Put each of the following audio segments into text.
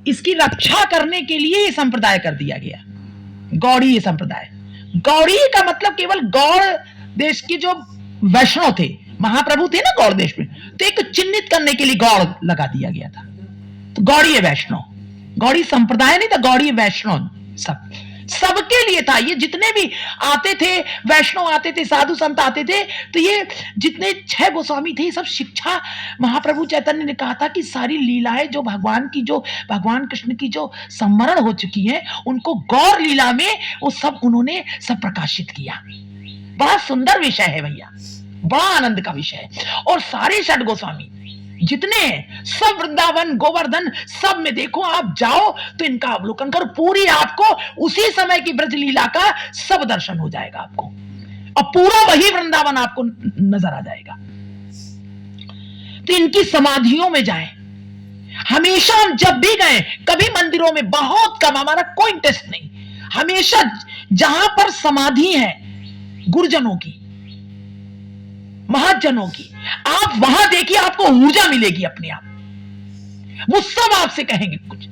इसकी रक्षा करने के लिए ये संप्रदाय कर दिया गया, गौड़ीय संप्रदाय। गौड़ीय का मतलब केवल गौड़ देश के जो वैष्णव थे, महाप्रभु थे ना गौड़ देश में, तो एक चिन्हित करने के लिए गौड़ लगा दिया गया था। तो गौड़ीय वैष्णव, गौड़ी संप्रदाय नहीं था, गौड़ीय वैष्णव सब सबके लिए था। ये जितने भी आते थे, वैष्णव आते थे, साधु संत आते थे, तो ये जितने 6 गोस्वामी थे, सब शिक्षा महाप्रभु चैतन्य ने कहा था कि सारी लीलाएं जो भगवान कृष्ण की जो सम्मरण हो चुकी है, उनको गौर लीला में वो सब उन्होंने सब प्रकाशित किया। बड़ा सुंदर विषय है भैया, बड़ा आनंद का विषय है। और सारे 6 गोस्वामी जितने हैं, सब वृंदावन गोवर्धन सब में देखो, आप जाओ तो इनका अवलोकन करो, पूरी आपको उसी समय की ब्रज लीला का सब दर्शन हो जाएगा आपको, और पूरा वही वृंदावन आपको नजर आ जाएगा। तो इनकी समाधियों में जाएं, हमेशा हम जब भी गए, कभी मंदिरों में बहुत कम, हमारा कोई इंटरेस्ट नहीं, हमेशा जहां पर समाधि है गुरुजनों की, महाजनों की, आप वहां देखिए, आपको ऊर्जा मिलेगी अपने आप। वो सब आपसे कहेंगे कुछ,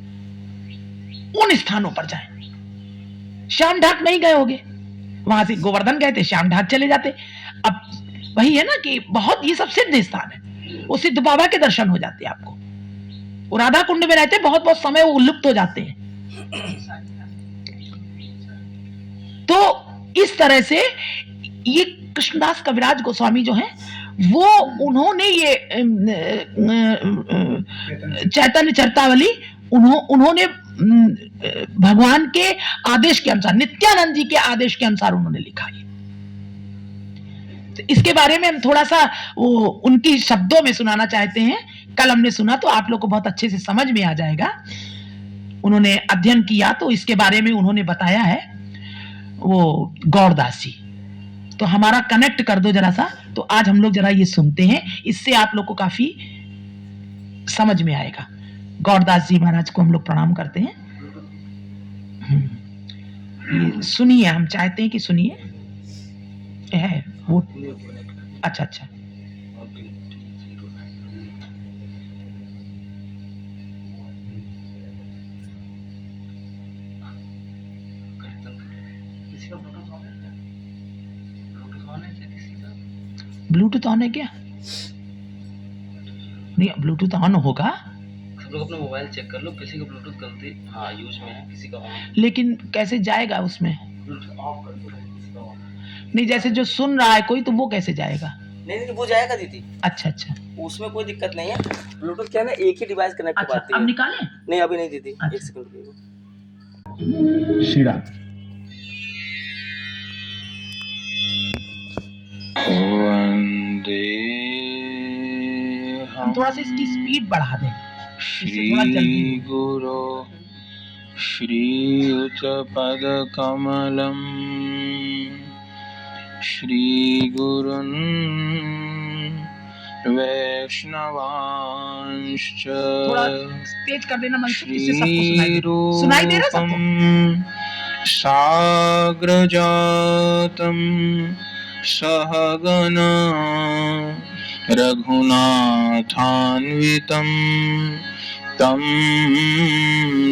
उन स्थानों पर जाएं। श्याम ढाक नहीं गए होगे, वहां से गोवर्धन गए थे, श्याम ढाक चले जाते। अब वही है ना कि बहुत ये सब सिद्ध स्थान है, वो सिद्ध बाबा के दर्शन हो जाते हैं आपको। वो राधा कुंड में रहते, बहुत बहुत समय वो लुप्त हो जाते हैं। तो इस तरह से ये कृष्णदास कविराज गोस्वामी जो हैं, वो उन्होंने ये चैतन्य चरितावली उन्होंने भगवान के आदेश के अनुसार, नित्यानंद जी के आदेश के अनुसार उन्होंने लिखा है। तो इसके बारे में हम थोड़ा सा वो उनकी शब्दों में सुनाना चाहते हैं। कल हमने सुना तो आप लोग को बहुत अच्छे से समझ में आ जाएगा। उन्होंने अध्ययन किया तो इसके बारे में उन्होंने बताया है, वो गौरदास जी। तो हमारा कनेक्ट कर दो जरा सा, तो आज हम लोग जरा ये सुनते हैं, इससे आप लोग को काफी समझ में आएगा। गौरदास जी महाराज को हम लोग प्रणाम करते हैं। सुनिए, हम चाहते हैं कि सुनिए। है वो, अच्छा अच्छा, ब्लूटूथ ऑन है क्या? नहीं, ब्लूटूथ ऑन होगा। सब लोग अपना मोबाइल चेक कर लो, किसी का ब्लूटूथ गलती यूज में है, किसी का ऑन। लेकिन कैसे जाएगा उसमें? ब्लूटूथ ऑफ कर दो, किसी का ऑन। नहीं, जैसे जो सुन रहा है कोई, तो वो कैसे जाएगा? नहीं, वो जाएगा दीदी। अच्छा अच्छा, उसमें कोई दिक्कत नहीं है। ब्लूटूथ क्या है ना, एक ही डिवाइस कनेक्ट हो पाती है। अब निकालें? नहीं, अभी नहीं दीदी, अच्छा। 1 सेकंड रुकिए। श्रीरा हम थोड़ा सा इसकी स्पीड बढ़ा दें, श्री गुरु श्रीयुत पद कमलम श्री गुरुन् वैष्णवांश्च तेज कर देना मन से, इससे सबको सुनाई दे रहा सबको। साग्रजातम सहगना रघुनाथान्वितं तं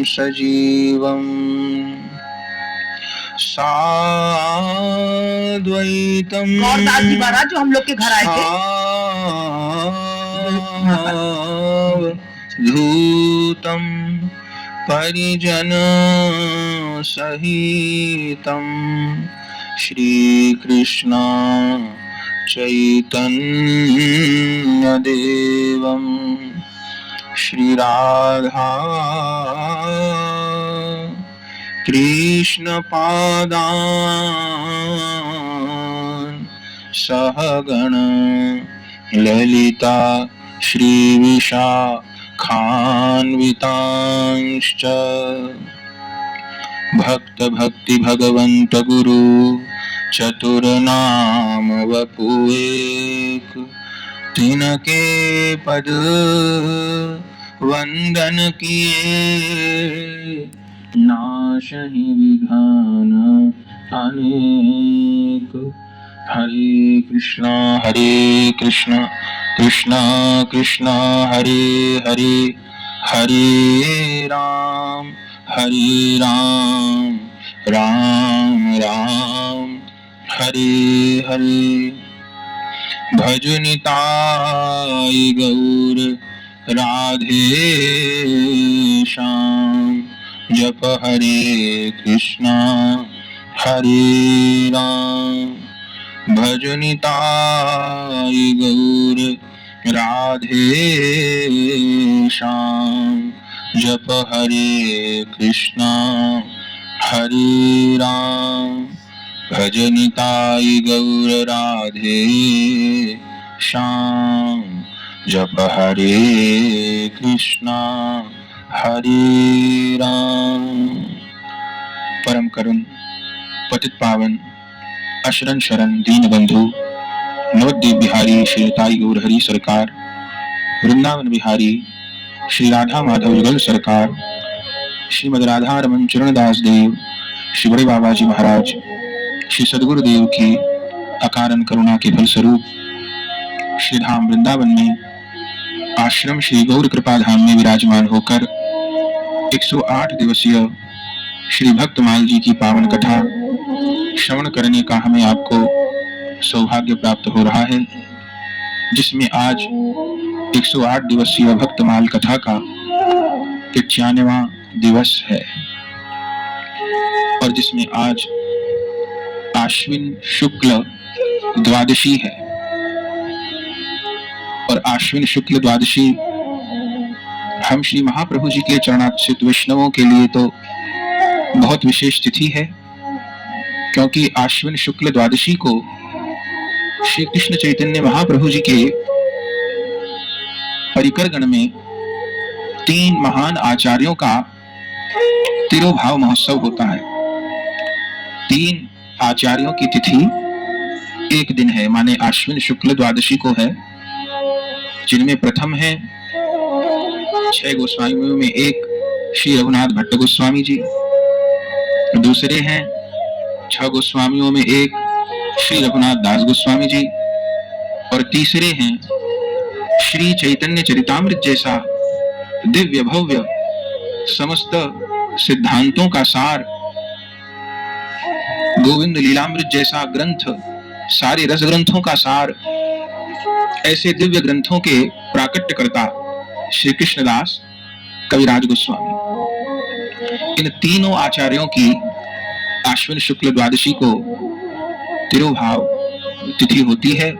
सजीवं साद्वैतं गौरदास जी महाराज जो हम लोग के घर आए थे, धूतं परिजन सहितं श्री कृष्ण चैतन्य देवं श्री राधा कृष्ण पादान् सहगण ललिता श्री विशाखान्वितांश्च भक्त भक्ति भगवंत गुरु चतुर्नाम वपुएक तिनके पद वंदन किए नाशहि विघ्न अनेक। हरे कृष्णा कृष्णा कृष्णा हरे हरे हरे राम राम राम हरे हरे। भज निताय गौर राधे श्याम। जप हरे कृष्णा हरे राम। भज निताय गौर राधे श्याम। जप हरे कृष्णा हरे राम। भज निताय गौर राधे श्याम। जप हरे कृष्णा हरे राम। परम करुण पतित पावन अशरण शरण दीन बंधु नवद्वीप बिहारी श्री निताई गौर हरि सरकार, वृंदावन बिहारी श्री राधा माधव युगल सरकार, श्रीमद राधा रमन चरणदास देव, श्री बड़े बाबा जी महाराज, श्री सदगुरुदेव की अकारण करुणा के फलस्वरूप श्री धाम वृंदावन में आश्रम श्री गौर कृपा धाम में विराजमान होकर 108 दिवसीय श्री भक्तमाल जी की पावन कथा श्रवण करने का हमें आपको सौभाग्य प्राप्त हो रहा है, जिसमें आज 108 दिवसीय भक्तमाल कथा का 95वां दिवस है और जिसमें आज आश्विन शुक्ल द्वादशी है। और आश्विन शुक्ल द्वादशी हम श्री महाप्रभु जी के चरणाश्रित वैष्णवों के लिए तो बहुत विशेष तिथि है, क्योंकि आश्विन शुक्ल द्वादशी को श्री कृष्ण चैतन्य महाप्रभु जी के परिकर गण में 3 महान आचार्यों का तिरोभाव महोत्सव होता है। 3 आचार्यों की तिथि एक दिन है, माने आश्विन शुक्ल द्वादशी को है, जिनमें प्रथम है 6 गोस्वामियों में एक श्री रघुनाथ भट्ट गोस्वामी जी, दूसरे हैं 6 गोस्वामियों में एक श्री रघुनाथ दास गोस्वामी जी, और तीसरे हैं श्री चैतन्य चरितामृत जैसा दिव्य भव्य समस्त सिद्धांतों का सार, गोविंद लीलामृत जैसा ग्रंथ, सारे रस ग्रंथों का सार, ऐसे दिव्य ग्रंथों के प्राकट्यकर्ता श्री कृष्णदास कविराज गोस्वामी। इन तीनों आचार्यों की आश्विन शुक्ल द्वादशी को तिरोभाव तिथि होती है,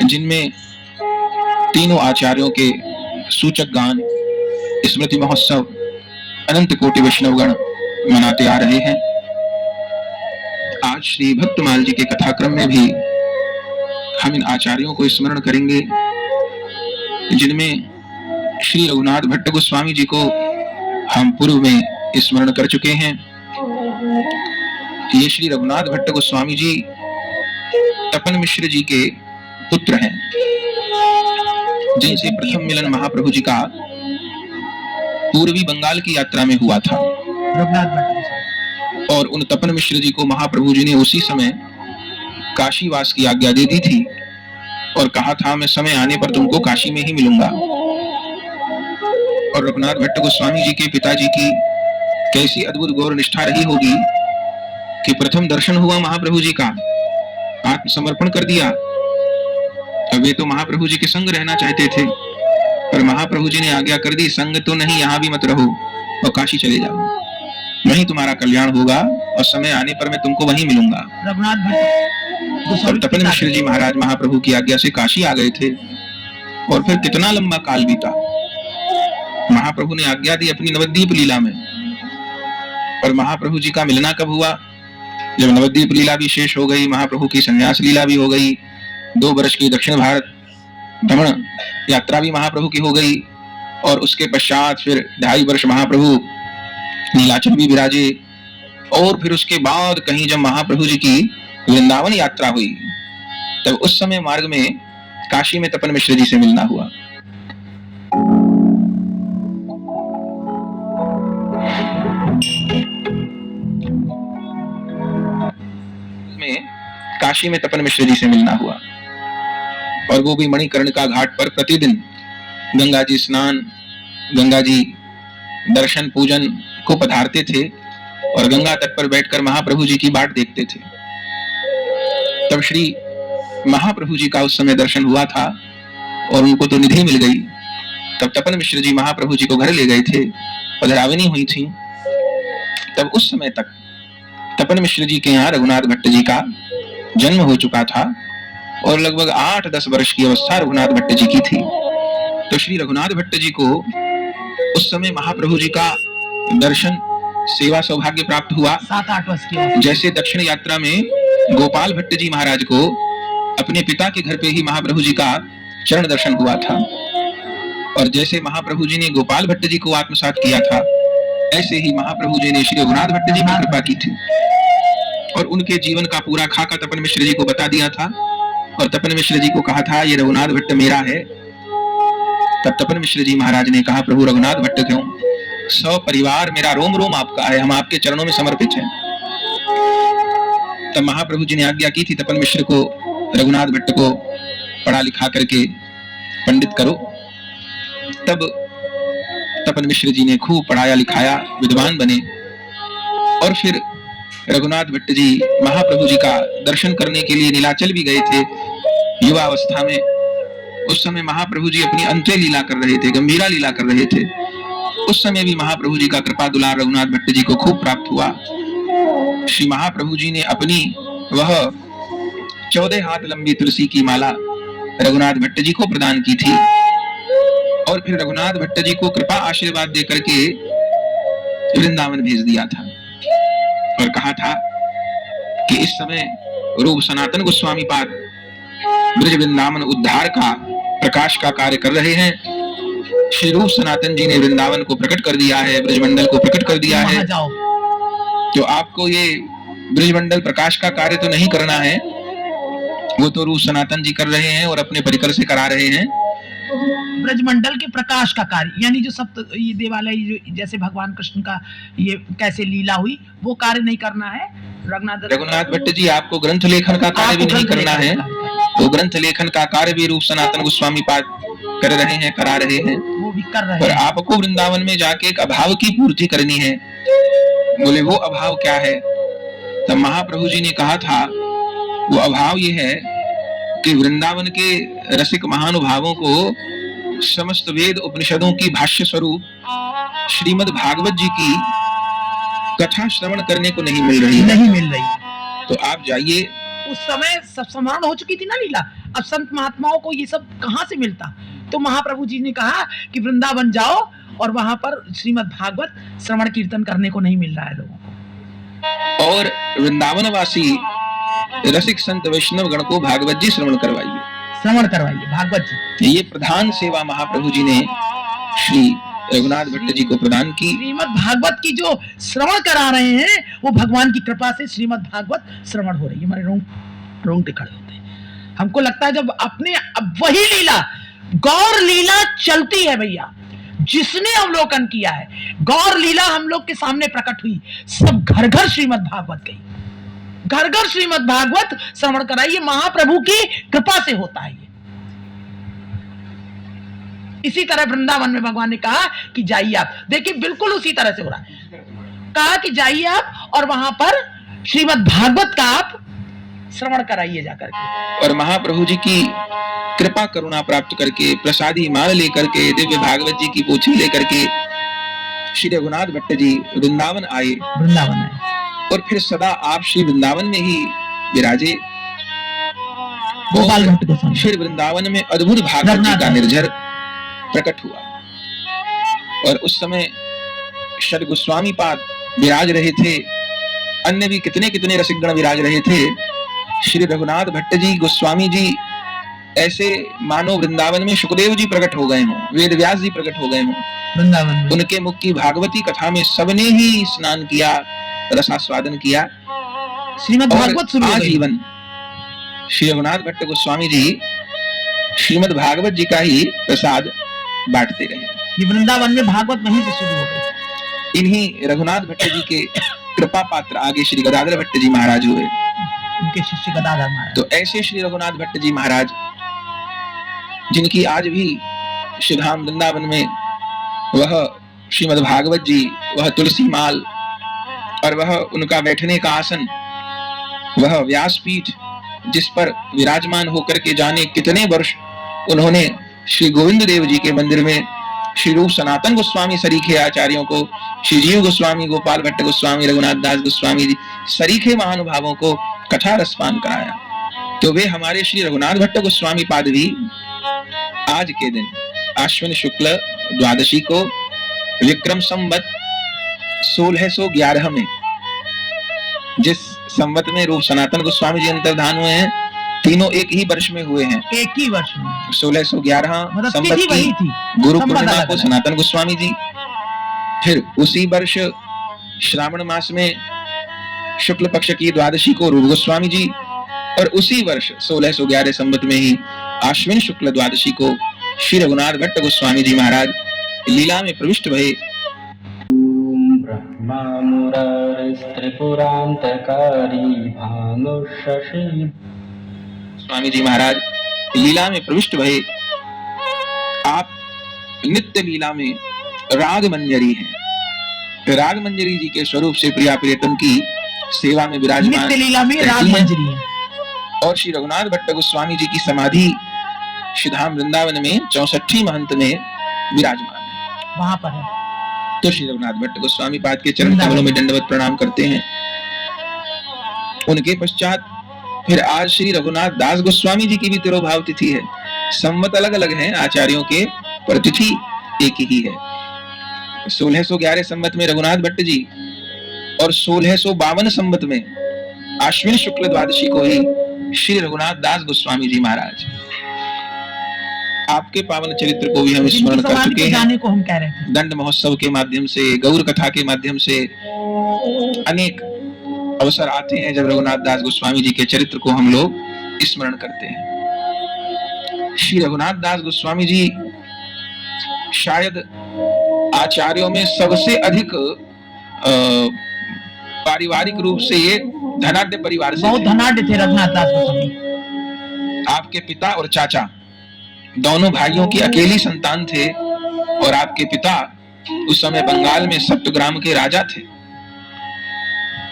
जिनमें तीनों आचार्यों के सूचक गान स्मृति महोत्सव अनंत कोटि वैष्णवगण मनाते आ रहे हैं। आज श्री भक्तमाल जी के कथाक्रम में भी हम इन आचार्यों को स्मरण करेंगे, जिनमें श्री रघुनाथ भट्ट गोस्वामी जी को हम पूर्व में स्मरण कर चुके हैं। ये श्री रघुनाथ भट्ट गोस्वामी जी तपन मिश्र जी के पुत्र हैं, जिनसे प्रथम मिलन महाप्रभु जी का पूर्वी बंगाल की यात्रा में हुआ था। और उन तपन मिश्र जी को महाप्रभु जी ने उसी समय काशीवास की आज्ञा दे दी थी और कहा था, मैं समय आने पर तुमको काशी में ही मिलूंगा। और रघुनाथ भट्ट गोस्वामी जी के पिताजी की कैसी अद्भुत गौर निष्ठा रही होगी कि प्रथम दर्शन हुआ महाप्रभु जी का, आत्मसमर्पण कर दिया। अब वे तो महाप्रभु जी के संग रहना चाहते थे, पर महाप्रभु जी ने आज्ञा कर दी, संग तो नहीं, यहाँ भी मत रहो और काशी चले जाओ, वहीं तुम्हारा कल्याण होगा और समय आने पर मैं तुमको वहीं मिलूंगा। रघुनाथ भट्ट और तपन मिश्र जी महाराज महाप्रभु की आज्ञा से काशी आ गए थे। और फिर कितना लंबा काल बीता, महाप्रभु ने आज्ञा दी अपनी नवद्वीप लीला में। और महाप्रभु जी का मिलना कब हुआ? जब नवद्वीप लीला भी शेष हो गई, महाप्रभु की संन्यास लीला भी हो गई, 2 वर्ष की दक्षिण भारत भ्रमण यात्रा भी महाप्रभु की हो गई, और उसके पश्चात फिर 2.5 वर्ष महाप्रभु नीलाचल भी विराजे। और फिर उसके बाद कहीं जब महाप्रभु जी की वृंदावन यात्रा हुई, तब उस समय मार्ग में काशी में तपन मिश्र जी से मिलना हुआ। काशी में तपन मिश्र जी से मिलना हुआ, और वो भी मणिकर्ण का घाट पर प्रतिदिन गंगा जी स्नान गंगा जी दर्शन पूजन को पधारते थे और गंगा तट पर बैठकर महाप्रभु जी की बाट देखते थे। तब श्री महाप्रभु जी का उस समय दर्शन हुआ था और उनको तो निधि मिल गई। तब तपन मिश्र जी महाप्रभु जी को घर ले गए थे, पधरावनी हुई थी। तब उस समय तक तपन मिश्र जी के यहाँ रघुनाथ भट्ट जी का जन्म हो चुका था और लगभग 8-10 वर्ष की अवस्था रघुनाथ भट्ट जी की थी। तो श्री रघुनाथ भट्ट जी को उस समय महाप्रभु जी का दर्शन सेवा सौभाग्य प्राप्त हुआ। 7-8 वर्ष की अवस्था। जैसे दक्षिण यात्रा में गोपाल भट्ट जी महाराज को अपने पिता के घर पे ही महाप्रभु जी का चरण दर्शन हुआ था और जैसे महाप्रभु जी ने गोपाल भट्ट जी को आत्मसात किया था, ऐसे ही महाप्रभु जी ने श्री रघुनाथ भट्ट जी की कृपा की थी और उनके जीवन का पूरा खाका तपन मिश्र जी को बता दिया था और तपन मिश्र जी को कहा था ये रघुनाथ भट्ट मेरा है। तब तपन मिश्र जी महाराज ने कहा प्रभु रघुनाथ भट्ट क्यों, सब परिवार मेरा रोम रोम आपका है, हम आपके चरणों में समर्पित हैं। तब महाप्रभु जी ने आज्ञा की थी तपन मिश्र को रघुनाथ भट्ट को पढ़ा लिखा करके पंडित करो। तब तपन मिश्र जी ने खूब पढ़ाया लिखाया, विद्वान बने और फिर रघुनाथ भट्ट जी महाप्रभु जी का दर्शन करने के लिए नीलाचल भी गए थे युवा अवस्था में। उस समय महाप्रभु जी अपनी अंत्य लीला कर रहे थे, गंभीरा लीला कर रहे थे। उस समय भी महाप्रभु जी का कृपा दुलार रघुनाथ भट्ट जी को खूब प्राप्त हुआ। श्री महाप्रभु जी ने अपनी वह 14 हाथ लंबी तुलसी की माला रघुनाथ भट्ट जी को प्रदान की थी और फिर रघुनाथ भट्ट जी को कृपा आशीर्वाद देकर के वृंदावन भेज दिया था और कहा था कि इस समय रूप सनातन गोस्वामी पाद ब्रज वृंदावन उद्धार का प्रकाश का कार्य कर रहे हैं। श्री रूप सनातन जी ने वृंदावन को प्रकट कर दिया है, ब्रजमंडल को प्रकट कर दिया है। तो आपको ये ब्रजमंडल प्रकाश का कार्य तो नहीं करना है, वो तो रूप सनातन जी कर रहे हैं और अपने परिकर से करा रहे हैं। ब्रजमंडल के प्रकाश का कार्य, यानी जो सब ये देवालय जो जैसे भगवान कृष्ण का ये कैसे लीला हुई वो कार्य नहीं करना है। रघुनाथ भट्ट जी आपको ग्रंथ लेखन का कार्य भी नहीं करना है, तो ग्रंथ लेखन का कार्य भी रूप सनातन गोस्वामी पाद कर रहे हैं, करा रहे हैं, वो भी कर रहे और हैं। आपको वृंदावन में जाके एक अभाव की पूर्ति करनी है। बोले वो अभाव क्या है? तब महाप्रभु जी ने कहा था वो अभाव ये है कि वृंदावन के रसिक महानुभावों को समस्त वेद उपनिषदों की भाष्य स्वरूप श्रीमद् भागवत जी की कथा श्रवण करने को नहीं मिल रही है। तो आप जाइए। उस समय सब स्मरण हो चुकी थी ना लीला, अब संत महात्माओं को ये सब कहाँ से मिलता? तो महाप्रभु जी ने कहा कि वृंदावन जाओ और वहां पर श्रीमद् भागवत श्रवण कीर्तन करने को नहीं मिल रहा है लोगों को। और वृंदावन वासी रसिक संत वैष्णव गण को भागवत जी श्रवण करवाइए भागवत जी। ये प्रधान सेवा महाप्रभु जी ने श्री रघुनाथ भट्ट जी को प्रदान की। श्रीमद् भागवत की जो श्रवण करा रहे हैं वो भगवान की कृपा से श्रीमद् भागवत श्रवण हो रही है। हमारे रोंगटे खड़े होते हैं। हमको लगता है जब अपने अब वही लीला गौर लीला चलती है भैया, जिसने अवलोकन किया है गौर लीला हम लोग के सामने प्रकट हुई, सब घर घर श्रीमद् भागवत गई, घर घर श्रीमद् भागवत श्रवण कराइए। महाप्रभु की कृपा से होता है ये। इसी तरह वृंदावन में भगवान ने कहा कि जाइए आप, देखिए बिल्कुल उसी तरह से हो रहा है। कहा कि जाइए आप और वहां पर श्रीमद् भागवत का आप श्रवण कराइए जाकर के। और महाप्रभु जी की कृपा करुणा प्राप्त करके प्रसादी माल लेकर के दिव्य भागवत जी की पोथी लेकर के श्री रघुनाथ भट्ट जी वृंदावन आए और फिर सदा आप श्री वृंदावन में ही विराजे। गोपाल भट्ट गोस्वामी फिर वृंदावन में अद्भुत भागवत जी का निर्झर प्रकट हुआ और उस समय श्री गोस्वामी पाद विराज रहे थे, अन्य भी कितने कितने रसिकगण विराज रहे थे। श्री रघुनाथ भट्ट जी गोस्वामी जी ऐसे मानो वृंदावन में सुखदेव जी प्रकट हो गए हों, वेद व्यास जी प्रकट हो गए हों वृंदावन में। उनके मुख की भागवती कथा में सबने ही स्नान किया, रसास्वादन किया। श्रीमद् भागवत आजीवन श्री रघुनाथ भट्ट गोस्वामी जी श्रीमद् भागवत जी का ही प्रसाद बांटते रहे। ये वृंदावन में भागवत वहीं से शुरू हो गई। इन्हीं रघुनाथ भट्ट जी के कृपा पात्र आगे श्री गदाधर भट्ट जी महाराज हुए, उनके शिष्य गदाधर महाराज। तो ऐसे श्री रघुनाथ भट्ट जी महाराज जिनकी आज भी श्री धाम वृंदावन में वह श्रीमद् भागवत जी, वह तुलसी माल और वह उनका बैठने का आसन, वह व्यासपीठ जिस पर विराजमान होकर के जाने कितने वर्ष उन्होंने श्री गोविंद देव जी के मंदिर में श्री रूप सनातन गोस्वामी सरीखे आचार्यों को, श्री जीव गोस्वामी, गोपाल भट्ट गोस्वामी, रघुनाथ दास गोस्वामी जी सरीखे महानुभावों को कथा रसपान कराया। तो वे हमारे श्री रघुनाथ भट्ट गोस्वामी पाद भी आज के दिन आश्विन शुक्ल द्वादशी को विक्रम संवत 1611 में, जिस संवत में रूप सनातन गोस्वामी जी अंतर्धान हुए हैं, तीनों एक ही वर्ष में हुए हैं। एक ही वर्ष में 1611 मतलब संवत तिथि वही की थी, गुरु संवत पूर्णिमा अलग को अलग। सनातन गोस्वामी जी, फिर उसी वर्ष श्रावण मास में शुक्ल पक्ष की द्वादशी को रूप गोस्वामी जी, और उसी वर्ष 1611 संवत में ही आश्विन शुक्ल द्वादशी को श्री रघुनाथ भट्ट गोस्वामी जी महाराज लीला में प्रविष्ट भये। ब्रह्मा मुरारिस्त्रिपुरान्तकारी भानुशशि स्वामी जी महाराज लीला में प्रविष्ट भये। आप नित्य लीला में राग मंजरी हैं। राग मंजरी जी के स्वरूप से प्रिया प्रियतम की सेवा में विराजमान नित्य लीला में रहती राग हैं। मंजरी है। और श्री रघुनाथ भट्ट गोस्वामी जी की समाधि श्रीधाम वृंदावन में 64 महंत में विराजमान है। वहां पर है। तो श्री रघुनाथ भट्ट गोस्वामी पाद के चरण कमलों में दंडवत प्रणाम करते हैं। उनके पश्चात फिर आज श्री रघुनाथ दास गोस्वामी जी की भी तिरोभाव तिथि है। संवत अलग अलग हैं आचार्यों के, पर तिथि एक ही है। 1611 संवत में रघुनाथ भट्ट जी और 1652 संवत में आश्विन शुक्ल द्वादशी को ही श्री रघुनाथ दास गोस्वामी जी महाराज। आपके पावन चरित्र को भी हम स्मरण कर समाधि चुके पे हैं। जाने को हम कह रहे थे। दंड महोत्सव के माध्यम से, गौर कथा के माध्यम से अनेक अवसर आते हैं जब रघुनाथ दास गोस्वामी जी के चरित्र को हम लोग स्मरण करते हैं। श्री रघुनाथ दास गोस्वामी जी शायद आचार्यों में सबसे अधिक पारिवारिक रूप से ये धनाढ्य परिवार से बहुत थे। धनाढ्य थे रघुनाथ दास गोस्वामी। आपके पिता और चाचा दोनों भाइयों की अकेली संतान थे, और आपके पिता उस समय बंगाल में सप्तग्राम के राजा थे।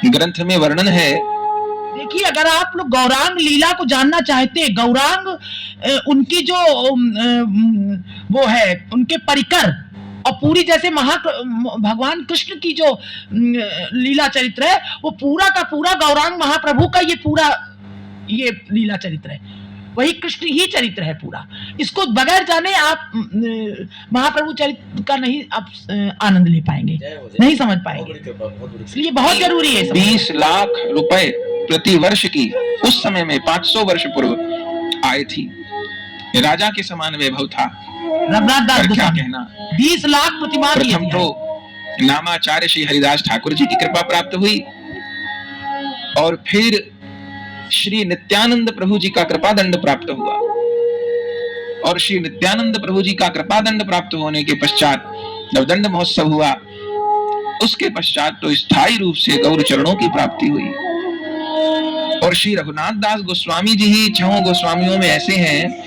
ग्रंथ में वर्णन है। देखिए, अगर आप लोग गौरांग लीला को जानना चाहते हैं, गौरांग उनकी जो वो है, उनके परिकर और पूरी जैसे भगवान कृष्ण की जो लीला चरित्र है, वो पूरा का पूरा गौरांग महाप्रभु का ये पूरा ये लीला चरित्र है। वही कृष्ण ही चरित्र है पूरा। इसको बगैर जाने आप महाप्रभु चरित्र का नहीं आप आनंद ले पाएंगे, नहीं समझ पाएंगे। इसलिए बहुत जरूरी है। 20 लाख रुपए प्रति वर्ष की उस समय में 500 वर्ष पूर्व आय थी। राजा के समान वैभव था। रघुनाथ दास क्या गोस्वामी कहना। 20 लाख प्रतिमाह की प्रथम तो नामाचार्य श्री हरिदास ठाकुर जी की कृपा प्राप्त हुई, और फिर श्री नित्यानंद प्रभु जी का कृपा दंड प्राप्त हुआ। और श्री नित्यानंद प्रभु जी का कृपा दंड प्राप्त होने के पश्चात जब दंड महोत्सव हुआ, उसके पश्चात तो स्थायी रूप से गौर चरणों की प्राप्ति हुई। और श्री रघुनाथ दास गोस्वामी जी ही 6 गोस्वामियों में ऐसे हैं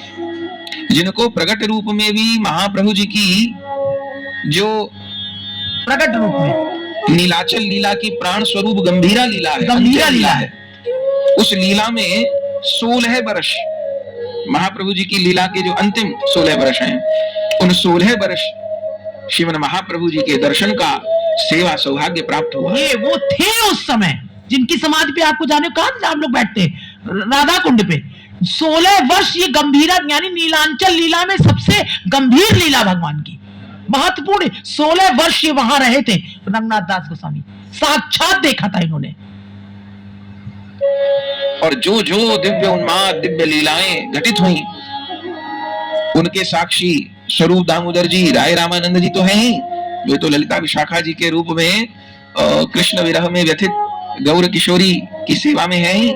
जिनको प्रकट रूप में भी महाप्रभु जी की जो प्रकट रूप में नीलाचल लीला की प्राण स्वरूप गंभीरा लीला है, गंभीरा लीला है। उस लीला में 16 वर्ष महाप्रभु जी की लीला के जो अंतिम 16 वर्ष हैं, उन 16 वर्ष श्रीमन महाप्रभु जी के दर्शन का सेवा सौभाग्य प्राप्त हुआ। ये वो थे उस समय जिनकी समाधि पे आपको जाने कहा आप लोग बैठते राधा कुंड पे। 16 वर्ष ये गंभीरा यानी नीलांचल लीला में सबसे गंभीर लीला भगवान की महत्वपूर्ण 16 वर्ष ये वहां रहे थे। रघुनाथ दास गोस्वामी साक्षात देखा था इन्होंने। और जो जो दिव्य उन्माद दिव्य लीलाएं घटित हुई, उनके साक्षी स्वरूप दामोदर जी, राय रामानंद जी तो हैं ही, वे तो ललिता विशाखा जी के रूप में कृष्ण विरह में व्यथित गौर किशोरी की सेवा में है ही।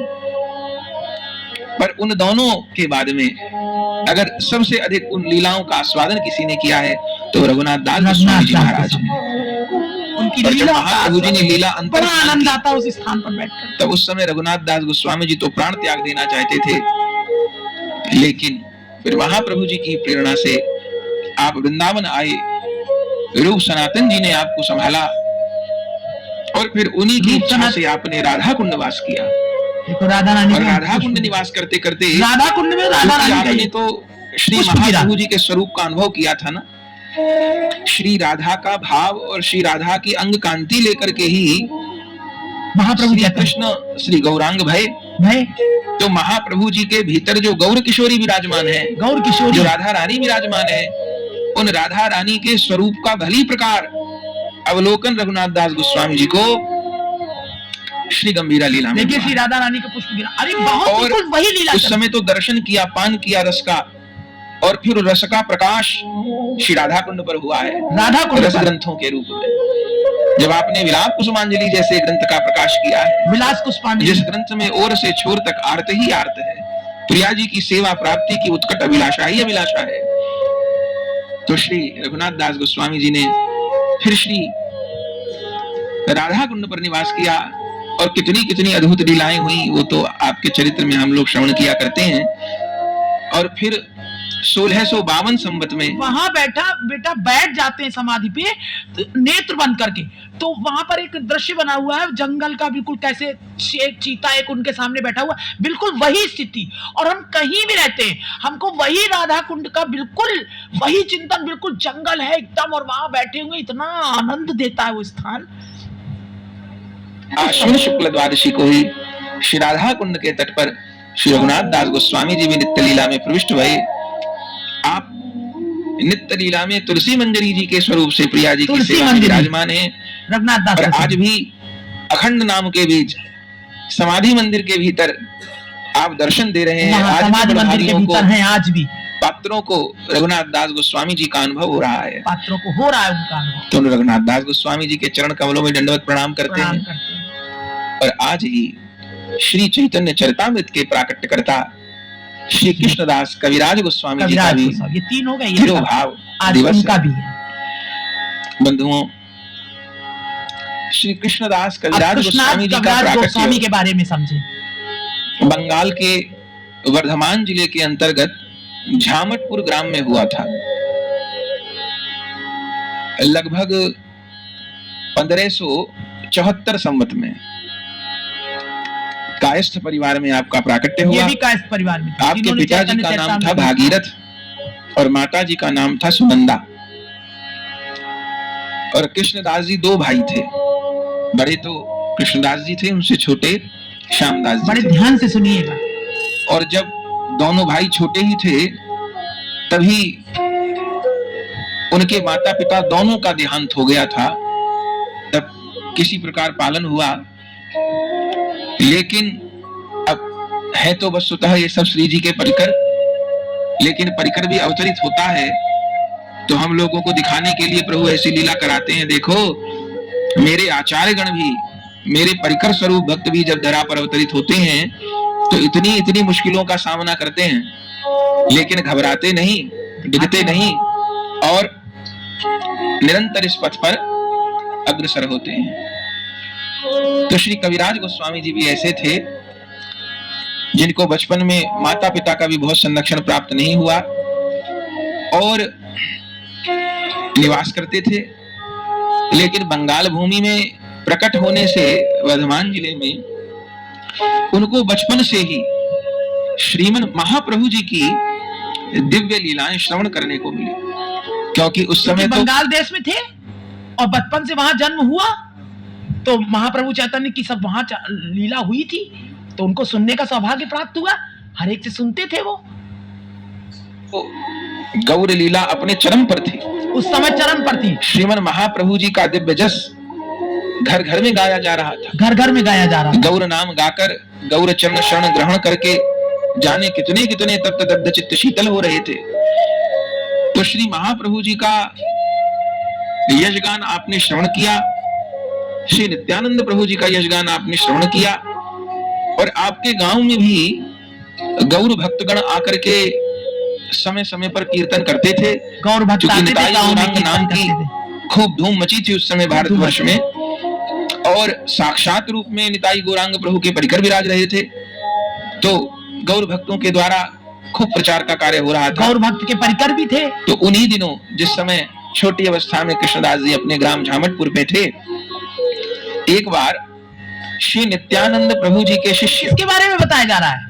पर उन दोनों के बाद में अगर सबसे अधिक उन लीलाओं का आस्वादन किसी ने किया है तो रघुनाथ दास गोस्वामी जी महाराज ने। उनकी और जब लीला महाप्रभु जी ने लीला बड़ा आनंद अंतर आता उस स्थान पर बैठकर। तब उस समय रघुनाथ दास गोस्वामी जी तो प्राण त्याग देना चाहते थे, लेकिन फिर महाप्रभु जी की प्रेरणा से आप वृंदावन आए रूप सनातन जी ने आपको संभाला और फिर उन्हीं की रूप इच्छा सनातन- से आपने राधा कुंड वास किया देखो राधा रानी और का राधा कुंड निवास करते करते राधा कुंड में राधा क्योंकि रानी का आपने ये तो श्री पुष्प गिरा। महाप्रभु जी के स्वरूप का अनुभव किया था ना, श्री राधा का भाव और श्री राधा की अंग कांति लेकर के ही महाप्रभु श्री कहते कृष्ण श्री गौरांग भय। भाई तो महाप्रभु जी के भीतर जो गौर किशोरी विराजमान है, गौर किशोरी जो राधा रानी विराजमान है, उन राधा रानी के स्वरूप का भली प्रकार अवलोकन रघुनाथ दास गोस्वामी जी को श्री गंभीरा लीला में देखिए हुआ। श्री राधा रानी का पुष्प गिरा, अरे बहुत और बिल्कुल वही लीला उस समय तो दर्शन किया, पान किया रस का, और फिर रस का प्रकाश श्री राधा कुंड पर हुआ है, राधा कुंड रस पर। ग्रंथों के रूप में। जब आपने विलाप कुसुमांजलि जैसे ग्रंथ का प्रकाश किया है, विलास पुष्पांजलि जिस ग्रंथ में ओर से छोर तक आर्त ही आर्त है, प्रिया जी की सेवा प्राप्ति की उत्कट अभिलाषा ही अभिलाषा है, तो श्री रघुनाथ दास गोस्वामी जी ने फिर श्री राधा कुंड पर निवास किया और कितनी कितनी अद्भुत लीलाएं हुई, वो तो आपके चरित्र में हम लोग श्रवण किया करते हैं। और फिर 1652 संवत में वहां बेटा बैठ जाते हैं समाधि पे, तो नेत्र बंद करके, तो वहां पर एक दृश्य बना हुआ है जंगल का, बिल्कुल कैसे एक चीता एक उनके सामने बैठा हुआ, बिल्कुल वही स्थिति। और हम कहीं भी रहते हैं, हमको वही राधा कुंड का बिल्कुल वही चिंतन, बिल्कुल जंगल है एकदम, और वहां बैठे हुए इतना आनंद देता है वो स्थान। आश्विन शुक्ल द्वादशी को ही श्री राधा कुंड के तट पर श्री रघुनाथ दास गोस्वामी जी भी नित्य लीला में प्रविष्ट हुए। आप नित्य लीला में तुलसी मंजरी जी के स्वरूप से प्रिया जी की तुलसी सेवा में मंजरी। विराजमान है। रघुनाथ दास और गोस्वामी। आज भी अखंड नाम के बीच समाधि मंदिर के भीतर आप दर्शन दे रहे हैं। वहाँ आज समाधि भी मंदिर के बड़भागियों भीतर को, हैं आज भी, पात्रों को रघुनाथ दास गोस्वामी जी का अनुभव हो रहा है। पात्रों को हो रहा है उनका अनुभव, तो रघुनाथ दास गोस्वामी जी के चरण कमलों में दंडवत प्रणाम करते प्रणाम हैं। करते हैं। और आज ही श्री चैतन्य चरितामृत के प्राकट्यकर्ता श्री कृष्णदास कविराज गोस्वामी जी का कविराज भी गोस्वामी, ये तीन हो गए, ये तिरोभाव आज दिवस उनका है। भी है। बंधुओं, श्री कृष्णदास अब कविराज कृष्णदास गोस्वामी जी का कविराज गोस्वामी प्राकट्य के बारे में समझे। बंगाल के वर्धमान जिले के अंतर्गत झामटपुर ग्राम में हुआ था। लगभग 1574 संवत में कायस्थ परिवार में आपका प्राकट्य ये हुआ। भी कायस्थ परिवार में थे, आपके जिन्होंने पिताजी चैतन्य का नाम था चरितामृत भागीरथ और माता जी का नाम था सुनंदा। और कृष्णदास जी दो भाई थे। बड़े तो कृष्णदास जी थे, उनसे छोटे श्यामदास बड़े जी थे। ध्यान से सुनिएगा। और जब दोनों भाई छोटे ही थे तभी उनके माता पिता दोनों का देहांत हो गया था। तब किसी प्रकार पालन हुआ, लेकिन अब है तो वस्तुतः ये सब श्री जी के परिकर, लेकिन परिकर भी अवतरित होता है तो हम लोगों को दिखाने के लिए प्रभु ऐसी लीला कराते हैं। देखो, मेरे आचार्य गण भी, मेरे परिकर स्वरूप भक्त भी जब धरा पर अवतरित होते हैं तो इतनी इतनी मुश्किलों का सामना करते हैं, लेकिन घबराते नहीं, डिगते नहीं और निरंतर इस पथ पर अग्रसर होते हैं। तो श्री कविराज गोस्वामी जी भी ऐसे थे जिनको बचपन में माता पिता का भी बहुत संरक्षण प्राप्त नहीं हुआ और निवास करते थे, लेकिन बंगाल भूमि में प्रकट होने से वर्धमान जिले में उनको बचपन से ही श्रीमन महाप्रभु जी की दिव्य लीलाएं श्रवण करने को मिली। क्योंकि उस समय तो बंगाल देश में थे और बचपन से वहां जन्म हुआ, तो महाप्रभु चैतन्य की सब वहां लीला हुई थी, तो उनको सुनने का सौभाग्य प्राप्त हुआ। हर एक से सुनते थे वो। गौर लीला अपने चरम पर थी, उस समय चरम पर थी। श्रीमन महाप्रभु जी का दिव्य जस घर घर में गाया जा रहा था। घर घर में गाया जा रहा था। गौर नाम गाकर गौर चरण शरण ग्रहण करके जाने कितने कितने तप्त दग्ध चित्त शीतल हो रहे थे। तो श्री महाप्रभु जी का यशगान आपने श्रवण किया, श्री नित्यानंद प्रभु जी का यशगान आपने श्रवण किया और आपके गांव में भी गौर भक्तगण आकर के समय समय पर कीर्तन करते थे। गौर भक्त क्योंकि आते थे, निताई गाँव में गौरांग नाम कीर्तन की करते थे। खूब धूम मची थी उस समय भारतवर्ष में, और साक्षात रूप में निताई गौरांग प्रभु के परिकर विराज रहे थे। तो गौर भक्तों के द्वारा खूब प्रचार का कार्य हो रहा था। गौर भक्त के परिकर भी थे। तो उन्हीं दिनों जिस समय छोटी अवस्था में कृष्णदास जी अपने ग्राम झामटपुर में थे। एक बार श्री नित्यानंद प्रभु जी के शिष्य, इसके बारे में बताया जा रहा है?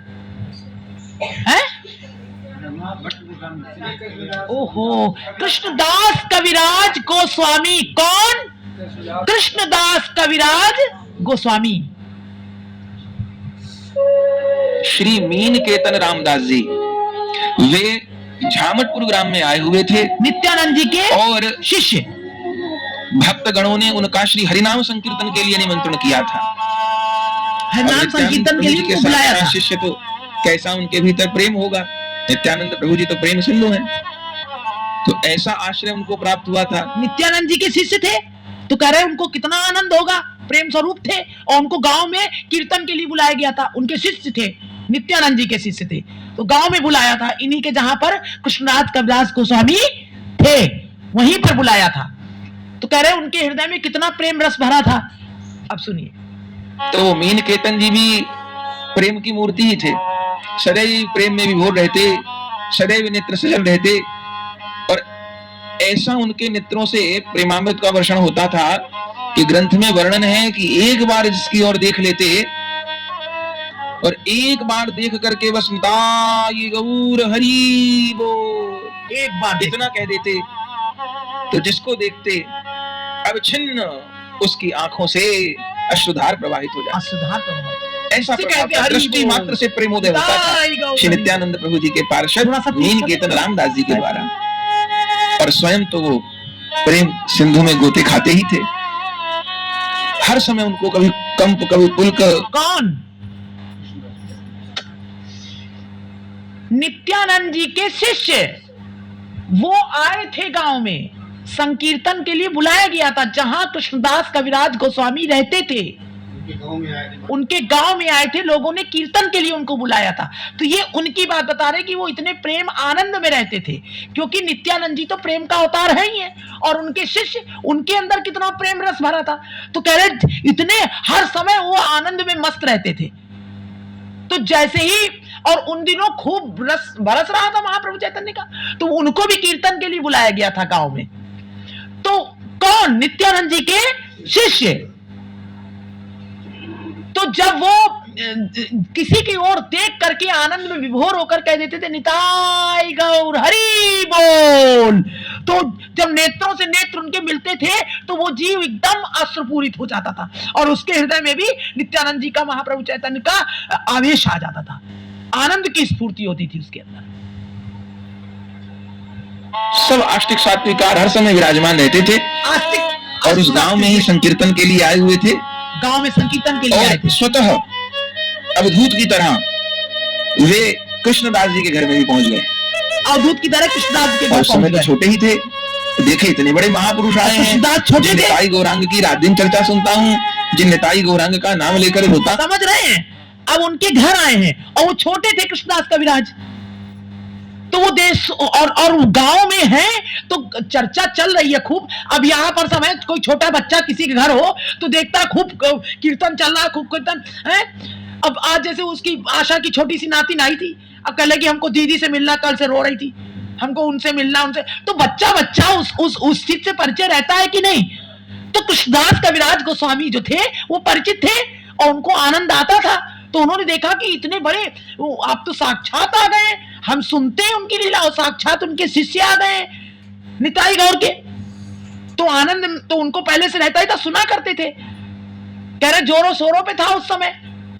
ओहो, कृष्णदास कविराज गोस्वामी। कौन? कृष्णदास कविराज गोस्वामी। श्री मीन केतन रामदास जी, वे झामटपुर ग्राम में आए हुए थे। नित्यानंद जी के और शिष्य। भक्तगणों ने उनका श्री हरिनाम संकीर्तन के लिए निमंत्रण किया था। हरिनाम संकीर्तन के लिए उनको बुलाया था। शिष्य तो कैसा उनके भीतर प्रेम होगा, नित्यानंद प्रभु जी तो प्रेम सिंधु हैं, तो ऐसा आश्रय उनको प्राप्त हुआ था। नित्यानंद जी के शिष्य थे तो कह रहे उनको कितना आनंद होगा, प्रेम स्वरूप थे, और उनको गांव में कीर्तन के लिए बुलाया गया था। उनके शिष्य थे, नित्यानंद जी के शिष्य थे, तो गांव में बुलाया था, इन्हीं के जहां पर कृष्णदास कविराज गोस्वामी थे वहीं पर बुलाया था। तो कह रहे उनके हृदय में कितना प्रेम रस भरा था। अब सुनिए। तो मीन केतन जी भी प्रेम की मूर्ति ही थे, सदैव प्रेम में विभोर रहते, सदैव नेत्र सजल रहते, और ऐसा उनके नेत्रों से प्रेमामृत का वर्षण होता था कि ग्रंथ में वर्णन है कि एक बार जिसकी ओर देख लेते और एक बार देख करके बस निताई गौर हरि बोल एक बार इतना कह देते तो जिसको देखते अब छिन्न उसकी आंखों से अश्रुधार प्रवाहित हो जाता। ऐसा दृष्टि मात्र से प्रेमोदय होता था श्री नित्यानंद प्रभु जी के पार्षद मीन केतन रामदास जी के द्वारा, और स्वयं तो वो प्रेम सिंधु में गोते खाते ही थे। हर समय उनको कभी कंप कभी पुलक। कौन? नित्यानंद जी के शिष्य। वो आए थे गांव में, संकीर्तन के लिए बुलाया गया था, जहां कृष्णदास कविराज गोस्वामी रहते थे। उनके गांव में आए थे, लोगों ने कीर्तन के लिए उनको बुलाया था। तो ये उनकी बात बता रहे कि वो इतने प्रेम आनंद में रहते थे, क्योंकि नित्यानंद जी तो प्रेम का अवतार है ही है, और उनके शिष्य, उनके अंदर कितना प्रेम रस भरा था। तो कह रहे इतने हर समय वो आनंद में मस्त रहते थे। तो जैसे ही, और उन दिनों खूब रस बरस रहा था महाप्रभु चैतन्य का, तो उनको भी कीर्तन के लिए बुलाया गया था गांव में। तो कौन? नित्यानंद जी के शिष्य। तो जब वो किसी की ओर देख करके आनंद में विभोर होकर कह देते थे निताई गौर हरि बोल, तो जब नेत्रों से नेत्र उनके मिलते थे तो वो जीव एकदम अश्रुपूरित हो जाता था, और उसके हृदय में भी नित्यानंद जी का, महाप्रभु चैतन्य का आवेश आ जाता था, आनंद की स्फूर्ति होती थी उसके अंदर। सब आस्तिक सात्विकार हर समय विराजमान रहते थे, और उस गांव में ही संकीर्तन के लिए आए हुए थे। गांव में संकीर्तन के लिए आए थे। स्वतः अवधूत की तरह वे कृष्णदास जी के घर में भी पहुंच गए। अवधूत की तरह कृष्णदास के घर पहुंच गए। तो छोटे ही थे, देखे इतने बड़े महापुरुष आए हैं, जिन निताई गौरांग की रात दिन चर्चा सुनता हूँ, जिन निताई गौरांग का नाम लेकर रोता। समझ रहे हैं? अब उनके घर आए हैं, और वो छोटे थे कृष्णदास कविराज, तो वो देश और गांव में है, तो चर्चा चल रही है खूब। अब यहाँ पर समय कोई छोटा बच्चा किसी के घर हो तो देखता खूब कीर्तन चल रहा है, खूब कीर्तन है। अब आज जैसे उसकी आशा की छोटी सी नातिन आई थी, अब कह लगी हमको दीदी से मिलना, कल से रो रही थी, हमको उनसे मिलना, उनसे। तो बच्चा उस चीज से परिचय रहता है कि नहीं? तो कृष्णदास कविराज गोस्वामी जो थे वो परिचित थे, और उनको आनंद आता था। तो उन्होंने देखा कि इतने बड़े, आप तो साक्षात आ गए, हम सुनते हैं उनकी लीला, और साक्षात उनके शिष्य आ गए निताई गौर के। तो आनंद तो उनको पहले से रहता ही था, सुना करते थे। कह रहे जोरों शोरों पे था उस समय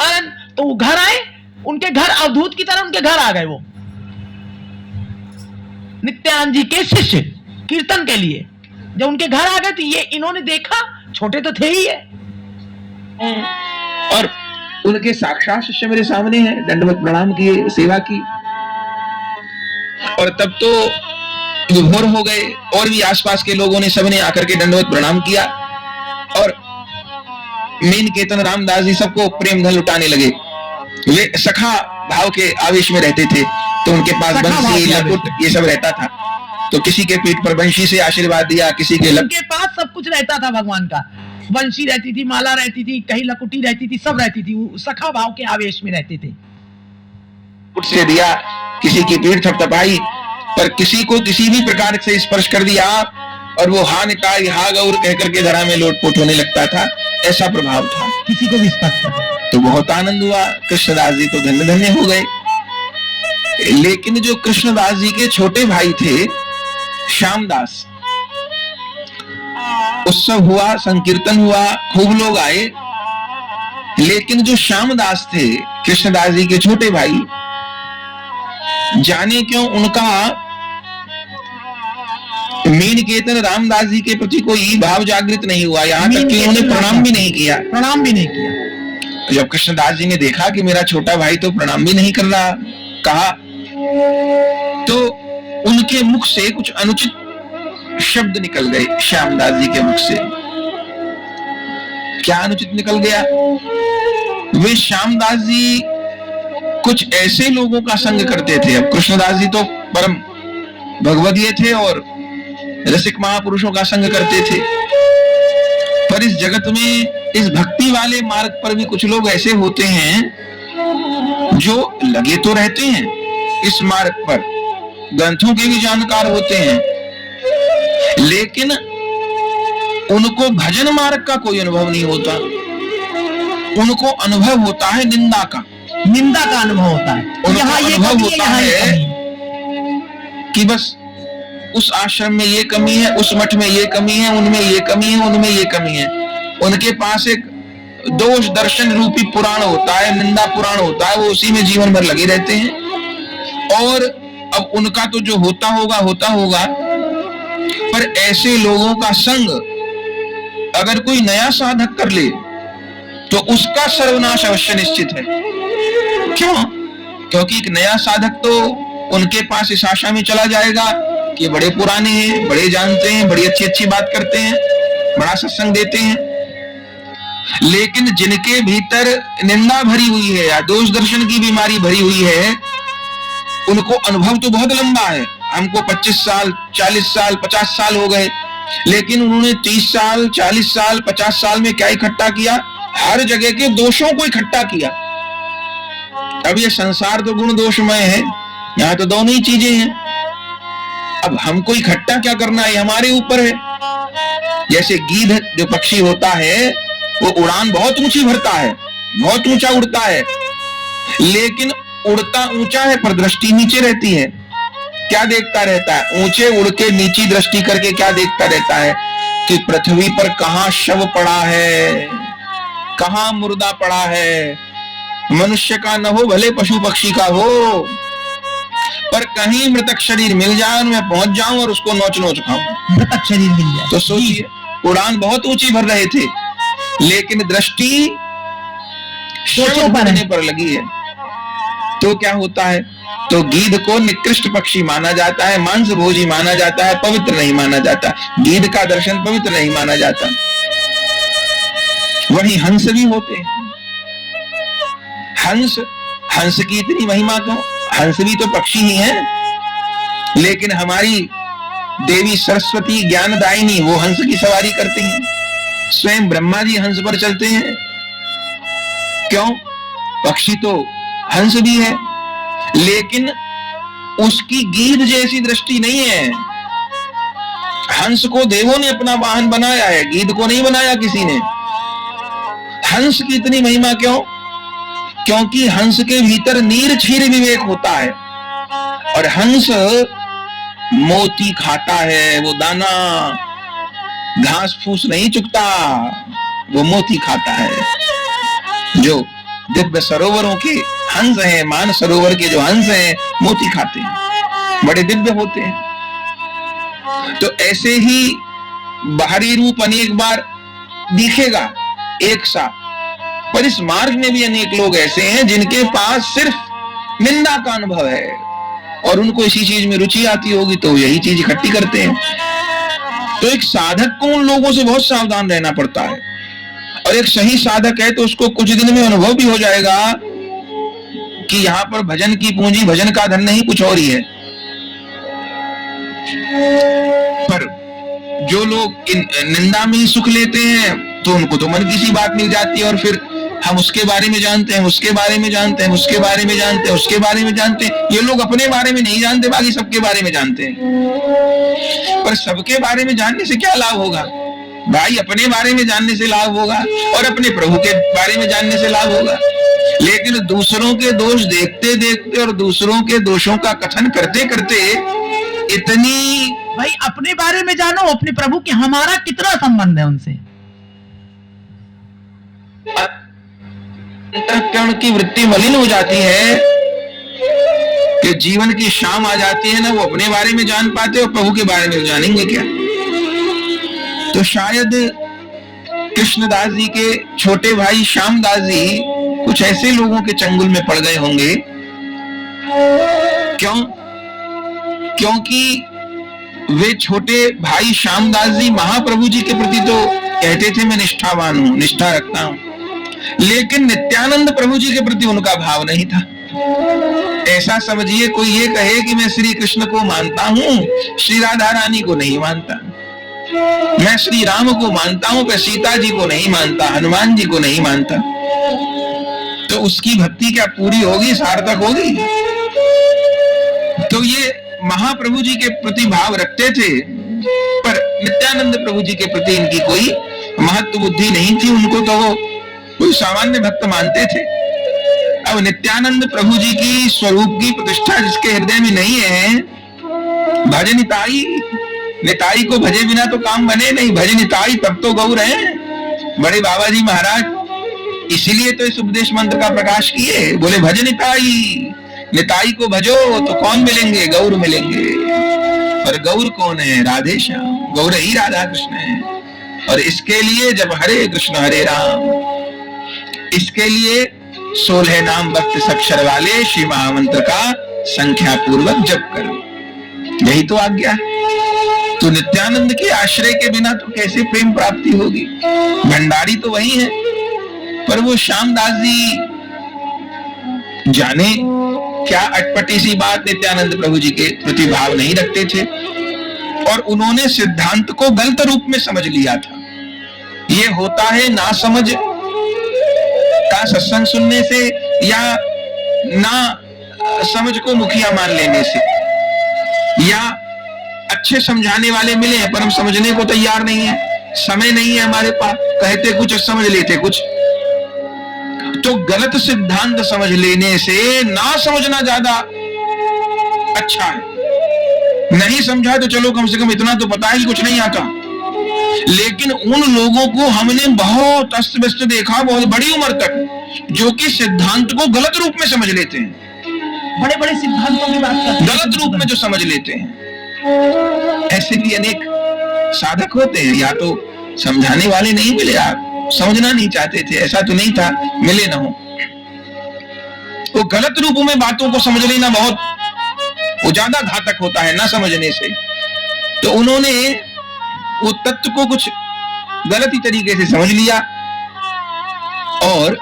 आनंद। तो वो घर आए, उनके घर अवधूत की तरह उनके घर आ गए वो नित्यानंद जी के शिष्य कीर्तन के लिए। जब उनके घर आ गए तो ये इन्होंने देखा, छोटे तो थे ही है, और उनके साक्षात शिष्य मेरे सामने हैं, दंडवत प्रणाम किए, सेवा की, और तब तो विभोर हो गए। और भी आसपास के लोगों ने, सबने आकर के दंडवत प्रणाम किया, और मीन केतन रामदास जी सबको प्रेम धन लुटाने लगे। वे सखा भाव के आवेश में रहते थे, तो उनके पास बंसी, लकुट ये सब रहता था। तो किसी के पीठ पर बंशी से आशीर्वाद दिया, किसी के उनके पास सब कुछ रहता था भगवान का। बंशी रहती थी, माला रहती थी, कहीं लकुटी रहती थी, सब रहती थी। वो सखा भाव के आवेश में रहते थे। से दिया, किसी की पीठ थपथपाई, पर किसी को किसी भी प्रकार से स्पर्श कर दिया और वो हा निकाय हा गौर कह करके धरा में लोटपोट होने लगता था, ऐसा प्रभाव था। किसी को भी स्पर्श कर दे। तो बहुत आनंद हुआ, कृष्णदास जी तो धन्य धन्य हो गए। लेकिन जो कृष्णदास जी के छोटे भाई थे श्यामदास, उत्सव हुआ, संकीर्तन हुआ, खूब लोग आए, लेकिन जो श्यामदास थे कृष्णदास जी के छोटे भाई, जाने क्यों उनका मीनकेतन रामदास जी के प्रति कोई भाव जागृत नहीं हुआ, यहाँ तक कि उन्होंने प्रणाम भी नहीं किया। प्रणाम भी नहीं किया। जब कृष्णदास जी ने देखा कि मेरा छोटा भाई तो प्रणाम भी नहीं कर रहा, कहा तो उनके मुख से कुछ अनुचित शब्द निकल गए। श्यामदास जी के मुख से क्या अनुचित निकल गया? वे श्यामदास जी कुछ ऐसे लोगों का संग करते थे। अब कृष्णदास जी तो परम भगवदीय थे और रसिक महापुरुषों का संग करते थे, पर इस जगत में इस भक्ति वाले मार्ग पर भी कुछ लोग ऐसे होते हैं जो लगे तो रहते हैं इस मार्ग पर, ग्रंथों के भी जानकार होते हैं, लेकिन उनको भजन मार्ग का कोई अनुभव नहीं होता। उनको अनुभव होता है निंदा का, निंदा का अनुभव होता है। यहाँ ये अनुभव कमी होता यहाँ ये है कमी कि बस उस आश्रम में ये कमी है, उस मठ में ये कमी है, उनमें ये कमी है, उनमें ये कमी है। उनके पास एक दोष दर्शन रूपी पुराण होता है, निंदा पुराण होता है, वो उसी में जीवन भर लगे रहते हैं। और अब उनका तो जो होता होगा, पर ऐसे लोगों का संग अगर कोई नया साधक कर ले तो उसका सर्वनाश अवश्य निश्चित है। क्यों? क्योंकि एक नया साधक तो उनके पास इस आशा में चला जाएगा कि बड़े पुराने हैं, बड़े जानते हैं, बड़ी अच्छी अच्छी बात करते हैं, बड़ा सत्संग देते हैं। लेकिन जिनके भीतर निंदा भरी हुई है या दोष दर्शन की बीमारी भरी हुई है, उनको अनुभव तो बहुत लंबा है। हमको 25 साल, 40 साल, 50 साल हो गए, लेकिन उन्होंने 30 साल, 40 साल, 50 साल में क्या इकट्ठा किया? हर जगह के दोषों को इकट्ठा किया। अब ये संसार तो गुण दोषमय है, यहाँ तो दोनों ही चीजें हैं। अब हमको इकट्ठा क्या करना है, हमारे ऊपर है। जैसे गीध जो पक्षी होता है वो उड़ान बहुत ऊंची भरता है, बहुत ऊंचा उड़ता है, लेकिन उड़ता ऊंचा है पर दृष्टि नीचे रहती है। क्या देखता रहता है? ऊंचे उड़ के नीची दृष्टि करके क्या देखता रहता है कि पृथ्वी पर कहां शव पड़ा है, कहां मुर्दा पड़ा है। मनुष्य का न हो भले पशु पक्षी का हो, पर कहीं मृतक शरीर मिल जाए, मैं पहुंच जाऊं और उसको नोच नोच खाऊं। मृतक शरीर मिल जाए। तो सोचिए, उड़ान बहुत ऊंची भर रहे थे, लेकिन दृष्टि शव बनने पर लगी है। तो क्या होता है? तो गीध को निकृष्ट पक्षी माना जाता है, मांस भोजी माना जाता है, पवित्र नहीं माना जाता। गीध का दर्शन पवित्र नहीं माना जाता। वहीं हंस भी होते हैं। हंस की इतनी महिमा क्यों? हंस भी तो पक्षी ही हैं, लेकिन हमारी देवी सरस्वती ज्ञानदायिनी वो हंस की सवारी करती हैं। स्वयं ब्रह्मा जी हंस पर चलते हैं। क्यों? पक्षी तो हंस भी है, लेकिन उसकी गीध जैसी दृष्टि नहीं है। हंस को देवों ने अपना वाहन बनाया है, गीध को नहीं बनाया किसी ने। हंस की इतनी महिमा क्यों? क्योंकि हंस के भीतर नीर क्षीर विवेक होता है, और हंस मोती खाता है। वो दाना घास फूस नहीं चुगता, वो मोती खाता है। जो दिव्य सरोवरों के हंस हैं, मान सरोवर के जो हंस हैं, मोती खाते हैं, बड़े दिव्य होते हैं। तो ऐसे ही बाहरी रूप अनेक बार दिखेगा एक सा, पर इस मार्ग में भी अनेक लोग ऐसे हैं जिनके पास सिर्फ निंदा का अनुभव है, और उनको इसी चीज में रुचि आती होगी तो यही चीज इकट्ठी करते हैं। तो एक साधक को उन लोगों से बहुत सावधान रहना पड़ता है, और एक सही साधक है तो उसको कुछ दिन में अनुभव भी हो जाएगा कि यहाँ पर भजन की पूंजी, भजन का धन नहीं, कुछ और ही है। पर जो लोग इन निंदा में ही सुख लेते हैं तो उनको तो मन की सी बात मिल जाती है, और फिर हम उसके बारे में जानते हैं, उसके बारे में जानते हैं, उसके बारे में जानते हैं, उसके बारे में जानते हैं। ये लोग अपने बारे में नहीं जानते, बाकी सबके बारे में जानते हैं। पर सबके बारे में जानने से क्या लाभ होगा भाई? अपने बारे में जानने से लाभ होगा और अपने प्रभु के बारे में जानने से लाभ होगा। लेकिन दूसरों के दोष देखते देखते और दूसरों के दोषों का कथन करते करते इतनी, भाई अपने बारे में जानो, अपने प्रभु के हमारा कितना संबंध है उनसे। अंतःकरण की वृत्ति मलिन हो जाती है कि जीवन की शाम आ जाती है ना, वो अपने बारे में जान पाते और प्रभु के बारे में जानेंगे क्या? तो शायद कृष्णदास जी के छोटे भाई श्यामदास जी कुछ ऐसे लोगों के चंगुल में पड़ गए होंगे। क्यों? क्योंकि वे छोटे भाई श्यामदास जी महाप्रभु जी के प्रति तो कहते थे मैं निष्ठावान हूं, निष्ठा रखता हूं, लेकिन नित्यानंद प्रभु जी के प्रति उनका भाव नहीं था। ऐसा समझिए कोई ये कहे कि मैं श्री कृष्ण को मानता हूं, श्री राधा रानी को नहीं मानता, मैं श्री राम को मानता हूं, मैं सीता जी को नहीं मानता, हनुमान जी को नहीं मानता, तो उसकी भक्ति क्या पूरी होगी, सार्थक होगी? तो ये महाप्रभु जी के प्रति भाव रखते थे, पर नित्यानंद प्रभु जी के प्रति इनकी कोई महत्व बुद्धि नहीं थी। उनको तो वो कोई सामान्य भक्त मानते थे। अब नित्यानंद प्रभु जी की स्वरूप की प्रतिष्ठा जिसके हृदय में नहीं है, भज निताई, निताई को भजे बिना तो काम बने नहीं, भज निताई तब तो गौर है। बड़े बाबा जी महाराज इसीलिए तो इस उपदेश मंत्र का प्रकाश किए, बोले भज निताई, निताई को भजो तो कौन मिलेंगे? गौर मिलेंगे। और गौर कौन है? राधे श्याम, गौर ही राधा कृष्ण है। और इसके लिए जब हरे कृष्ण हरे राम, इसके लिए 16 नाम 32 अक्षर वाले श्री महामंत्र का संख्या पूर्वक जप करो, यही तो आज्ञा है। तो नित्यानंद के आश्रय के बिना तो कैसे प्रेम प्राप्ति होगी? भंडारी तो वही है, पर वो श्यामदास जी जाने क्या अटपटी सी बात, नित्यानंद प्रभु जी के प्रति भाव नहीं रखते थे और उन्होंने सिद्धांत को गलत रूप में समझ लिया था। ये होता है ना समझ का सत्संग सुनने से या ना समझ को मुखिया मान लेने से, या अच्छे समझाने वाले मिले हैं पर हम समझने को तैयार नहीं है, समय नहीं है हमारे पास, कहते कुछ समझ लेते कुछ। तो गलत सिद्धांत समझ लेने से ना समझना ज्यादा अच्छा है। नहीं समझा तो चलो कम से कम इतना तो पता है कि कुछ नहीं आता। लेकिन उन लोगों को हमने बहुत अस्त व्यस्त देखा, बहुत बड़ी उम्र तक, जो कि सिद्धांत को गलत रूप में समझ लेते हैं। बड़े बड़े सिद्धांतों की बात करते हैं, गलत रूप में जो समझ लेते हैं। ऐसे भी अनेक साधक होते हैं, या तो समझाने वाले नहीं मिले, आप समझना नहीं चाहते थे, ऐसा तो नहीं था मिले ना हो। वो गलत रूप में बातों को समझ लेना बहुत, वो ज्यादा घातक होता है ना समझने से। तो उन्होंने वो तत्व को कुछ गलत ही तरीके से समझ लिया और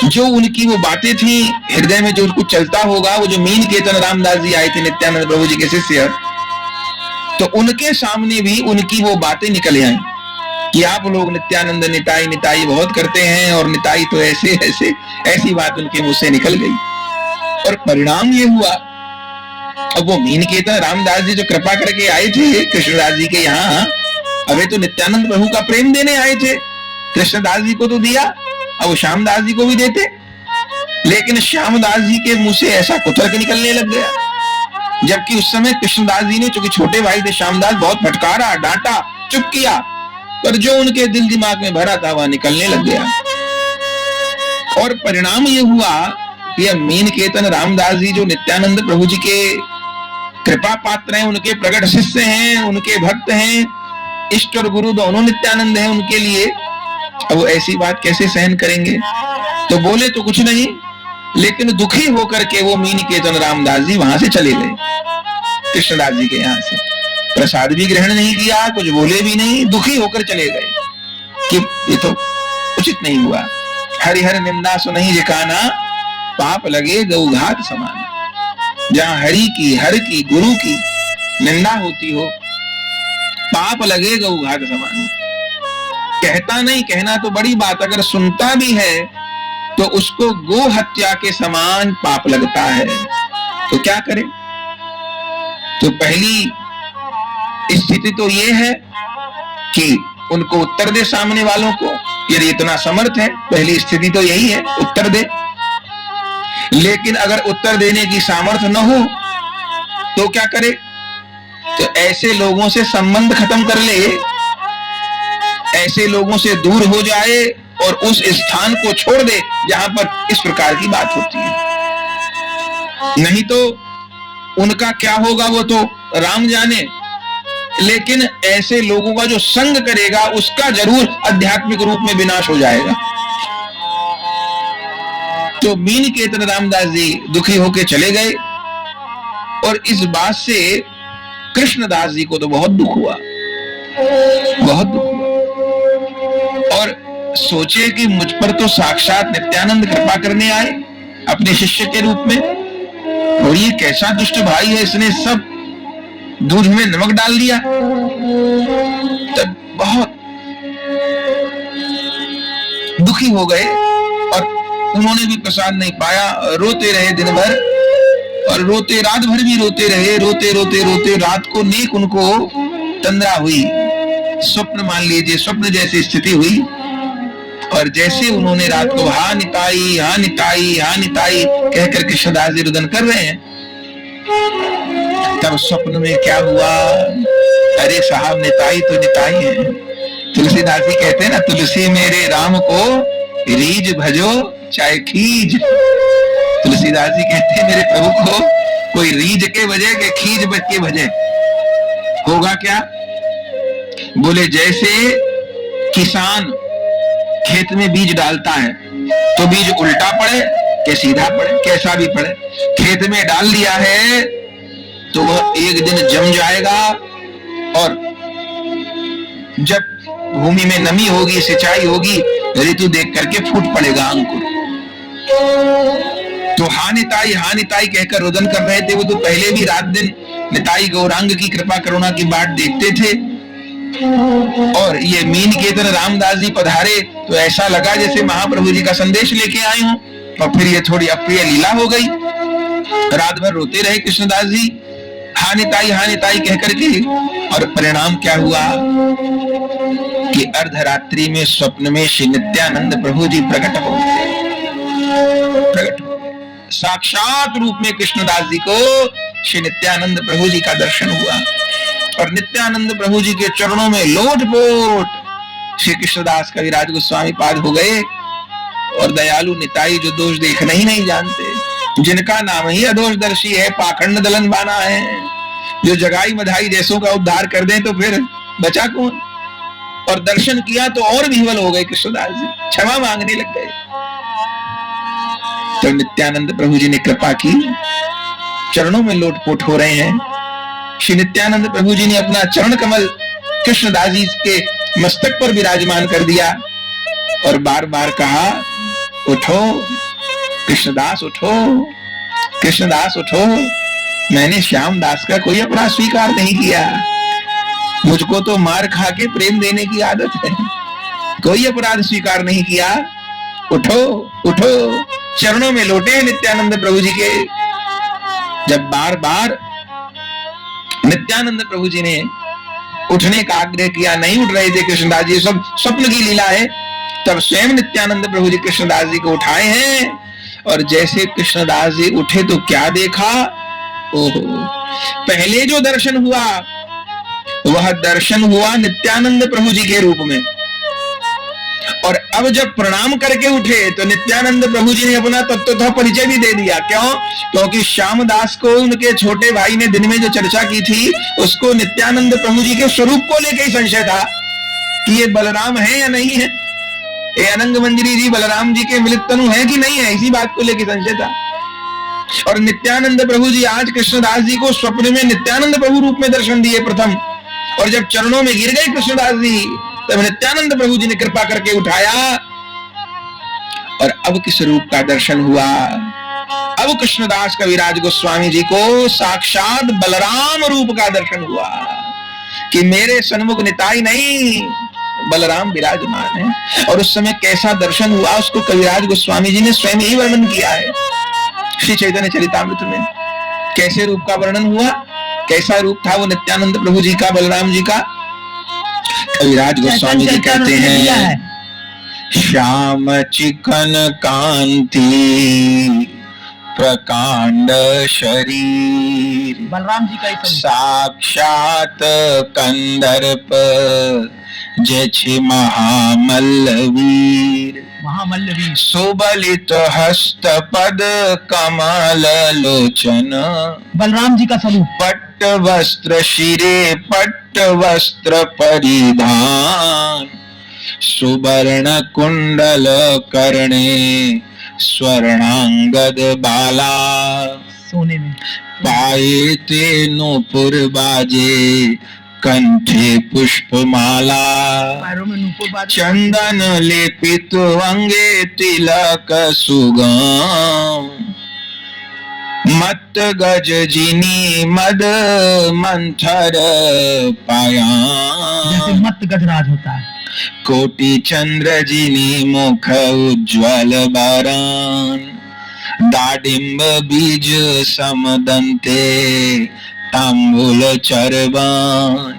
जो उनकी वो बातें थी हृदय में, जो उनको चलता होगा, वो जो मीन केतन रामदास जी आए थे नित्यानंद प्रभु जी के शिष्य, तो उनके सामने भी उनकी वो बातें निकल आई कि आप लोग नित्यानंद निताई निताई बहुत करते हैं और निताई तो ऐसे ऐसे, ऐसी बात उनके मुंह से निकल गई। और परिणाम ये हुआ, अब वो मीन केतन रामदास जी जो कृपा करके आए थे कृष्णदास जी के यहाँ, अबे तो नित्यानंद प्रभु का प्रेम देने आए थे, कृष्णदास जी को तो दिया, अब वो श्यामदास जी को भी देते, लेकिन श्यामदास जी के मुंह से ऐसा कुतर्क निकलने लग गया। जबकि उस समय कृष्णदास जी ने, चूंकि छोटे भाई थे श्यामदास, बहुत फटकारा, डांटा, चुप किया, पर जो उनके दिल दिमाग में भरा था वह निकलने लग गया। और परिणाम ये हुआ कि मीन केतन रामदास जी जो नित्यानंद प्रभु जी के कृपा पात्र हैं, उनके प्रगट शिष्य हैं, उनके भक्त हैं, इष्ट और गुरु दोनों नित्यानंद हैं उनके लिए, अब वो ऐसी बात कैसे सहन करेंगे? तो बोले तो कुछ नहीं, लेकिन दुखी होकर के वो मीन केतन रामदास जी वहां से चले गए कृष्णदास जी के यहाँ से। प्रसाद भी ग्रहण नहीं किया, कुछ बोले भी नहीं, दुखी होकर चले गए कि ये तो उचित नहीं हुआ। हरिहर निंदा सुनहि जिकाना, पाप लगे गौघात समान। जहां हरि की, हर की, गुरु की निंदा होती हो, पाप लगे गौघात समान। कहता नहीं, कहना तो बड़ी बात, अगर सुनता भी है तो उसको गो हत्या के समान पाप लगता है। तो क्या करे? तो पहली स्थिति तो ये है कि उनको उत्तर दे, सामने वालों को, यदि इतना समर्थ है, पहली स्थिति तो यही है, उत्तर दे। लेकिन अगर उत्तर देने की सामर्थ्य न हो तो क्या करे? तो ऐसे लोगों से संबंध खत्म कर ले, ऐसे लोगों से दूर हो जाए और उस स्थान को छोड़ दे जहां पर इस प्रकार की बात होती है। नहीं तो उनका क्या होगा वो तो राम जाने, लेकिन ऐसे लोगों का जो संग करेगा उसका जरूर आध्यात्मिक रूप में विनाश हो जाएगा। तो मीन केतन रामदास जी दुखी होकर चले गए और इस बात से कृष्णदास जी को तो बहुत दुख हुआ, बहुत दुख हुआ, और सोचे कि मुझ पर तो साक्षात नित्यानंद कृपा करने आए अपने शिष्य के रूप में, और ये कैसा दुष्ट भाई है, इसने सब दूध में नमक डाल दिया। तब बहुत दुखी हो गए और उन्होंने भी प्रसाद नहीं पाया, रोते रहे दिन भर, और रोते रात भर भी रोते रहे, रोते रोते रोते रात को नेक उनको तंद्रा हुई, स्वप्न मान लीजिए, स्वप्न जैसी स्थिति हुई। और जैसे उन्होंने रात को हा निताई हा निताई हा निताई कहकर कृष्णदास जी रुदन कर रहे हैं, तब स्वप्न में क्या हुआ? अरे साहब, निताई तो निताई है। तुलसीदास जी कहते हैं ना, तुलसी मेरे राम को रीज भजो चाहे खीज। तुलसीदास जी कहते हैं मेरे प्रभु को कोई रीज के बजे के खीज बज के बजे। होगा क्या? बोले जैसे किसान खेत में बीज डालता है तो बीज उल्टा पड़े के सीधा पड़े, कैसा भी पड़े, खेत में डाल दिया है तो वह एक दिन जम जाएगा, और जब भूमि में नमी होगी, सिंचाई होगी, ऋतु देख करके फूट पड़ेगा अंकुर। तो हा निताई कहकर रोदन कर रहे थे। वो तो पहले भी रात दिन निताई गौरांग की कृपा करुणा की बाट देखते थे, और ये मीन केतन रामदास जी पधारे तो ऐसा लगा जैसे महाप्रभु जी का संदेश लेके आए हों, और फिर ये थोड़ी अप्रिय लीला हो गई। रात भर रोते रहे कृष्णदास जी हा निताई कह करके, और परिणाम क्या हुआ कि अर्धरात्रि में स्वप्न में श्री नित्यानंद प्रभु जी प्रकट हो गए। साक्षात रूप में कृष्णदास जी को श्री नित्यानंद प्रभु जी का दर्शन हुआ, और नित्यानंद प्रभु जी के चरणों में लोट-पोट श्री कृष्णदास कविराज गोस्वामी पाद हो गए। और दयालु निताई जो दोष देखना ही नहीं जानते, जिनका नाम ही अदोषदर्शी है, पाखंड दलन बाना है, जो जगाई मधाई जैसों का उद्धार कर दें तो फिर बचा कौन? और दर्शन किया तो और विह्वल हो गए कृष्णदास जी, क्षमा मांगने लग गए। तो नित्यानंद प्रभु जी ने कृपा की, चरणों में लोटपोट हो रहे हैं। श्री नित्यानंद प्रभु जी ने अपना चरण कमल कृष्णदास जी के मस्तक पर विराजमान कर दिया और बार बार कहा, उठो कृष्णदास, उठो कृष्णदास, उठो। मैंने श्यामदास का कोई अपराध स्वीकार नहीं किया, मुझको तो मार खा के प्रेम देने की आदत है, कोई अपराध स्वीकार नहीं किया। उठो उठो। चरणों में लोटे नित्यानंद प्रभु जी के। जब बार बार नित्यानंद प्रभु जी ने उठने का आग्रह किया, नहीं उठ रहे थे कृष्णदास जी, सब स्वप्न की लीला है, तब स्वयं नित्यानंद प्रभु जी कृष्णदास जी को उठाए हैं। और जैसे कृष्णदास जी उठे तो क्या देखा? ओहो, पहले जो दर्शन हुआ वह दर्शन हुआ नित्यानंद प्रभु जी के रूप में, और अब जब प्रणाम करके उठे तो नित्यानंद प्रभु जी ने अपना तत्वतः परिचय भी दे दिया। क्यों? क्योंकि श्यामदास को उनके छोटे भाई ने दिन में जो चर्चा की थी, उसको नित्यानंद प्रभु जी के स्वरूप को लेकर ही संशय था कि ये बलराम है या नहीं है, ये अनंग मंजरी जी बलराम जी के मिलित तनु है कि नहीं है, इसी बात को लेकर संशय था। और नित्यानंद प्रभु जी आज कृष्णदास जी को स्वप्न में नित्यानंद प्रभु रूप में दर्शन दिए प्रथम, और जब चरणों में गिर गए कृष्णदास जी तब नित्यानंद प्रभु जी ने कृपा करके उठाया, और अब किस रूप का दर्शन हुआ? अब कृष्णदास कविराज गोस्वामी जी को साक्षात बलराम रूप का दर्शन हुआ कि मेरे सन्मुख निताई नहीं, बलराम विराजमान है। और उस समय कैसा दर्शन हुआ उसको कविराज गोस्वामी जी ने स्वयं ही वर्णन किया है श्री चैतन्य चरितामृत में। कैसे रूप का वर्णन हुआ, कैसा रूप था वो नित्यानंद प्रभु जी का, बलराम जी का। कविराज गोस्वामी जी कहते हैं, श्याम चिकन कांति प्रकांड शरीर, बलराम जी का साक्षात कंदर्प जैसे महामल्लवीर, महामल्लवीर, सुबलित हस्त पद कमल लोचन, बलराम जी का स्वरूप। पट्ट वस्त्र शिरे पट्ट वस्त्र परिधान, सुवर्ण कुंडल कर्णे स्वर्णांगद बाला, सोने में पाए ते नूपुर बाजे कंठे पुष्पमाला, पैरों में नूपुर बाजे, चंदन लेपित अंगे तिलक सुगम, मत गज जिनी मद मंथर पाया, जैसे मत गजराज होता है। कोटि चंद्र जिनी मुख उज्ज्वल बरन, दाडिम्ब बीज समदंते तांबूल चरवन,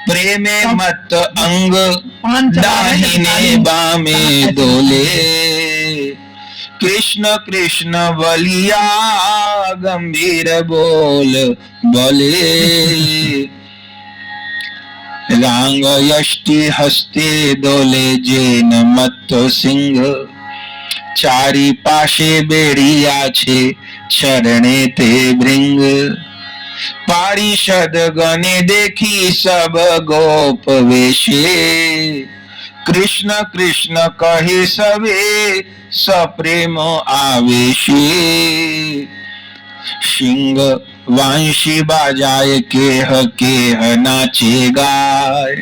प्रेमे मत अंग दाहिने बामे डोले, कृष्ण कृष्ण बलिया गंभीर बोल बोले, रांग यष्टि हस्ते दोले जेन मत सिंह, चारी पाशे बेड़िया छे चरणे ते भृंग, पारिषद गणे देखी सब गोप वेशे, कृष्ण कृष्ण कहे सबे सप्रेम आवेशे, सिंह वांशी बाजाए केह नाचे गाय,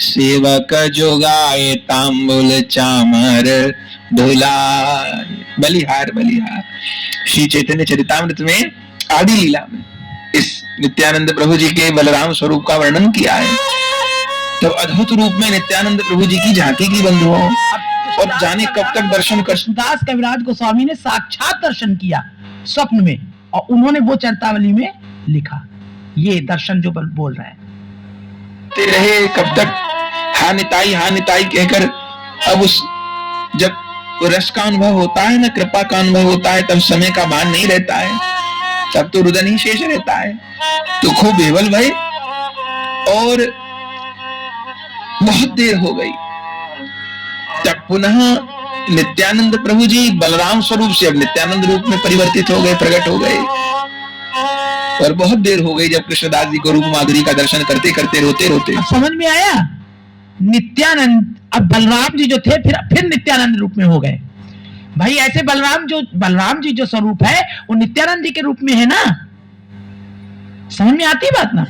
सेवक जो गाए तांबुल चामर ढुलाए। बलिहार बलिहार। श्री चैतन्य चरितामृत में आदि लीला में इस नित्यानंद प्रभु जी के बलराम स्वरूप का वर्णन किया है। तो अद्भुत रूप में नित्यानंद प्रभु जी की झांकी की बंधुओं, और जाने कब तक दर्शन कर। दास कविराज गोस्वामी ने साक्षात दर्शन किया स्वप्न में, और उन्होंने वो चरितावली में लिखा ये दर्शन जो बोल रहे हैं। ते रहे कब तक हा निताई कहकर। अब उस जब रस का अनुभव होता है ना, कृपा का अनुभव होता है, तब समय का भान नहीं रहता है, तब तो रुदन ही शेष रहता है। तो खूब बेवल भाई, और बहुत देर हो गई। तब पुनः नित्यानंद प्रभु जी बलराम स्वरूप से अब नित्यानंद रूप में परिवर्तित हो गए, प्रकट हो गए। और बहुत देर हो गई जब कृष्णदास जी को रूप माधुरी का दर्शन करते करते रोते रोते। अब समझ में आया, नित्यानंद अब बलराम जी जो थे फिर नित्यानंद रूप में हो गए। भाई ऐसे बलराम जी जो स्वरूप है वो नित्यानंद जी के रूप में है ना, समझ में आती बात ना।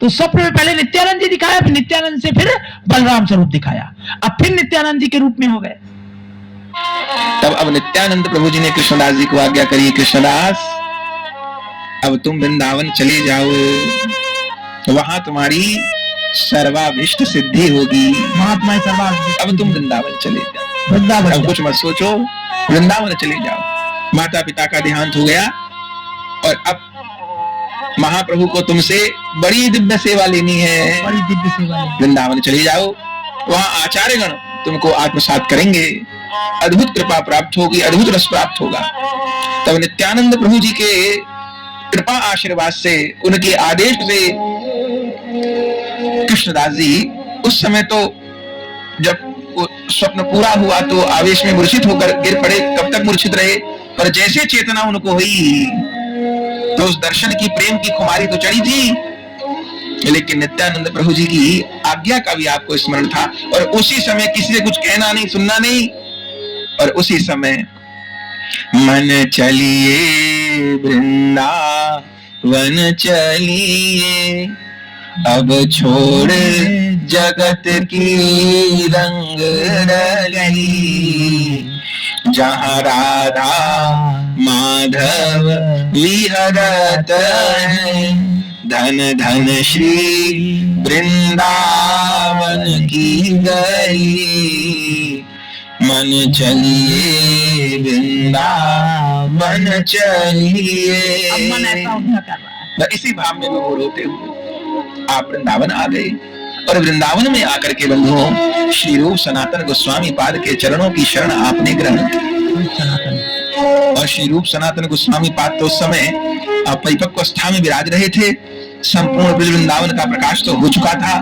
तो स्वप्न में पहले नित्यानंद जी दिखाया, फिर नित्यानंद से फिर बलराम स्वरूप दिखाया, अब फिर नित्यानंद जी के रूप में हो गए। तब अब नित्यानंद प्रभु जी ने कृष्णदास जी को आज्ञा करी, कृष्णदास अब तुम वृंदावन चले जाओ, वहां तुम्हारी सर्वाभिष्ट सिद्धि होगी। महात्मा सर्वाभिष्ट। अब तुम वृंदावन चले जाओ, वृंदावन अब कुछ मत सोचो, वृंदावन चले जाओ। माता पिता का देहांत हो गया और अब महाप्रभु को तुमसे बड़ी दिव्य सेवा लेनी है, बड़ी दिव्य सेवा। वृंदावन चले जाओ, वहां आचार्यगण तुमको आत्मसात करेंगे, अद्भुत कृपा प्राप्त होगी, अद्भुत रस प्राप्त होगा। तब नित्यानंद प्रभु जी के कृपा आशीर्वाद से, उनके आदेश से कृष्णदास जी उस समय तो जब स्वप्न पूरा हुआ तो आवेश में मूर्छित होकर गिर पड़े। कब तक मूर्छित रहे, पर जैसे चेतना उनको हुई तो उस दर्शन की प्रेम की खुमारी तो चढ़ी थी, लेकिन नित्यानंद प्रभु जी की आज्ञा का भी आपको स्मरण था। और उसी समय किसी से कुछ कहना नहीं, सुनना नहीं, और उसी समय मन चलिए वृंदावन चलिए, अब छोड़ जगत की रंग रली, जहाँ राधा माधव विहरत हैं, धन धन श्री वृंदावन की गई, मन चलिए वृंदावन चलिए। अब मन ऐसा उनका कर रहा है। इसी भाव में विभोर होते हुए आप वृंदावन आ गए और वृंदावन में आकर के बंधुओं श्री रूप सनातन गोस्वामी पाद के चरणों की शरण आपने ग्रहण की। और श्री रूप सनातन गोस्वामी पाद तो उस समय परिपक्व अवस्था में विराज रहे थे। संपूर्ण ब्रज वृंदावन का प्रकाश तो हो चुका था,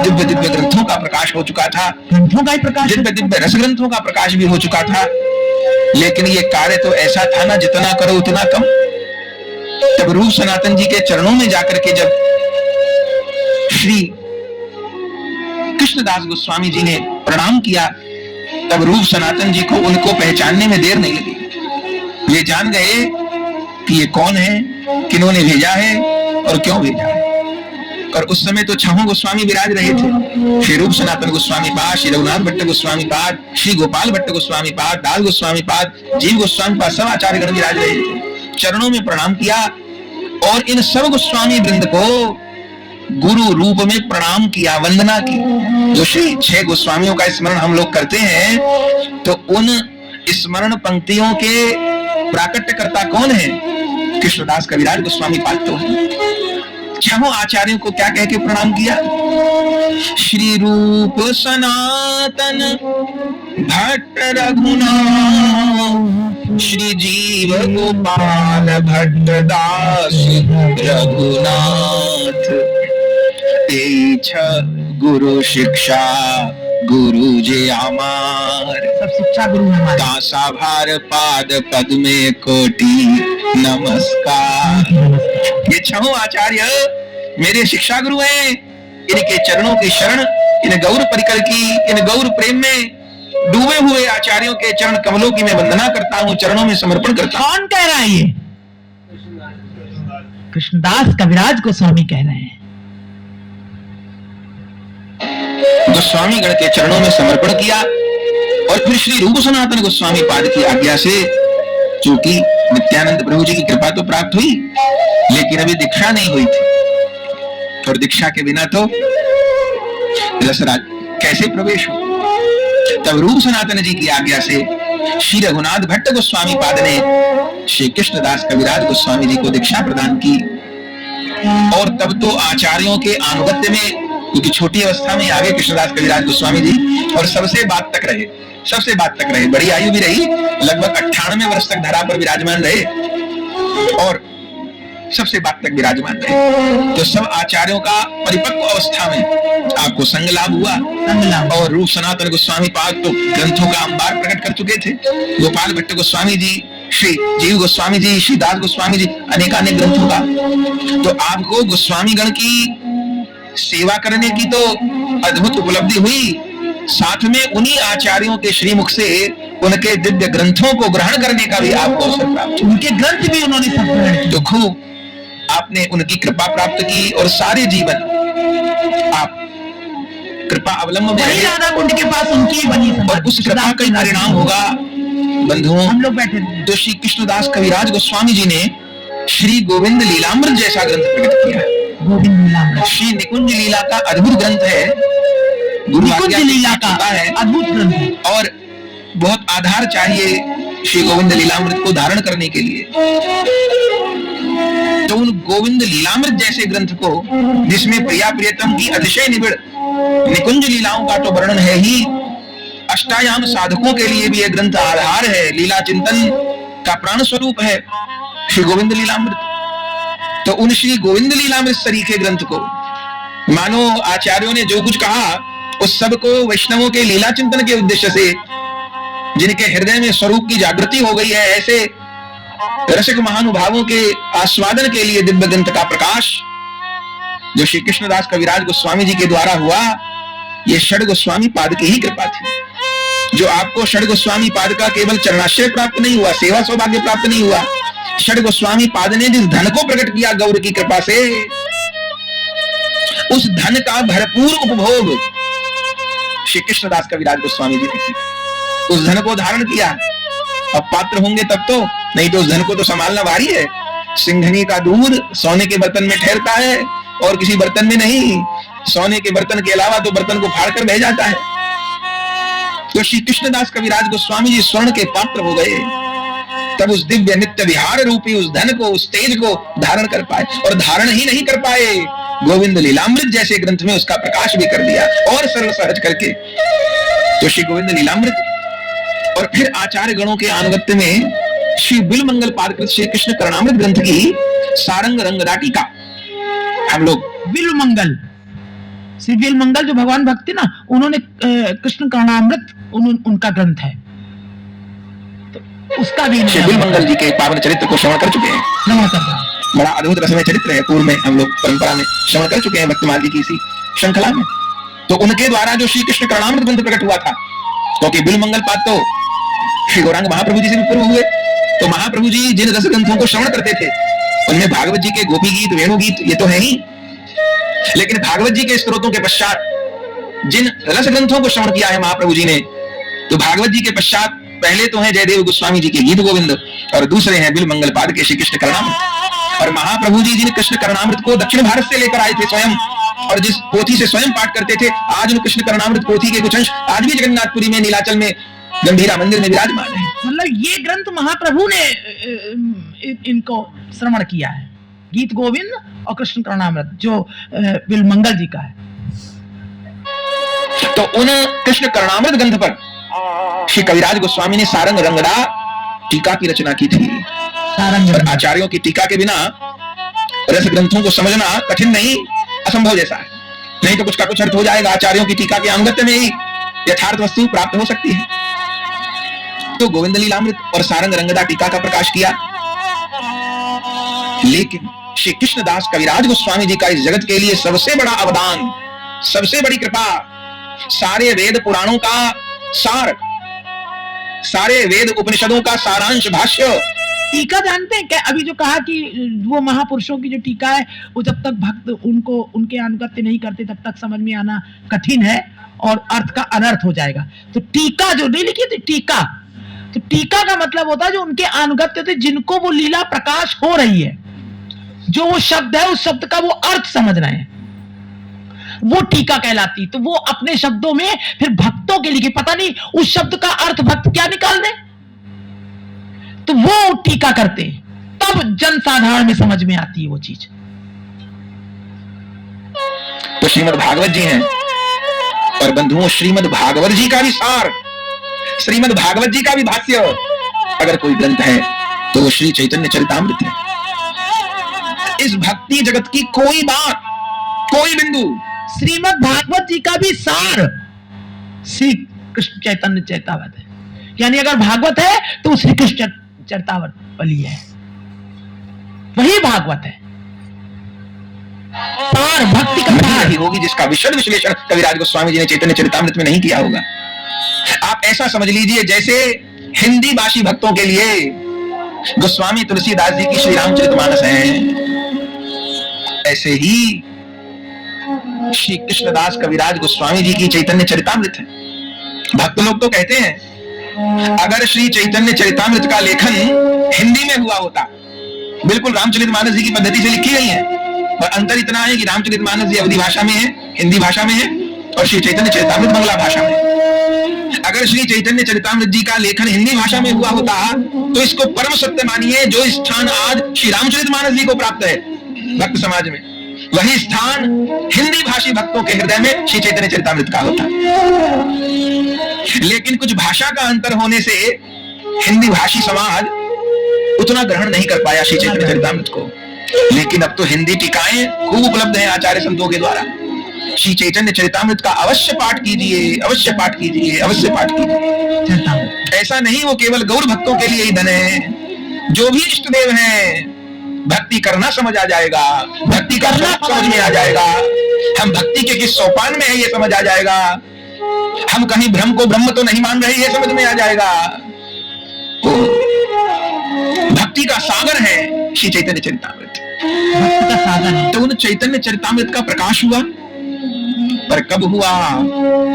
दिव्य दिव्य ग्रंथों का प्रकाश हो चुका था, ग्रंथों का ही प्रकाश, दिव्य दिव्य रस ग्रंथों का प्रकाश भी हो चुका था। लेकिन ये कार्य तो ऐसा था ना, जितना करो उतना कम। तब रूप सनातन जी के चरणों में जाकर के जब श्री कृष्णदास गोस्वामी जी ने प्रणाम किया, तब रूप सनातन जी को उनको पहचानने में देर नहीं लगी। ये जान गए कि ये कौन है, किन्होंने भेजा है और क्यों भेजा है। और उस समय तो छहों गोस्वामी विराज रहे थे, श्री रूप सनातन गोस्वामी पाद, श्री रघुनाथ भट्ट गोस्वामी पाद, श्री गोपाल भट्ट गोस्वामी पाद, दास गोस्वामी पाद, जीव गोस्वामी पाद, सब आचार्य गण विराज रहे थे। चरणों में प्रणाम किया और इन सब गोस्वामी वृंद को गुरु रूप में प्रणाम किया, वंदना की। जो श्री 6 गोस्वामियों का स्मरण हम लोग करते हैं, तो उन स्मरण पंक्तियों के प्राकट्यकर्ता कौन है? कृष्णदास कविराज गोस्वामी पाद तो है। छहों आचार्यों को क्या कह के प्रणाम किया? श्री रूप सनातन भट्ट रघुनाथ, श्री जीव गोपाल भट्ट दास रघुनाथ। गुरु शिक्षा गुरु जे आमार, सब शिक्षा गुरु हमारे। दासा भार पाद पद में कोटि नमस्कार। ये छहों आचार्य मेरे शिक्षा गुरु हैं। इनके चरणों की शरण, इन गौर परिकर की, इन गौर प्रेम में डूबे हुए आचार्यों के चरण कमलों की मैं वंदना करता हूँ, चरणों में समर्पण करता हूँ। कौन कह रहा है ये? कृष्णदास कविराज गोस्वामी कह रहे हैं। गोस्वामी गण के चरणों में समर्पण किया और फिर श्री रूप सनातन गोस्वामी पाद की आज्ञा से, चूंकि नित्यानंद प्रभु जी की कृपा तो प्राप्त हुई, लेकिन अभी दीक्षा नहीं हुई थी, और दीक्षा के बिना तो रसराज कैसे प्रवेश हो। तब रूप सनातन जी की आज्ञा से श्री रघुनाथ भट्ट गोस्वामी पाद ने श्री कृष्णदास कविराज गोस्वामी जी को दीक्षा प्रदान की। और तब तो आचार्यों के आनुगत्य में, क्योंकि छोटी अवस्था में आगे कृष्णदास कविराज गोस्वामी जी, और सबसे बात तक रहे, सबसे बात तक रहे, बड़ी आयु भी रही, लगभग 98 वर्ष तक धरा पर विराजमान रहे और सबसे बात तक विराजमान रहे। तो सब आचार्यों का परिपक्व अवस्था में आपको संग लाभ हुआ। और रूप सनातन गोस्वामी पाद तो ग्रंथों का अंबार प्रकट कर चुके थे। गोपाल भट्ट गोस्वामी जी, श्री जीव गोस्वामी जी, श्री दास गोस्वामी जी, अनेकानेक ग्रंथों का। तो आपको गोस्वामी गण की सेवा करने की तो अद्भुत उपलब्धि हुई, साथ में उन्हीं आचार्यों के श्रीमुख से उनके दिव्य ग्रंथों को ग्रहण करने का भी आपको अवसर प्राप्त। उनके ग्रंथ भी उन्होंने सब ग्रहण किए। तो खूब आपने उनकी कृपा प्राप्त की और सारे जीवन आप कृपा अवलंब में रहे। राधा कुंड के पास उनकी बनी और उस कृपा का परिणाम होगा बंधुओं, हम लोग बैठे थे। तो श्री कृष्णदास कविराज गोस्वामी जी ने श्री गोविंद लीलामृत जैसा ग्रंथ प्रकट किया है। गोविंद लीलामृत, श्री निकुंज लीला का अद्भुत ग्रंथ है। गुरु निकुंज आज्ञा लीला का है अद्भुत ग्रंथ है। और बहुत आधार चाहिए श्री गोविंद लीलामृत को धारण करने के लिए। तो उन गोविंद लीलामृत जैसे ग्रंथ को, जिसमें प्रिया प्रियतम की अतिशय निबिड़ निकुंज लीलाओं का तो वर्णन है ही, अष्टायाम साधकों के लिए भी यह ग्रंथ आधार है, लीला चिंतन का प्राण स्वरूप है श्री गोविंद लीलामृत। तो उन श्री गोविंद लीलामृत सरीखे ग्रंथ को मानो आचार्यों ने जो कुछ कहा, उस सब को वैष्णवों के लीला चिंतन के उद्देश्य से, जिनके हृदय में स्वरूप की जागृति हो गई है, ऐसे रसिक महानुभावों के आस्वादन के लिए दिव्य ग्रंथ का प्रकाश जो श्री कृष्णदास कविराज गोस्वामी जी के द्वारा हुआ, ये षड गोस्वामी पाद की ही कृपा थी। जो आपको षड गोस्वामी पाद का केवल चरणाश्रय प्राप्त नहीं हुआ, सेवा सौभाग्य प्राप्त नहीं हुआ, षड गोस्वामी पाद ने जिस धन को प्रकट किया गौर की कृपा से, उस धन का भरपूर उपभोग श्री कृष्णदास कविराज गोस्वामी जी ने किया। उस धन को धारण किया। अब पात्र होंगे तब तो, नहीं तो उस धन को तो संभालना भारी है। सिंघनी का दूध सोने के बर्तन में ठहरता है और किसी बर्तन में नहीं। सोने के बर्तन के अलावा तो बर्तन को फाड़ कर बह जाता है। तो श्री कृष्णदास कविराज गोस्वामी जी स्वर्ण के पात्र हो गए, तब उस दिव्य नित्य विहार रूपी उस धन को, उस तेज को धारण कर पाए। और धारण ही नहीं कर पाए, गोविंद लीलामृत जैसे ग्रंथ में उसका प्रकाश भी कर दिया और सरल सहज करके। तो श्री गोविंद लीलामृत और फिर आचार्य गणों के आनुगत्य में श्री बिलमंगल पादकृत श्री कृष्ण करणामृत ग्रंथ की सारंग रंगदा टीका हम लोग बिलमंगल, श्री बिलमंगल जो भगवान भक्त थे ना, उन्होंने कृष्ण करणामृत उनका ग्रंथ है, तो उसका भी श्री बिलमंगल जी के पावन चरित्र को श्रवण कर चुके हैं। नमन कर रहा हूं। बड़ा अद्भुत रसमय चरित्र है, पूर्व में हम लोग परंपरा में श्रवण कर चुके हैं भक्ति मार्ग की इसी श्रृंखला में। तो उनके द्वारा जो श्री कृष्ण करणामृत ग्रंथ प्रकट हुआ था, क्योंकि बिलमंगल पाद तो श्री गौरांग महाप्रभु जी से भी पूर्व हुए, तो महाप्रभु जी जिन रस ग्रंथों को श्रवण करते थे उनमें भागवत जी के गोपी गीत, वेणु गीत ये तो है ही, लेकिन भागवत जी के स्तोत्रों के पश्चात जिन रस ग्रंथों को श्रवण किया है महाप्रभु जी ने, तो भागवत जी के पश्चात पहले तो हैं जयदेव गोस्वामी जी के गीत गोविंद और दूसरे हैं बिलमंगल पाद के श्री कृष्ण करणामृत। और महाप्रभु जी जिन कृष्ण करणामृत को दक्षिण भारत से लेकर आए थे स्वयं, और जिस पोथी से स्वयं पाठ करते थे, आज उन कृष्ण करणामृत पोथी के कुछ अंश आज भी जगन्नाथपुरी में नीलाचल में गंभीरा मंदिर में विराजमान है। मतलब ये ग्रंथ महाप्रभु ने इनको श्रवण किया है, गीत गोविंद और कृष्ण करणामृत जो बिलमंगल जी का है। तो उन कृष्ण करणामृत ग्रंथ पर श्री कविराज गोस्वामी ने सारंग रंगदा टीका की रचना की थी। और आचार्यों की टीका के बिना रस ग्रंथों को समझना कठिन नहीं, असंभव जैसा है। नहीं तो कुछ का कुछ अर्थ हो जाएगा, आचार्यों की टीका के अनुगत्य में ही यथार्थ वस्तु प्राप्त हो सकती है। तो गोविंद लीलामृत और सारंग रंगदा टीका का प्रकाश किया, लेकिन श्री कृष्णदास कविराज गोस्वामी जी का इस जगत के लिए सबसे बड़ा अवदान, सबसे बड़ी कृपा, सारे वेद पुराणों का सार, सारे वेद उपनिषदों का सारांश भाष्य। टीका जानते हैं क्या? अभी जो कहा कि वो महापुरुषों की जो टीका है वो जब तक भक्त उनको उनके अनुगत्य नहीं करते तब तक समझ में आना कठिन है और अर्थ का अनर्थ हो जाएगा। तो टीका जो नहीं लिखी थी टीका, तो टीका का मतलब होता है जो उनके अनुगत्य थे, जिनको वो लीला प्रकाश हो रही है, जो वो शब्द है उस शब्द का वो अर्थ समझना है, वो टीका कहलाती। तो वो अपने शब्दों में फिर भक्तों के लिए, पता नहीं उस शब्द का अर्थ भक्त क्या निकाल दे, तो वो टीका करते, तब जनसाधारण में समझ में आती है वो चीज। तो श्रीमद् भागवत जी हैं, और बंधुओं श्रीमद् भागवत जी का भी सार, श्रीमद् भागवत जी का भी भाष्य अगर कोई ग्रंथ है तो वो श्री चैतन्य चरितामृत है। इस भक्ति जगत की कोई बात, कोई बिंदु श्रीमद् भागवत जी का भी सार श्री कृष्ण चैतन्य चरितामृत है। यानी अगर भागवत है तो श्री कृष्ण चरितावली है, वही भागवत है। सार भक्ति का सार ही होगी जिसका विशद विश्लेषण कविराज गोस्वामी जी ने चैतन्य चरितामृत में नहीं किया होगा। आप ऐसा समझ लीजिए जैसे हिंदी भाषी भक्तों के लिए गोस्वामी तुलसीदास जी की श्री रामचरितमानस है, ऐसे ही श्री कृष्णदास कविराज गोस्वामी जी की चैतन्य चरितामृत है। भक्त लोग तो कहते हैं अगर श्री चैतन्य चरितामृत का लेखन हिंदी में हुआ होता, बिल्कुल रामचरितमानस जी की पद्धति से लिखी गई है, और अंतर इतना है कि रामचरितमानस जी अवधी भाषा में है, हिंदी भाषा में है, और श्री चैतन्य चरितामृत बांग्ला भाषा में। अगर श्री चैतन्य चरितामृत जी का लेखन हिंदी भाषा में हुआ होता तो इसको परम सत्य मानिए, जो स्थान आज श्री रामचरितमानस जी को प्राप्त है भक्त समाज में, वही स्थान हिंदी भाषी भक्तों के हृदय में श्री चैतन्य चरितामृत का होता। लेकिन कुछ भाषा का अंतर होने से हिंदी भाषी समाज उतना ग्रहण नहीं कर पाया श्री चैतन्य चरितामृत को। लेकिन अब तो हिंदी टीकाएं खूब उपलब्ध हैं आचार्य संतों के द्वारा। श्री चैतन्य चरितामृत का अवश्य पाठ कीजिए, अवश्य पाठ कीजिए, अवश्य पाठ कीजिए। ऐसा नहीं वो केवल गौर भक्तों के लिए ही धन है, जो भी इष्ट देव हैं भक्ति करना समझ आ जाएगा, भक्ति करना समझ में आ जाएगा, हम भक्ति के किस सोपान में है ये समझ आ जाएगा, हम कहीं ब्रह्म को ब्रह्म तो नहीं मान रहे ये समझ में आ जाएगा। तो भक्ति का सागर है श्री चैतन्य चरितामृत, भक्ति का सागर है। तो उन चैतन्य चरितामृत का प्रकाश हुआ, पर कब हुआ?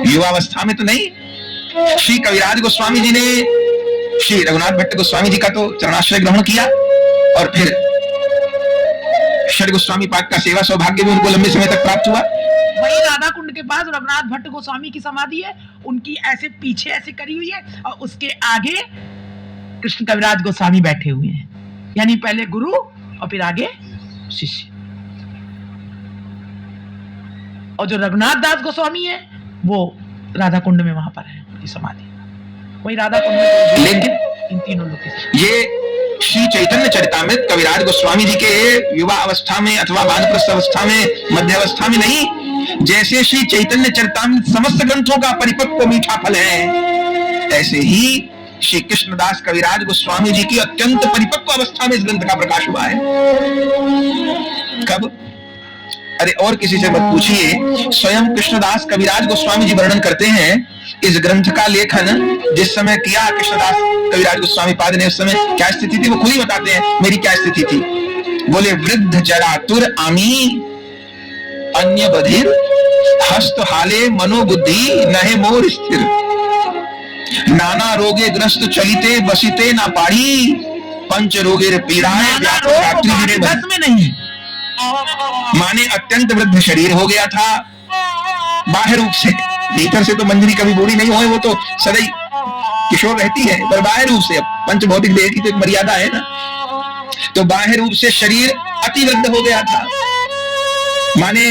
युवावस्था में तो नहीं। श्री कविराज गोस्वामी जी ने श्री रघुनाथ भट्ट गोस्वामी जी का तो चरणाश्रय ग्रहण किया, और फिर षड गोस्वामी पाद का सेवा सौभाग्य भी उनको लंबे समय तक प्राप्त हुआ। वही राधा कुंड के पास रघुनाथ भट्ट गोस्वामी की समाधि है, उनकी ऐसे पीछे ऐसे करी हुई है और उसके आगे कृष्ण कविराज गोस्वामी बैठे हुए हैं, यानी पहले गुरु और फिर आगे शिष्य। और जो रघुनाथ दास गोस्वामी है वो राधा कुंड में वहां पर है उनकी समाधि, वही राधा कुंड में। लेकिन इन तीनों लोग की ये श्री चैतन्य चरितामृत कविराज गोस्वामी जी के युवा अवस्था में अथवा वानप्रस्थ अवस्था में, मध्य अवस्था में नहीं, जैसे श्री चैतन्य चरितामृत समस्त ग्रंथों का परिपक्व मीठा फल है, ऐसे ही श्री कृष्णदास कविराज गोस्वामी जी की अत्यंत परिपक्व अवस्था में इस ग्रंथ का प्रकाश हुआ है। कब? अरे और किसी से मत पूछिए, स्वयं कृष्णदास कविराज गोस्वामी जी वर्णन करते हैं इस ग्रंथ का लेखन जिस समय किया कृष्णदास कविराज गोस्वामी पाद ने, उस समय क्या स्थिति थी वो खुद ही बताते हैं। मेरी क्या स्थिति थी? बोले वृद्ध जरातुर आमी अन्य बधिर हस्त हाले मनोबुद्धि नहे मोर स्थिर, नाना रोगे ग्रस्त चलिते बसिते ना पाड़ी, पंच रोगे पीड़ाए बस में नहीं। माने अत्यंत वृद्ध शरीर हो गया था बाह्य रूप से, भीतर से तो मंजरी कभी बूढ़ी नहीं हुई, वो तो सदैव किशोर रहती है, पर बाह्य रूप से पंच भौतिक देह की तो एक मर्यादा है ना, तो बाह्य रूप से शरीर अति वृद्ध हो गया था। माने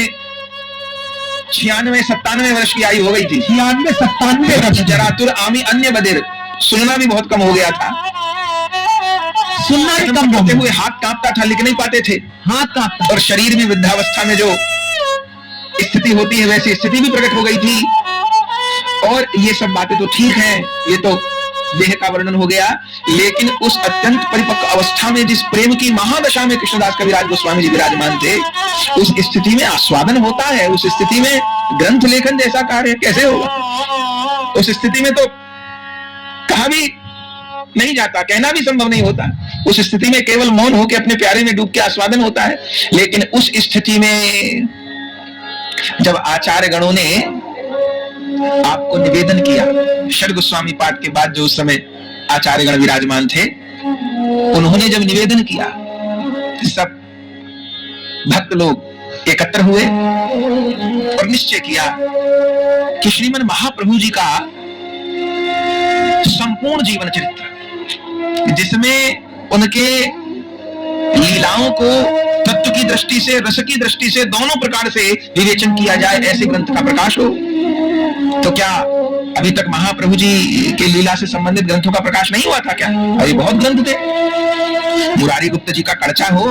96-97 वर्ष की आयु हो गई थी। 96-97 वर्ष। जरातुर आमी अन्य बधिर, सुनना भी बहुत कम हो गया था, सुनना भी कम होते हुए हाथ कांपता था, लिख नहीं पाते थे, हाथ कांपता, और शरीर भी वृद्धावस्था में जो स्थिति होती है वैसी स्थिति भी प्रकट हो गई थी। और ये सब बातें तो ठीक है, ये तो देह का वर्णन हो गया, लेकिन उस अत्यंत परिपक्व अवस्था में जिस प्रेम की महादशा में कृष्णदास कविराज गोस्वामी जी विराजमान थे, उस स्थिति में आस्वादन होता है, उस स्थिति में ग्रंथ लेखन जैसा कार्य कैसे होगा? उस स्थिति में तो कहा भी नहीं जाता, कहना भी संभव नहीं होता। उस स्थिति में केवल मौन होकर अपने प्यारे में डूब के आस्वादन होता है। लेकिन उस स्थिति में जब आचार्य गणों ने आपको निवेदन किया, षड गोस्वामी पाठ के बाद जो उस समय आचार्य गण विराजमान थे, उन्होंने जब निवेदन किया, सब भक्त लोग एकत्र हुए और निश्चय किया कि श्रीमन महाप्रभु जी का संपूर्ण जीवन चरित्र, जिसमें उनके लीलाओं को तत्व की दृष्टि से, रस की दृष्टि से, दोनों प्रकार से विवेचन किया जाए, ऐसे ग्रंथ का प्रकाश हो। तो क्या अभी तक महाप्रभु जी के लीला से संबंधित ग्रंथों का प्रकाश नहीं हुआ था क्या? अभी बहुत ग्रंथ थे। मुरारी गुप्त जी का कर्चा हो,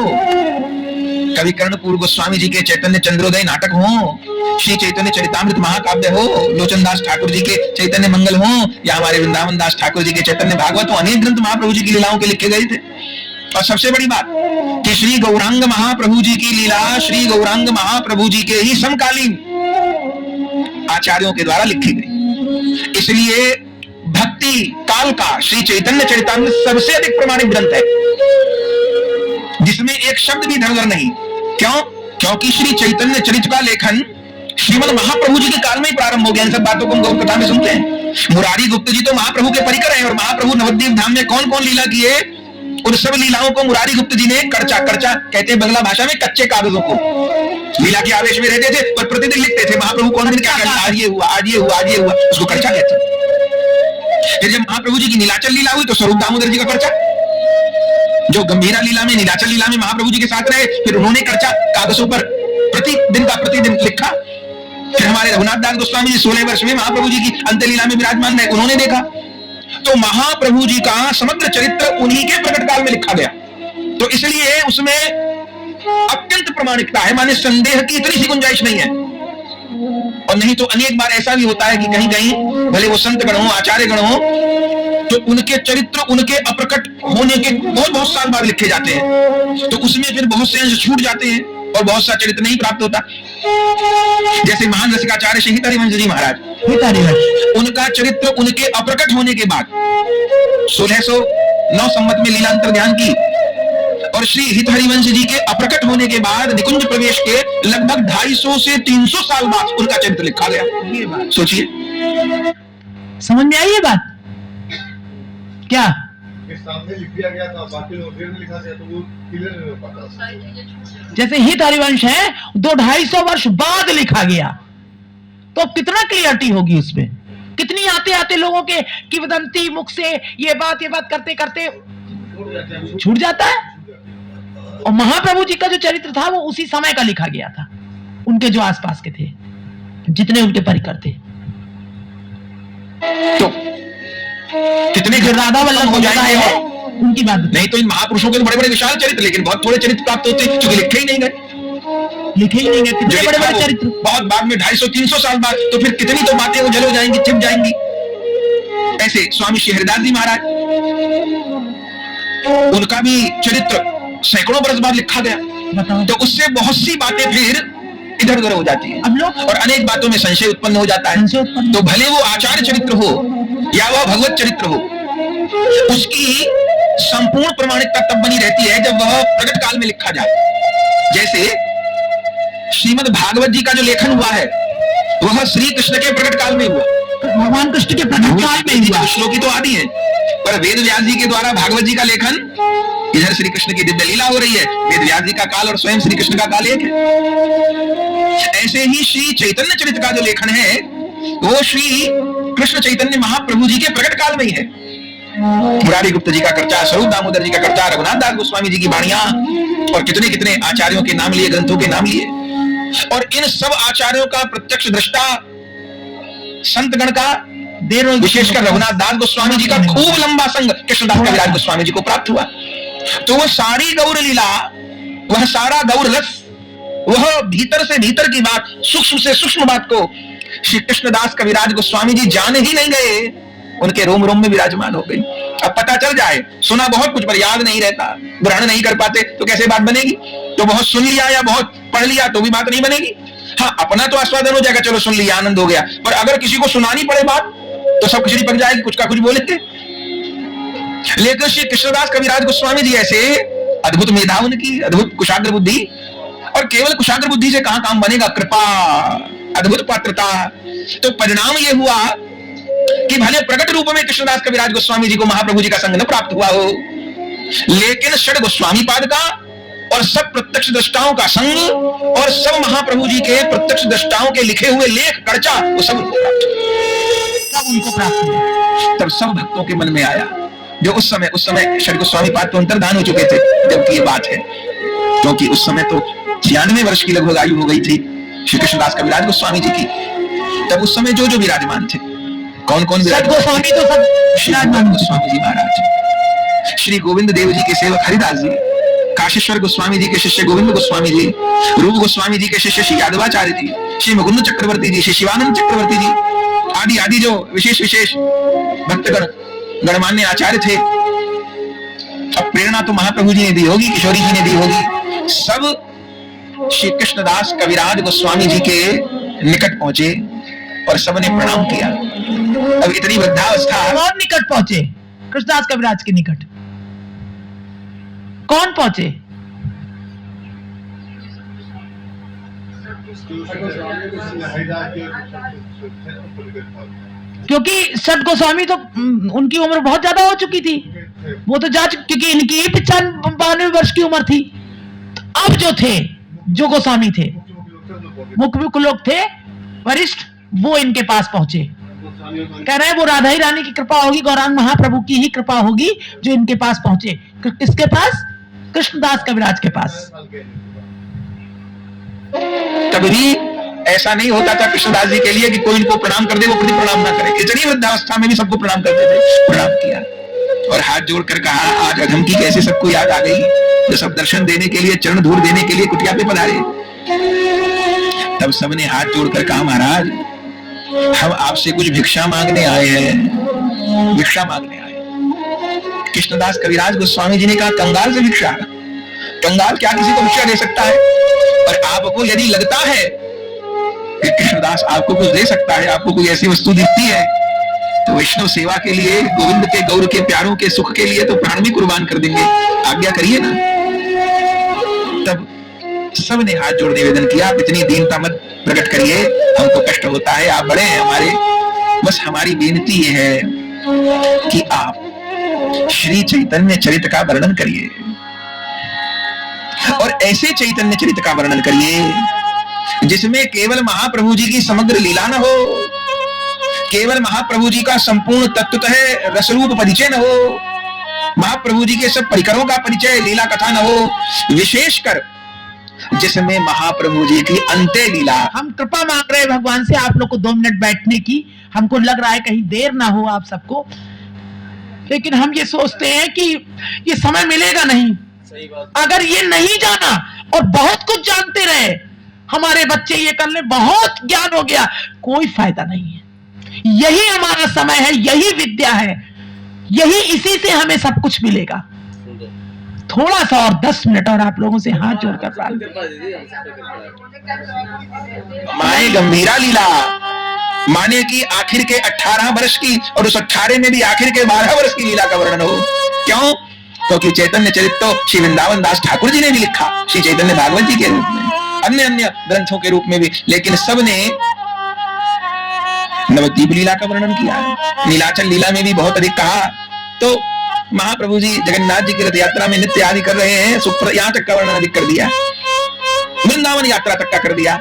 कवि कर्णपूर गोस्वामी जी के चैतन्य चंद्रोदय नाटक हो, श्री चैतन्य चरितामृत महाकाव्य हो, लोचन दास ठाकुर जी के चैतन्य मंगल हो, या हमारे वृंदावन दास ठाकुर जी के चैतन्य भागवत हो, अनेक ग्रंथ महाप्रभु जी की लीलाओं के लिखे गए थे। और सबसे बड़ी बात कि श्री गौरांग महाप्रभु जी की लीला श्री गौरांग महाप्रभु जी के ही समकालीन आचार्यों के द्वारा लिखी गई। इसलिए भक्ति काल का श्री चैतन्य चरितामृत सबसे अधिक प्रमाणित ग्रंथ है, जिसमें एक शब्द भी इधर-उधर नहीं। क्यों? क्योंकि श्री चैतन्य चरित का लेखन श्रीमद महाप्रभु जी के काल में ही प्रारंभ हो गया। इन सब बातों को हम गौर कथा में सुनते हैं। मुरारी गुप्त जी तो महाप्रभु के परिकर हैं, और महाप्रभु नवद्वीप धाम में कौन कौन लीला किए, उन सब लीलाओं को मुरारी गुप्त जी ने कर्चा कहते हैं बंगला भाषा में कच्चे कागजों को, लीला के आवेश में रहते थे और प्रतिदिन लिखते थे महाप्रभु कौन दिन क्या करना, आज ये हुआ, आज ये हुआ, आज ये हुआ, उसको कर्चा कहते हैं। फिर जब महाप्रभु जी की नीलाचल लीला हुई तो स्वरूप दामोदर जी का कर्चा, जो गंभीरा लीला में, नीलाचल लीला में महाप्रभु जी के साथ रहे, फिर उन्होंने कर्चा कागजों पर प्रतिदिन लिखा। फिर हमारे रघुनाथ दास गोस्वामी जी 16 वर्ष में महाप्रभु जी की अंत्य लीला में विराजमान रहे, उन्होंने देखा। तो महाप्रभु जी का समग्र चरित्र उन्हीं के प्रकट काल में लिखा गया, तो इसलिए उसमें अत्यंत प्रमाणिकता है, माने संदेह की इतनी सी गुंजाइश नहीं है। और नहीं तो अनेक बार ऐसा भी होता है कि कहीं कहीं भले वो संत गण हो, आचार्य गण हो, तो उनके चरित्र उनके अप्रकट होने के बहुत साल बाद लिखे जाते हैं, तो उसमें फिर बहुत से अंश छूट जाते हैं और बहुत सा चरित्र नहीं प्राप्त होता। जैसे महान रसिकाचार्य श्री हरिवंश जी महाराज, उनका चरित्र उनके अप्रकट होने के बाद 1609 संवत में लीलांतर ध्यान की, और श्री हित हरिवंश जी के अप्रकट होने के बाद निकुंज प्रवेश के लगभग 250 से 300 साल बाद उनका चरित्र लिखा गया। ये बात सोचिए, समझ में आई ये बात क्या? उनके सामने लिख दिया गया था, बाकी लोग फिर लिखा गया तो वो क्लियर नहीं हो पाता। जैसे हित हरिवंश है 200-250 वर्ष बाद लिखा गया, तो कितना क्लियरिटी होगी उसमें, कितनी आते आते लोगों के किंवदंती मुख से ये बात करते करते छूट जाता है। और महाप्रभु जी का जो चरित्र था वो उसी समय का लिखा गया था, उनके जो आसपास के थे, जितने उनके परिकर थे। तो कितने जो राधा वल्लभ हो जाएंगे है उनकी बात नहीं तो इन महापुरुषों के तो बड़े बड़े विशाल चरित्र, लेकिन बहुत थोड़े चरित्र प्राप्त होते हैं क्योंकि लिखे ही नहीं गए। कितने बड़े बड़े चरित्र बहुत बाद में 250-300 साल बाद, तो फिर कितनी तो बातें उजल हो जाएंगी, छिप जाएंगी। ऐसे स्वामी श्री हरिदास जी महाराज, उनका भी चरित्र सैकड़ों बरस बाद लिखा गया, तो उससे बहुत सी बातें फिर इधर उधर हो जाती है अब लोग और अनेक बातों में संशय उत्पन्न हो जाता है। तो भले वो आचार्य चरित्र हो या वह भगवत चरित्र हो, उसकी संपूर्ण प्रमाणिकता तब बनी रहती है जब वह प्रकट काल में लिखा जाए। जैसे श्रीमद् भागवत जी का जो लेखन हुआ है वह श्री कृष्ण के प्रकट काल में हुआ, भगवान कृष्ण के प्रकट काल में हुआ। श्लोकी तो आदि है, पर वेद व्यास जी के द्वारा भागवत जी का लेखन, इधर श्री कृष्ण की दिव्य लीला हो रही है, वेद व्यास जी का काल और स्वयं श्री कृष्ण का काल एक है। ऐसे ही श्री चैतन्य चरित्र का जो लेखन है वो श्री कृष्ण चैतन्य महाप्रभु जी के प्रकट काल में ही है। मुरारी गुप्त जी का कर्चा, स्वरूप दामोदर जी का कर्चा, रघुनाथ दास गोस्वामी जी की वाणियां और कितने कितने आचार्यों के नाम लिए, ग्रंथों के नाम लिए। और इन सब आचार्यों का प्रत्यक्ष दृष्टा संतगण का, विशेषकर रघुनाथ दास गोस्वामी जी का खूब लंबा संग कृष्णदास कविराज गोस्वामी जी को प्राप्त हुआ। तो वह सारी गौर लीला, वह सारा गौर रस, वह भीतर से भीतर की बात, सूक्ष्म से सूक्ष्म बात को श्री कृष्णदास कविराज गोस्वामी जी जान ही नहीं गए, उनके रोम रोम में विराजमान हो गई। अब पता चल जाए, सुना बहुत कुछ पर याद नहीं रहता, ग्रहण नहीं कर पाते, तो कैसे बात बनेगी? तो बहुत सुन लिया या बहुत पढ़ लिया तो भी बात नहीं बनेगी। हाँ, अपना तो आस्वादन हो जाएगा, चलो सुन लिया, आनंद हो गया, पर अगर किसी को सुनानी पड़े बात तो सब खिचड़ी पक जाएगी, कुछ का कुछ बोलेंगे। लेकिन श्री कृष्णदास कविराज गोस्वामी जी ऐसे अद्भुत मेधा उनकी, अद्भुत कुशाग्र बुद्धि, और केवल कुशाग्र बुद्धि से कहां काम बनेगा, कृपा, अद्भुत पात्रता। तो परिणाम यह हुआ कि भले प्रकट रूप में कृष्णदास कविराज गोस्वामी जी को महाप्रभु जी का संग न प्राप्त हुआ हो, लेकिन षड गोस्वामी पाद का और सब प्रत्यक्ष दृष्टाओं का संग और सब महाप्रभु जी के प्रत्यक्ष दृष्टाओं के लिखे हुए लेख कर्चा, वो सब उनको प्राप्त हुआ। तब सब भक्तों के मन में आया, जो उस समय षड गोस्वामी पाद तो अंतर्धान हो चुके थे जबकि ये बात है, क्योंकि उस समय तो 96 वर्ष की लगभग आयु हो गई थी श्री कृष्णदास कविराज गोस्वामी जी की। तब उस समय जो जो विराजमान थे, कौन कौन गोस्वामी तो सब श्री गोस्वामी जी महाराज, श्री गोविंद देव जी के सेवक हरिदास जी, काशीश्वर गोस्वामी जी के शिष्य गोविंद गोस्वामी जी, रूप गोस्वामी जी के शिष्य श्री यादवाचार्य जी, श्री मुकुंद चक्रवर्ती जी, श्री शिवानंद चक्रवर्ती जी, आदि आदि जो विशेष विशेष भक्तगण गणमान्य आचार्य थे। अब प्रेरणा तो महाप्रभु जी ने दी होगी, किशोरी जी ने दी होगी, सब श्री कृष्णदास कविराज गोस्वामी जी के निकट पहुंचे और सबने प्रणाम किया। अब इतनी वृद्धावस्था, कौन निकट पहुंचे? कृष्णदास कविराज के निकट कौन पहुंचे? क्योंकि षट गोस्वामी तो उनकी उम्र बहुत ज्यादा हो चुकी थी, वो तो जा चुकी, क्योंकि इनकी 95 वर्ष की उम्र थी। तो अब जो थे, जो गोस्वामी थे, मुख्य लोग थे वरिष्ठ, वो इनके पास पहुंचे। कह रहे हैं वो राधा ही रानी की कृपा होगी, गौरांग महाप्रभु की ही कृपा होगी जो इनके पास पहुंचे। किसके पास? कृष्णदास कविराज के पास। तभी ऐसा नहीं होता था कृष्णदास जी के लिए कि कोई इनको प्रणाम कर दे, वो प्रति प्रणाम ना करे। इतनी वृद्धावस्था में भी सबको प्रणाम करते थे। प्रणाम किया और हाथ जोड़कर कहा, आज अधम की कैसे सबको याद आ गई, जो सब दर्शन देने के लिए, चरण धूल देने के लिए कुटिया पे पधारे। तब सबने हाथ जोड़कर कहा, महाराज हम आपसे कुछ भिक्षा मांगने आए हैं, भिक्षा मांगने आए। कृष्णदास कविराज गोस्वामी जी ने कहा, कंगाल से भिक्षा? कंगाल क्या किसी को भिक्षा दे सकता है? और आपको यदि लगता है कि कृष्णदास आपको कुछ दे सकता है, आपको कोई ऐसी वस्तु दिखती है, तो वैष्णव सेवा के लिए, गोविंद के गौर के प्यारों के सुख के लिए तो प्राण भी कुर्बान कर देंगे, आज्ञा करिए ना। तब सबने हाथ जोड़ निवेदन किया, आप इतनी दीनता मत प्रकट करिए, हमको कष्ट होता है, आप बड़े हैं हमारे, बस हमारी बेनती ये है कि आप श्री चैतन्य चरित का वर्णन करिए, और ऐसे चैतन्य चरित का वर्णन करिए जिसमें केवल महाप्रभु जी की समग्र लीला न हो, केवल महाप्रभु जी का संपूर्ण तत्वतः रसरूप परिचय न हो, महाप्रभु जी के सब परिकरों का परिचय, लीला कथा न हो, विशेषकर जिसमें महाप्रभु जी की अंत्य लीला। हम कृपा मांग रहे हैं भगवान से आप लोग को 2 मिनट बैठने की। हमको लग रहा है कहीं देर ना हो आप सबको, लेकिन हम ये सोचते हैं कि ये समय मिलेगा नहीं। सही बात। अगर ये नहीं जाना और बहुत कुछ जानते रहे, हमारे बच्चे ये कर ले, बहुत ज्ञान हो गया, कोई फायदा नहीं है। यही हमारा समय है, यही विद्या है, यही इसी से हमें सब कुछ मिलेगा। थोड़ा सा और 10 मिनट और आप लोगों से हाथ जोड़कर प्रार्थना। माए गंभीरा लीला, माने कि आखिर के 18 वर्ष की और उस 18 में भी आखिर के 12 वर्ष की लीला का वर्णन हो। क्यों? क्योंकि चैतन्य चरित तो श्री वृंदावन दास ठाकुर जी ने भी लिखा, श्री चैतन्य भागवत जी के रूप में, अन्य अन्य ग्रंथों के रूप में भी, लेकिन सबने नवद्वीप लीला का वर्णन किया है। नीलाचल लीला में भी बहुत अधिक कहा। तो महाप्रभु जी जगन्नाथ जी की रथ यात्रा में नृत्य आदि कर रहे हैं, यहाँ तक का वर्णन अधिक कर दिया, वृंदावन यात्रा तक का कर दिया।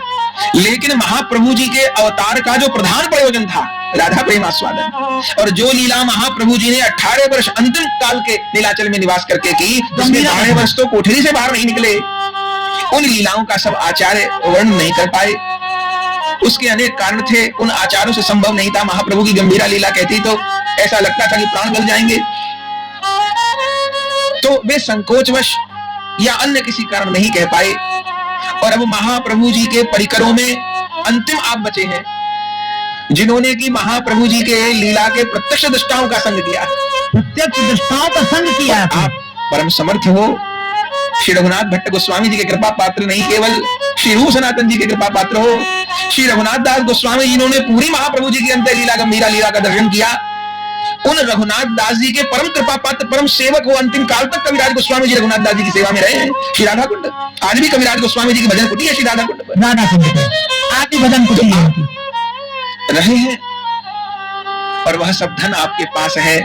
लेकिन महाप्रभु जी के अवतार का जो प्रधान प्रयोजन था राधा प्रेम आस्वादन, और जो लीला महाप्रभु जी ने 18 वर्ष अंतिम काल के नीलाचल में निवास करके की, जिसमें 12 वर्ष तो कोठरी से बाहर नहीं निकले, उन लीलाओं का सब आचार्य वर्णन नहीं कर पाए। उसके अनेक कारण थे, उन आचार्यों से संभव नहीं था। महाप्रभु की गंभीरा लीला कहती तो ऐसा लगता था कि प्राण गल जाएंगे, तो वे संकोचवश या अन्य किसी कारण नहीं कह पाए। और अब महाप्रभु जी के परिकरों में अंतिम आप बचे हैं, जिन्होंने की महाप्रभु जी के लीला के प्रत्यक्ष दृष्टाओं का संग किया, प्रत्यक्ष दृष्टाओं का संग किया। आप परम समर्थ हो। श्री रघुनाथ भट्ट गोस्वामी जी के कृपा पात्र नहीं, केवल श्री रूप सनातन जी के कृपा पात्र हो। श्री रघुनाथ दास गोस्वामी जिन्होंने पूरी महाप्रभु जी की अंत्य लीला गंभीरा लीला का दर्शन किया, उन रघुनाथ दास जी के परम कृपा पात्र परम सेवक हो। अंतिम काल तक कविराज गोस्वामी जी रघुनाथ दास जी की सेवा में रहे हैं। श्री राधा कुंड आज भी कविराज गोस्वामी जी की भजन कुटी है, श्री राधा कुंड पर राधा कुंड आज भी भजन कुटी है उनकी। रहे हैं, और वह सब धन आपके पास है।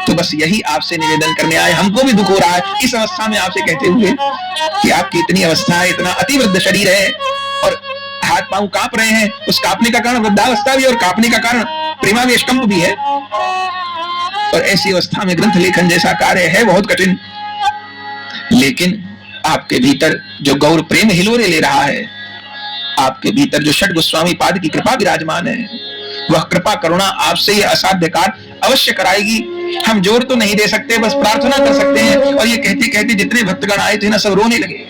तो बस यही आपसे निवेदन करने आए। हमको भी दुख हो रहा है इस अवस्था में आपसे कहते हुए कि आपकी इतनी अवस्था है, इतना अतिवृद्ध शरीर है और हाथ पांव कांप रहे हैं। उस कांपने का कारण वृद्धावस्था भी और कांपने का कारण प्रेमावेश कंप भी है। और ऐसी अवस्था में ग्रंथ लेखन जैसा कार्य है बहुत कठिन। लेकिन आपके भीतर जो गौर प्रेम हिलोरे ले रहा है, आपके भीतर जो षट गोस्वामी पाद की कृपा विराजमान है, वह कृपा करुणा आपसे ये असाध्य कार्य अवश्य कराएगी। हम जोर तो नहीं दे सकते, बस प्रार्थना कर सकते हैं। और ये कहते कहते जितने भक्तगण आए थे ना, सब रोने लगे,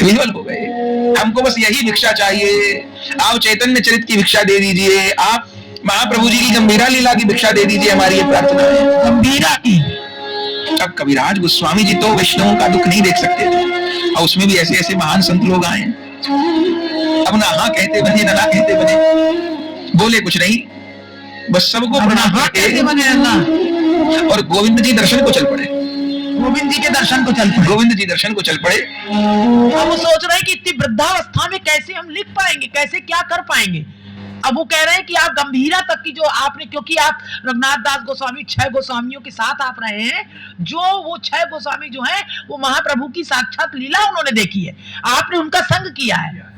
विह्वल हो गए। हमको बस यही भिक्षा चाहिए, आप चैतन्य चरित की भिक्षा दे दीजिए, आप महाप्रभु जी की गंभीरा लीला की भिक्षा दे दीजिए, हमारी ये प्रार्थना है गंभीरा की। अब कविराज गोस्वामी जी तो वैष्णवों का दुख नहीं देख सकते थे, और उसमें भी ऐसे ऐसे महान संत लोग आए। अब ना हाँ कहते बने ना कहते बने, बोले कुछ नहीं, बस सबको प्रणाम करके बने और गोविंद जी दर्शन को चल पड़े। गोविंद जी के दर्शन को चल पड़े। गोविंद जी दर्शन को चल पड़े। अब वो सोच रहे हैं कि इतनी वृद्धावस्था में कैसे हम लिख पाएंगे, कैसे क्या कर पाएंगे। अब वो कह रहे हैं कि आप गंभीरा तक की जो आपने, क्योंकि आप रघुनाथ दास गोस्वामी 6 गोस्वामियों के साथ आप रहे हैं, जो वो 6 गोस्वामी जो हैं वो महाप्रभु की साक्षात लीला उन्होंने देखी है, आपने उनका संग किया है।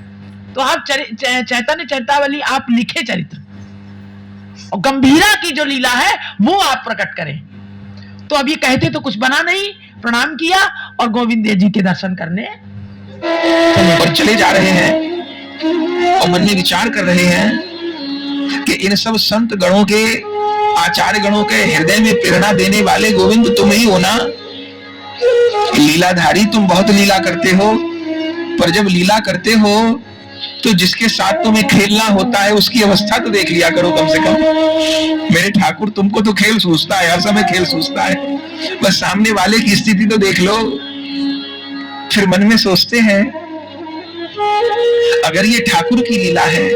तो आप चैतन्य चरितावली आप लिखे चरित्र, और गंभीरा की जो लीला है वो आप प्रकट करें। तो अब ये कहते तो कुछ बना नहीं, प्रणाम किया और गोविंद जी के दर्शन करने और चले जा रहे हैं। और मन में विचार कर रहे हैं कि इन सब संत गणों के, आचार्य गणों के हृदय में प्रेरणा देने वाले गोविंद तुम ही हो ना। लीलाधारी तुम बहुत लीला करते हो, पर जब लीला करते हो तो जिसके साथ तुम्हें खेलना होता है उसकी अवस्था तो देख लिया करो कम से कम। मेरे ठाकुर, तुमको तो खेल सूझता है, हर समय खेल सूझता है, बस सामने वाले की स्थिति तो देख लो। फिर मन में सोचते हैं, अगर ये ठाकुर की लीला है,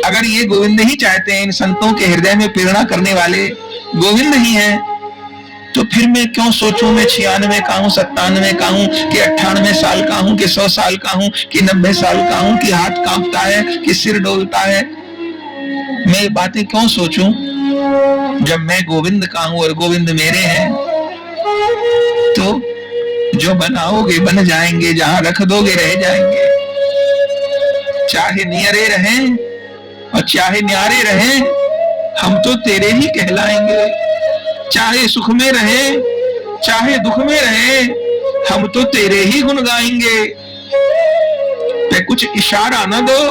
अगर ये गोविंद ही चाहते हैं, इन संतों के हृदय में प्रेरणा करने वाले गोविंद ही हैं, तो फिर मैं क्यों सोचूं मैं 96 का हूं, 97 का हूं, कि 98 साल का हूं, कि 100 साल का हूं, कि 90 साल का हूं, कि हाथ कांपता है, कि सिर डोलता है। मैं बातें क्यों सोचूं जब मैं गोविंद का हूं और गोविंद मेरे हैं। तो जो बनाओगे बन जाएंगे, जहां रख दोगे रह जाएंगे। चाहे नियरे रहें और चाहे न्यारे रहें, हम तो तेरे ही कहलाएंगे। चाहे सुख में रहें चाहे दुख में रहें, हम तो तेरे ही गुण गाएंगे। पे कुछ इशारा न दो,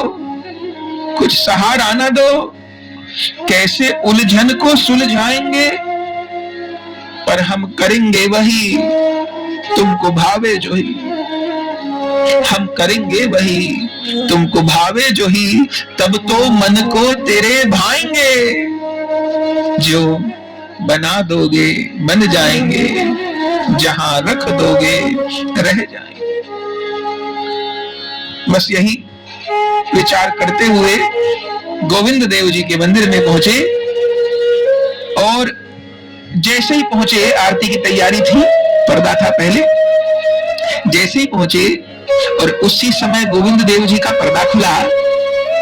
कुछ सहारा न दो, कैसे उलझन को सुलझाएंगे। पर हम करेंगे वही तुमको भावे जो ही, हम करेंगे वही तुमको भावे जो ही, तब तो मन को तेरे भाएंगे। जो बना दोगे बन जाएंगे, जहां रख दोगे रह जाएंगे। बस यही विचार करते हुए गोविंद देव जी के मंदिर में पहुंचे और जैसे ही पहुंचे, आरती की तैयारी थी, पर्दा था पहले। जैसे ही पहुंचे और उसी समय गोविंद देव जी का पर्दा खुला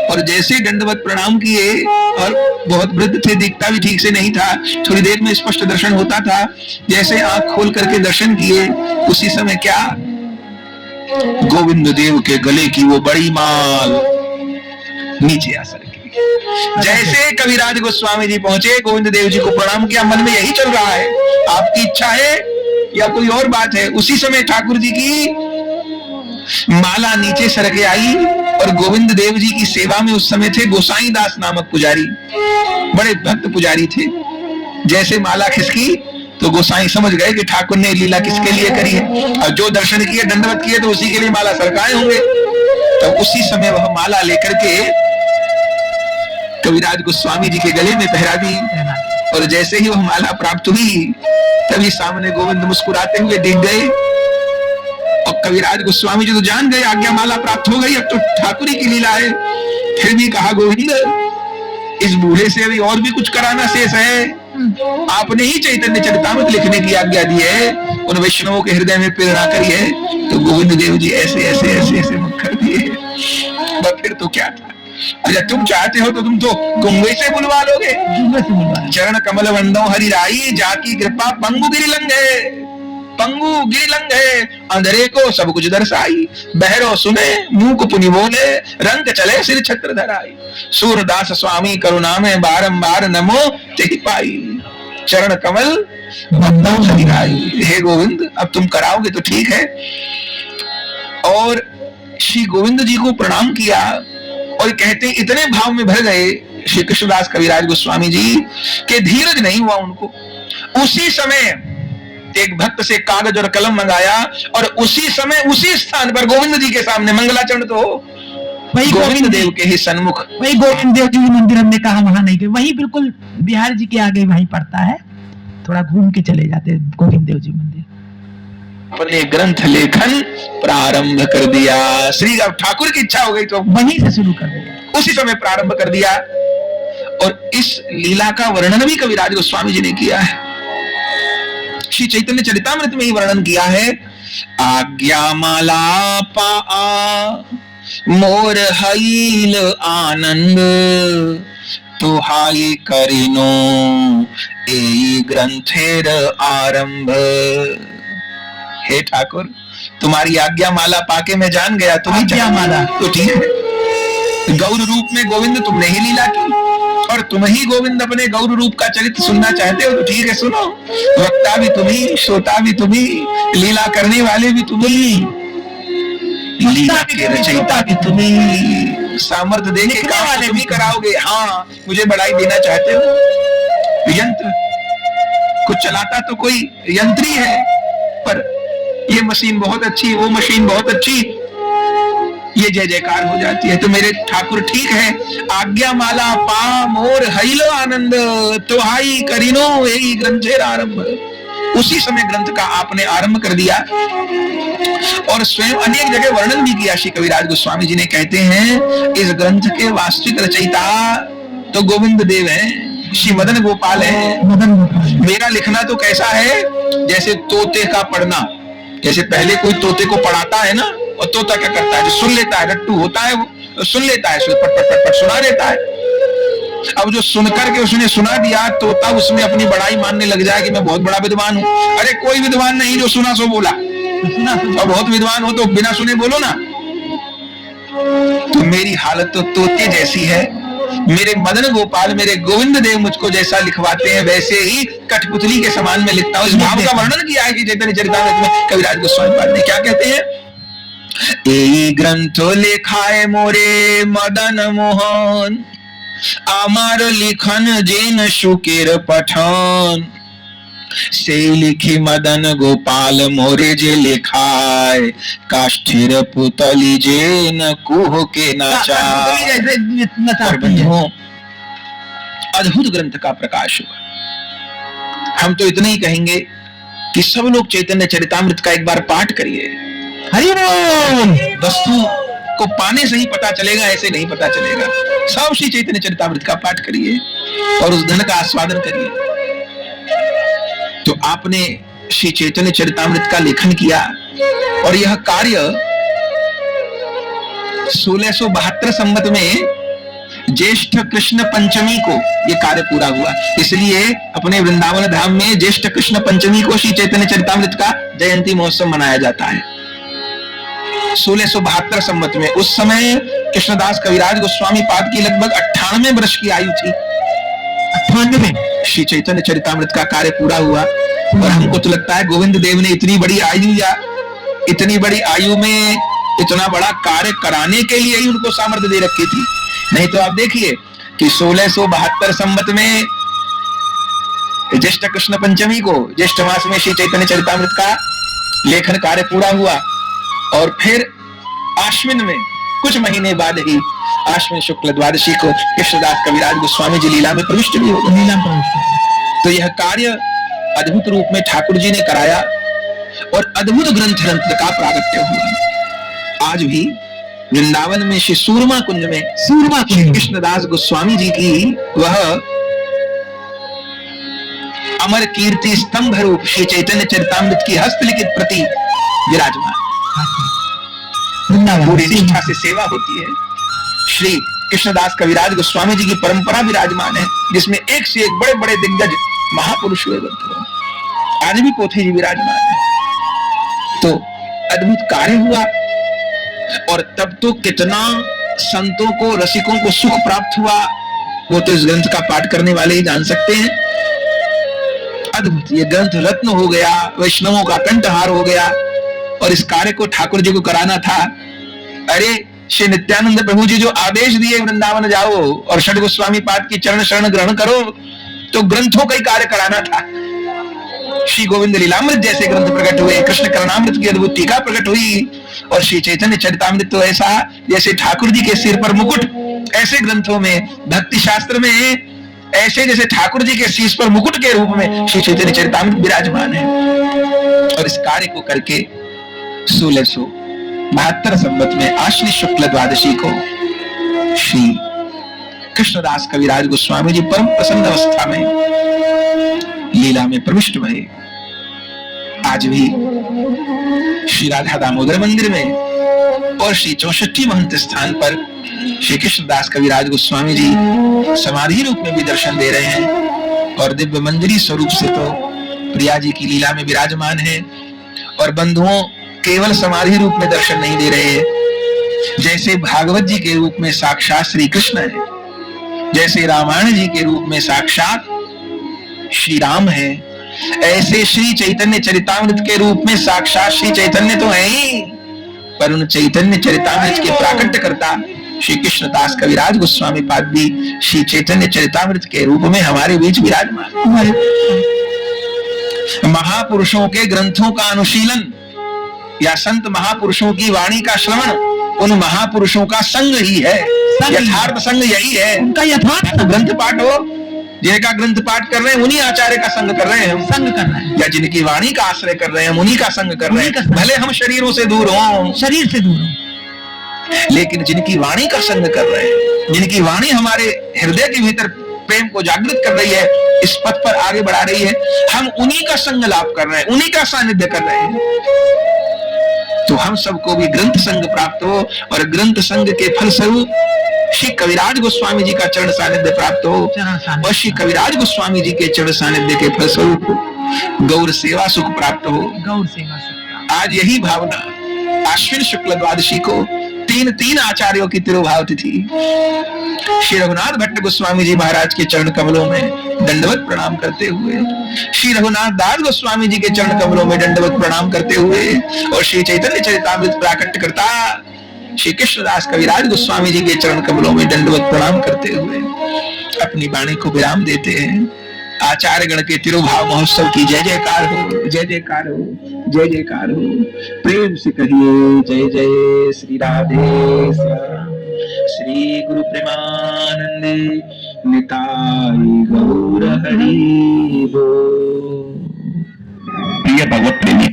और जैसे दंडवत प्रणाम किए, और बहुत वृद्ध थे, दिखता भी ठीक से नहीं था, थोड़ी देर में स्पष्ट दर्शन होता था। जैसे आंख खोल करके दर्शन किए, उसी समय क्या, गोविंद देव के गले की वो बड़ी माल नीचे आ सरकी। जैसे कविराज गोस्वामी जी पहुंचे, गोविंद देव जी को प्रणाम किया, मन में यही चल रहा है, आपकी इच्छा है या कोई और बात है। उसी समय ठाकुर जी की माला नीचे सरके आई और गोविंद देव जी की सेवा में उस समय थे गोसाई दास नामक पुजारी, बड़े भक्त पुजारी थे। जैसे माला खिसकी तो गोसाई समझ गए कि ठाकुर ने लीला किसके लिए करी है, और जो दर्शन किए, दंडवत किए, तो उसी के लिए माला सरकाए होंगे। तो उसी समय वह माला लेकर के कविराज गोस्वामी जी के गले में पहरा दी, और जैसे ही वह माला प्राप्त हुई, तभी सामने गोविंद मुस्कुराते हुए दिख गए। और कविराज गोस्वामी जी तो जान गए आज्ञा माला प्राप्त हो गई, अब तो ठाकुर की लीला है। फिर भी कहा, गोविंद इस बूढ़े से अभी और भी कुछ कराना शेष है। आपने ही चैतन्य चरितामृत लिखने की आज्ञा दी है, उन वैष्णवों के हृदय में प्रेरणा करी है। तो गोविंद देव जी ऐसे ऐसे ऐसे ऐसे मुख कर दिए। फिर तो क्या था, अच्छा तुम चाहते हो तो तुम तो कुंभे से बुलवा लोगे। चरण कमल वंदो हरि राई, जाकी कृपा पंगु गिरिलंग है, पंगु गिरिलंग है, अंधेरे को सब कुछ दर्शाई, बहरो सुने मूक पुनि बोले, रंग चले सिर छत्र धराई। सूरदास स्वामी करुणा में बारंबार नमो तेहि पाई, चरण कमल वंदो हरि राई। हे गोविंद, अब तुम कराओगे तो ठीक है। और श्री गोविंद जी को प्रणाम किया और कहते इतने भाव में भर गए श्री कृष्णदास कविराज गोस्वामी जी के धीरज नहीं हुआ उनको। उसी समय एक भक्त से कागज और कलम मंगाया और उसी समय उसी स्थान पर गोविंद जी के सामने मंगलाचरण तो वही गोविंद देव के ही सन्मुख, वही गोविंद देव जी मंदिर, हमने कहा वहां नहीं गए, वही बिल्कुल बिहार जी के आगे वहीं पड़ता है, थोड़ा घूम के चले जाते गोविंद देव जी मंदिर। अपने ग्रंथ लेखन प्रारंभ कर दिया। श्री ठाकुर की इच्छा हो गई तो वहीं से शुरू कर दिया, उसी समय प्रारंभ कर दिया। और इस लीला का वर्णन भी कविराज गोस्वामी जी ने किया है, श्री चैतन्य चरितामृत में ही वर्णन किया है। आज्ञा माला पा मोर हईल आनंद, तुहाई करिनो ए ग्रंथेर आरंभ। हे ठाकुर, तुम्हारी आज्ञा माला पाके मैं जान गया तुम आज्ञा माला तो ठीक है। गौर रूप में गोविंद तुमने ही लीला की और तुम ही गोविंद अपने गौर रूप का चरित्र सुनना चाहते हो तो ठीक है, सुनो। वक्ता भी तुम ही, श्रोता भी तुम ही, लीला करने वाले भी तुम ही, लीला के रचयिता भी तुम ही, सामर्थ्य देने के काम तुम ही कराओगे। हाँ, मुझे बढ़ाई देना चाहते हो। यंत्र कुछ चलाता तो कोई यंत्री है, पर ये मशीन बहुत अच्छी, वो मशीन बहुत अच्छी, ये जय जयकार हो जाती है। तो मेरे ठाकुर ठीक है, आज्ञा माला पा मोर हईलो आनंद, तुहाई करिनो एई ग्रंथेर आरंभ। उसी समय ग्रंथ का आपने आरंभ कर दिया और स्वयं अनेक जगह वर्णन भी किया। श्री कविराज गोस्वामी जी ने कहते हैं इस ग्रंथ के वास्तविक रचयिता तो गोविंद देव हैं, श्री मदन गोपाल है। मेरा लिखना तो कैसा है, जैसे तोते का पढ़ना, जैसे पहले कोई तोते को पढ़ाता है ना, और तोता क्या करता है, जो सुन लेता है, रट्टू होता है वो सुन लेता है, पट पट पट पट सुना देता है। अब जो सुनकर के उसने सुना दिया तोता उसमें अपनी बड़ाई मानने लग जाए कि मैं बहुत बड़ा विद्वान हूं। अरे कोई विद्वान नहीं जो सुना सो बोला, और बहुत विद्वान हो तो बिना सुने बोलो ना। तो मेरी हालत तो तोते जैसी है, मेरे मदन गोपाल मेरे गोविंद देव मुझको जैसा लिखवाते हैं वैसे ही कठपुतली के समान में लिखता हूं। इस भाव का वर्णन किया है कि चैतन्य चरितामृत में कविराज गोस्वामी पाद ने। क्या कहते हैं? ए ग्रंथो लिखाए मोरे मदन मोहन, आमार लिखन जेन सुकेर पठन, से लिखी मदन गोपाल मोरे जे लिखाए, काष्ठीर पुतली जे न कुह के नाचाए। अद्भुत ग्रंथ का प्रकाश हुआ। हम तो इतना ही कहेंगे कि सब लोग चैतन्य चरितामृत का एक बार पाठ करिए। हरि बोल। वस्तु को पाने से ही पता चलेगा, ऐसे नहीं पता चलेगा। सब श्री चैतन्य चरितामृत का पाठ करिए और उस धन का आस्वादन करिए। तो आपने श्री चैतन्य चरितामृत का लेखन किया और यह कार्य 1672 संवत में ज्येष्ठ कृष्ण पंचमी को यह कार्य पूरा हुआ। इसलिए अपने वृंदावन धाम में ज्येष्ठ कृष्ण पंचमी को श्री चैतन्य चरितामृत का जयंती महोत्सव मनाया जाता है। 1672 संवत में, उस समय कृष्णदास कविराज गोस्वामी पाद की लगभग 98 वर्ष की आयु थी। 98 श्री चैतन्य चरितामृत का कार्य पूरा हुआ। और हमको तो लगता है गोविंद देव ने इतनी बड़ी आयु या इतनी बड़ी आयु में इतना बड़ा कार्य कराने के लिए ही उनको सामर्थ्य दे रखी थी। नहीं तो आप देखिए कि 1672 संवत में ज्येष्ठ कृष्ण पंचमी को, ज्येष्ठ मास में श्री चैतन्य चरितामृत का लेखन कार्य पूरा हुआ और फिर आश्विन में कुछ महीने बाद ही आश्विन शुक्ल द्वादशी को कृष्णदास कविराज गोस्वामी जी लीला में प्रविष्ट भी हो गए। तो यह कार्य अद्भुत रूप में ठाकुर जी ने कराया और अद्भुत ग्रंथ रत्न का प्रागट्य हुआ। आज भी वृंदावन में श्री सूरमा कुंज में कृष्णदास गोस्वामी जी की वह अमर कीर्ति स्तंभ रूप श्री चैतन्य चरितामृत की हस्तलिखित प्रति विराजमान, पूरी निष्ठा से सेवा होती है। श्री कृष्णदास कविराज गोस्वामी जी की परंपरा विराजमान है जिसमें एक से एक बड़े बड़े दिग्गज महापुरुष हुए। आज भी पोथी जी विराजमान है। तो अद्भुत कार्य हुआ और तब तो कितना संतों को, रसिकों को सुख प्राप्त हुआ, वो तो इस ग्रंथ का पाठ करने वाले ही जान सकते हैं। अद्भुत ये ग्रंथ रत्न हो गया, वैष्णवों का कंठहार हो गया। और इस कार्य को ठाकुर जी को कराना था। अरे श्री नित्यानंद प्रभु जी जो आदेश दिए वृंदावन जाओ और षड गोस्वामी पाद की चरण शरण ग्रहण करो, तो ग्रंथों का ही कार्य कराना था। श्री गोविंद लीलामृत जैसे ग्रंथ प्रकट हुए, कृष्ण करणामृत की अद्भुत टीका प्रकट हुई और श्री चैतन्य चरितामृत तो ऐसा जैसे ठाकुर जी के सिर पर मुकुट। ऐसे ग्रंथों में, भक्ति शास्त्र में ऐसे जैसे ठाकुर जी के शीश पर मुकुट के रूप में श्री चैतन्य चरितामृत विराजमान है। और इस कार्य को करके 1672 संवत में आश्विन शुक्ल द्वादशी को श्री कृष्णदास कविराज गोस्वामी जी परम प्रसन्न अवस्था में लीला में प्रविष्ट भये। आज भी श्री राधा दामोदर मंदिर में और श्री 64 महंत स्थान पर श्री कृष्णदास कविराज गोस्वामी जी समाधि रूप में भी दर्शन दे रहे हैं और दिव्य मंदिरी स्वरूप से तो प्रिया जी की लीला में विराजमान है। और बंधुओं, केवल समाधि रूप में दर्शन नहीं दे रहे हैं। जैसे भागवत जी के रूप में साक्षात श्री कृष्ण है, जैसे रामायण जी के रूप में साक्षात श्री राम है, ऐसे श्री चैतन्य चरितामृत के रूप में साक्षात श्री चैतन्य तो है ही, पर उन चैतन्य चरितामृत के प्राकट्य करता श्री कृष्णदास कविराज गोस्वामी पाद भी श्री चैतन्य चरितामृत के रूप में हमारे बीच विराजमान। महापुरुषों के ग्रंथों का अनुशीलन या संत महापुरुषों की वाणी का श्रवण उन महापुरुषों का संग ही है। यथार्थ संग यही है उनका। यथार्थ ग्रंथ पाठ हो, जिनका ग्रंथ पाठ कर रहे हैं उन्हीं आचार्य का संग कर रहे हैं हम, संग कर रहे हैं, या जिनकी वाणी का आश्रय कर रहे हैं उन्हीं का संग कर रहे हैं। भले हम शरीरों से दूर हों, शरीर से दूर हों, लेकिन जिनकी वाणी का संग कर रहे हैं, जिनकी वाणी हमारे हृदय के भीतर प्रेम को जागृत कर रही है, इस पथ पर आगे बढ़ा रही है, हम उन्हीं का संग लाभ कर रहे हैं, उन्हीं का सानिध्य कर रहे हैं। तो हम सबको भी ग्रंथ संग प्राप्त हो और ग्रंथ संग के फलस्वरूप श्री कविराज गोस्वामी जी का चरण सानिध्य प्राप्त हो चरण सानिध्य। और श्री कविराज गोस्वामी जी के चरण सानिध्य के फलस्वरूप गौर सेवा सुख प्राप्त हो। गौर सेवा सकता। आज यही भावना आश्विन शुक्ल द्वादशी को तीन आचार्यों की तिरुभाव तिथि श्री रघुनाथ भट्ट गोस्वामी जी महाराज के चरण कमलों में दंडवत प्रणाम करते हुए, श्री रघुनाथ दास गोस्वामी जी के चरण कमलों में दंडवत प्रणाम करते हुए और श्री चैतन्य चरितामृत प्राकट्य करता श्री कृष्णदास कविराज गोस्वामी जी के चरण कमलों में दंडवत प्रणाम करते हुए अपनी वाणी को विराम देते हैं। आचार्य गण के तिरुभाव महोत्सव की जय जयकार हो, जय जयकार हो, जय जयकार हो। प्रेम से कहिए जय जय श्री राधे श्याम श्री गुरु प्रेमानंदे निताई गौर हरि बोल। प्रिय भगवत प्रेमी,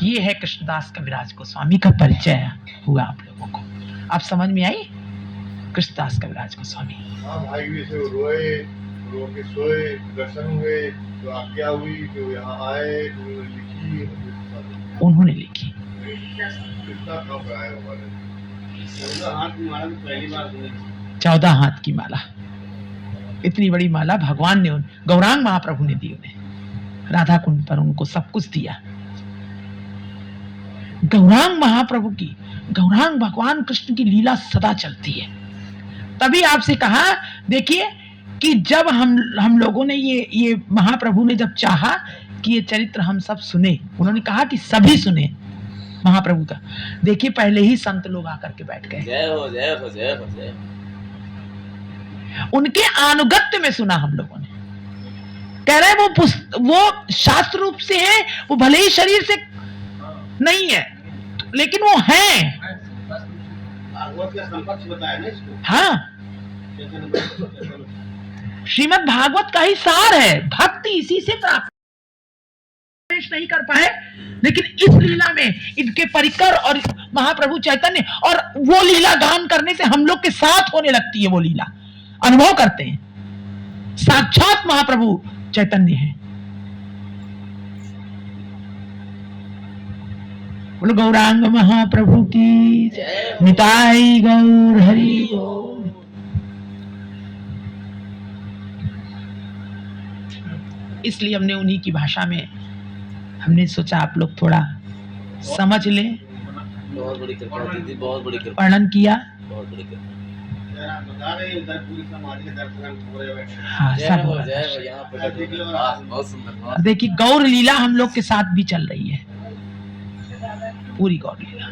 ये है कृष्णदास कविराज गोस्वामी का परिचय हुआ आप लोगों को। आप समझ में आई कृष्णदास कविराज गोस्वामी। हाँ भाई भी से रोए, रो के सोए, दर्शन हुए, तो आज्ञा हुई, जो यहाँ आए, तो लिखी, उन्होंने लिखी। कितना काम कराया हमारे। 14 हाथ की माला तो पहली बार सुनी। 14 हाथ की माला, इतनी बड़ी माला भगवान ने गौरांग महाप्रभु ने दी उन्हें। राधा कुंड पर उनको सब कुछ दिया। गौरांग महाप्रभु की, गौरांग भगवान कृष्ण की लीला सदा चलती है। तभी आपसे कहा, देखिए कि जब हम लोगों ने ये महाप्रभु ने जब चाहा कि ये चरित्र हम सब सुने, उन्होंने कहा कि सभी सुने महाप्रभु का। देखिए पहले ही संत लोग आकर के बैठ गए। जय हो जय हो जय हो जय हो। उनके अनुगत्य में सुना हम लोगों ने। कह रहे वो शास्त्र रूप से है, वो भले ही शरीर से नहीं है लेकिन वो है। भागवत का संपर्क बताया ना इसको। हाँ, श्रीमद् भागवत का ही सार है। भक्ति इसी से प्राप्त नहीं कर पाए, लेकिन इस लीला में इनके परिकर और महाप्रभु चैतन्य, और वो लीला गान करने से हम लोग के साथ होने लगती है। वो लीला अनुभव करते हैं, साक्षात महाप्रभु चैतन्य है। बोलो गौरांग महाप्रभु की निताई गौर हरि बोल। इसलिए हमने उन्हीं की भाषा में हमने सोचा आप लोग थोड़ा समझ लें। बहुत बड़ी कृपा दीदी, बहुत बड़ी कृपा, वर्णन किया। बहुत बड़ी कृपा। बता रहे हैं, इधर पूरी समाज के दर्शन हो रहे हैं। हाँ, जय सब हो हो रहा जय है। हो। यहाँ पे बहुत सुंदर, बहुत देखिए गौर लीला हम लोग के साथ भी चल रही है, पूरी गौर लीला।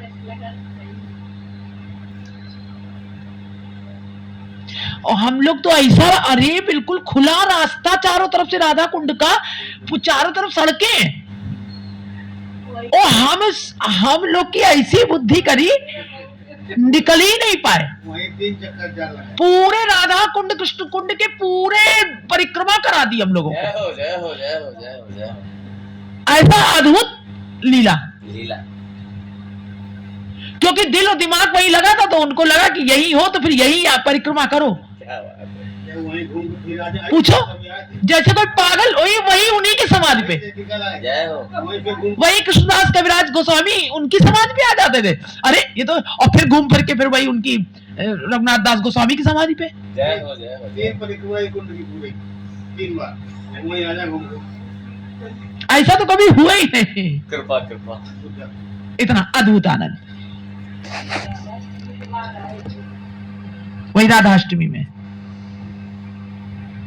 और हम लोग तो ऐसा, अरे बिल्कुल खुला रास्ता चारों तरफ से राधा कुंड का, चारों तरफ सड़कें, और हम लोग की ऐसी बुद्धि करी निकल ही नहीं पाए। वहीं 3 चक्कर चल रहे हैं। पूरे राधा कुंड कृष्ण कुंड के पूरे परिक्रमा करा दी हम लोगों जय को। हो जय हो जय हो जय हो जय हो। ऐसा अद्भुत लीला, लीला क्योंकि दिल और दिमाग वही लगा था, तो उनको लगा कि यही हो तो फिर यही आप परिक्रमा करो। क्या बात है। वहीं घूम के फिर आते हैं। पूछो, जैसे कोई पागल वही उन्हीं की समाधि पे, जय हो। वहीं पे घूम वही कृष्णदास कविराज गोस्वामी उनकी समाधि पे आ जाते थे। अरे ये तो, और फिर घूम फिर के फिर वही उनकी रघुनाथ दास गोस्वामी की समाधि पे। जय हो जय हो। 3 परिक्रमा एक कुंड की पूरी 3 बार वहीं आजा घूम के। ऐसा तो कभी हुआ ही नहीं। कृपा कृपा। इतना अद्भुत आनंद वही राधाष्टमी में।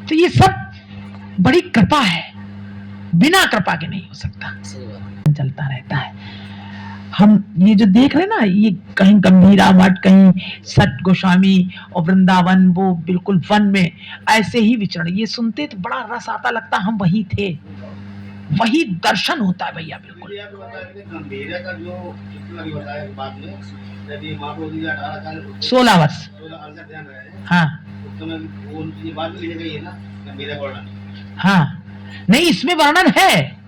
तो ये सब बड़ी कृपा है, बिना कृपा के नहीं हो सकता। सही बात है। चलता रहता है। हम ये जो देख रहे हैं ना, ये कहीं गंभीरा मठ, कहीं सट गोस्वामी और वृंदावन, वो बिल्कुल वन में ऐसे ही विचरण। ये सुनते तो बड़ा रस आता, लगता हम वही थे, वही दर्शन होता है भैया। बिल्कुल गंभीरा का जो कितना भी बताया बाद में, जब ये महाप्रभु जी 18 साल 16 वर्ष। 16 साल का ध्यान रहे, हाँ उस समय वो उनकी बात भी लिखी गई है ना गंभीरा वर्णन। हाँ, नहीं इसमें वर्णन है।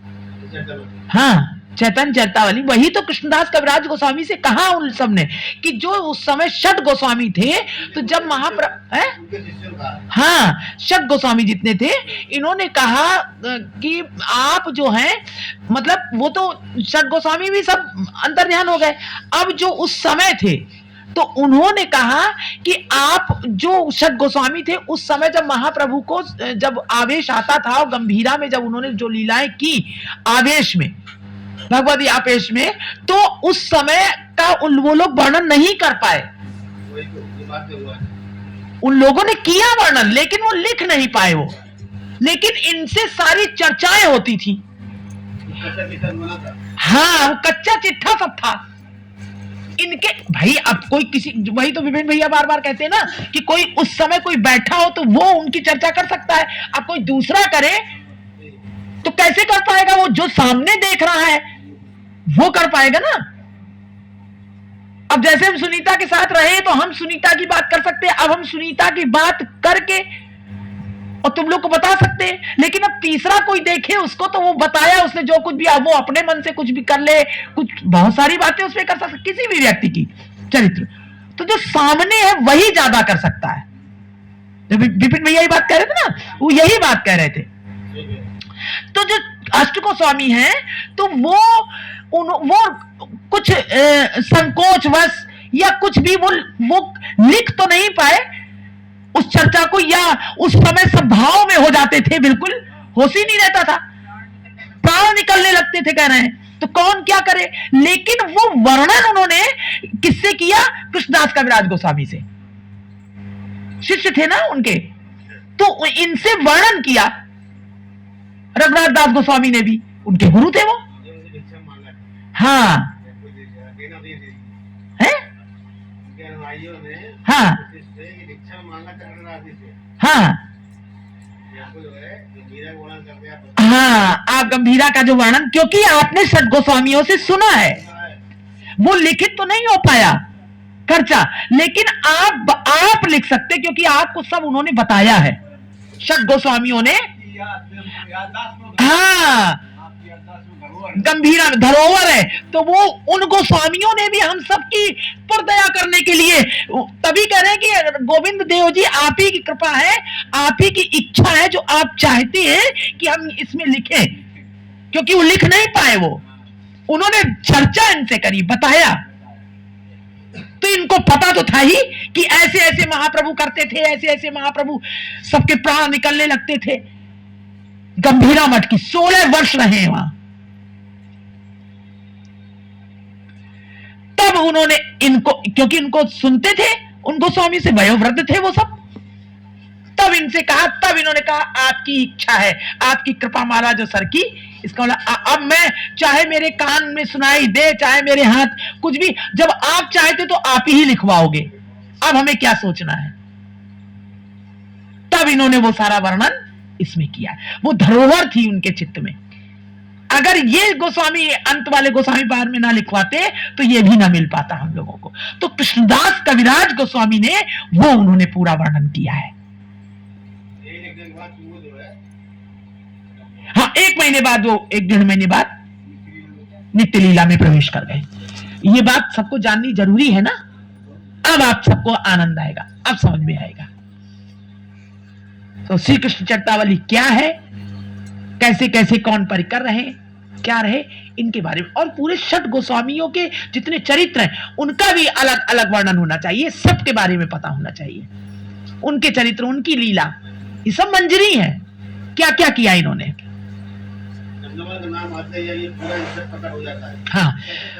हाँ, चैतन्य चरितावली, वही तो कृष्णदास कविराज गोस्वामी से कहा उन सब ने कि जो उस समय षट गोस्वामी थे, तो जब महाप्रभु है, उनके शिष्यों का, हाँ षट गोस्वामी जितने थे, इन्होंने कहा कि आप जो हैं, मतलब वो तो षट गोस्वामी भी सब अंतर्ध्यान हो गए। अब जो उस समय थे, तो उन्होंने कहा कि आप जो षट गोस्वामी थे उस समय जब महाप्रभु को जब आवेश आता था और गंभीरा में जब उन्होंने जो लीलाएं की आवेश में, भगवती आवेश में, तो उस समय का वो लोग वर्णन नहीं कर पाए। उन लोगों ने किया वर्णन लेकिन वो लिख नहीं पाए वो, लेकिन इनसे सारी चर्चाएं होती थी। हाँ, वो कच्चा चिट्ठा सब था इनके। भाई अब कोई किसी, वही तो विपिन भैया बार बार कहते हैं ना कि कोई उस समय कोई बैठा हो तो वो उनकी चर्चा कर सकता है, अब कोई दूसरा करे तो कैसे कर पाएगा? वो जो सामने देख रहा है वो कर पाएगा ना। अब जैसे हम सुनीता के साथ रहे तो हम सुनीता की बात कर सकते हैं, अब हम सुनीता की बात करके और तुम लोग को बता सकते हैं, लेकिन अब तीसरा कोई देखे उसको तो वो बताया उसने जो कुछ भी, अब वो अपने मन से कुछ भी कर ले, कुछ बहुत सारी बातें उसमें कर सकते किसी भी व्यक्ति की चरित्र। तो जो सामने है वही ज्यादा कर सकता है। जब विपिन भैया ये बात कह रहे थे ना, वो यही बात कह रहे थे। तो जो अष्ट गोस्वामी हैं तो वो कुछ संकोचवश या कुछ भी वो लिख तो नहीं पाए उस चर्चा को, या उस समय सब भाव में हो जाते थे, बिल्कुल होश ही नहीं रहता था, प्राण निकलने लगते थे कह रहे हैं, तो कौन क्या करे। लेकिन वो वर्णन उन्होंने किससे किया? कृष्णदास कविराज गोस्वामी से, शिष्य थे ना उनके, तो इनसे वर्णन किया। रघुनाथ दास गोस्वामी ने भी, उनके गुरु थे वो। हाँ है, हाँ हाँ हाँ, आप गंभीरा का जो वर्णन, क्योंकि आपने षट गोस्वामियों से सुना है, वो लिखित तो नहीं हो पाया खर्चा, लेकिन आप लिख सकते क्योंकि आपको सब उन्होंने बताया है, षट गोस्वामियों ने। हाँ, गंभीरा धरोहर है, तो वो उन गोस्वामियों ने भी हम सबकी पर दया करने के लिए तभी कह रहे हैं कि गोविंद देव जी आप ही की कृपा है, आप ही की इच्छा है, जो आप चाहते हैं कि हम इसमें लिखें, क्योंकि वो लिख नहीं पाए, वो उन्होंने चर्चा इनसे करी, बताया, तो इनको पता तो था ही कि ऐसे ऐसे महाप्रभु करते थे, ऐसे ऐसे महाप्रभु सबके प्राण निकलने लगते थे। गंभीरा मठ की 16 वर्ष रहे वहां, तब उन्होंने इनको, क्योंकि इनको सुनते थे, उन गोस्वामी से वयोवृद्ध थे वो सब, तब इनसे कहा, तब इन्होंने कहा आपकी इच्छा है, आपकी कृपा माला जो सर की, इसका मतलब अब मैं चाहे मेरे कान में सुनाई दे, चाहे मेरे हाथ कुछ भी, जब आप चाहते तो आप ही लिखवाओगे, अब हमें क्या सोचना है। तब इन्होंने वो सारा वर्णन इसमें किया, वो धरोहर थी उनके चित्त में। अगर ये गोस्वामी, अंत वाले गोस्वामी बाहर में ना लिखवाते तो ये भी ना मिल पाता हम लोगों को। तो कृष्णदास कविराज गोस्वामी ने वो उन्होंने पूरा वर्णन किया है। हाँ, 1 महीने बाद, वो 1-1.5 महीने बाद नित्य लीला में प्रवेश कर गए। ये बात सबको जाननी जरूरी है ना। अब आप सबको आनंद आएगा, अब समझ में आएगा। तो श्री कृष्ण चरितावली क्या है, कैसे कैसे कौन परिकर रहे, क्या रहे, इनके बारे में, और पूरे षट गोस्वामियों के जितने चरित्र हैं उनका भी अलग अलग वर्णन होना चाहिए, सबके बारे में पता होना चाहिए, उनके चरित्र, उनकी लीला, ये सब मंजरी है, क्या क्या किया इन्होंने। हाँ,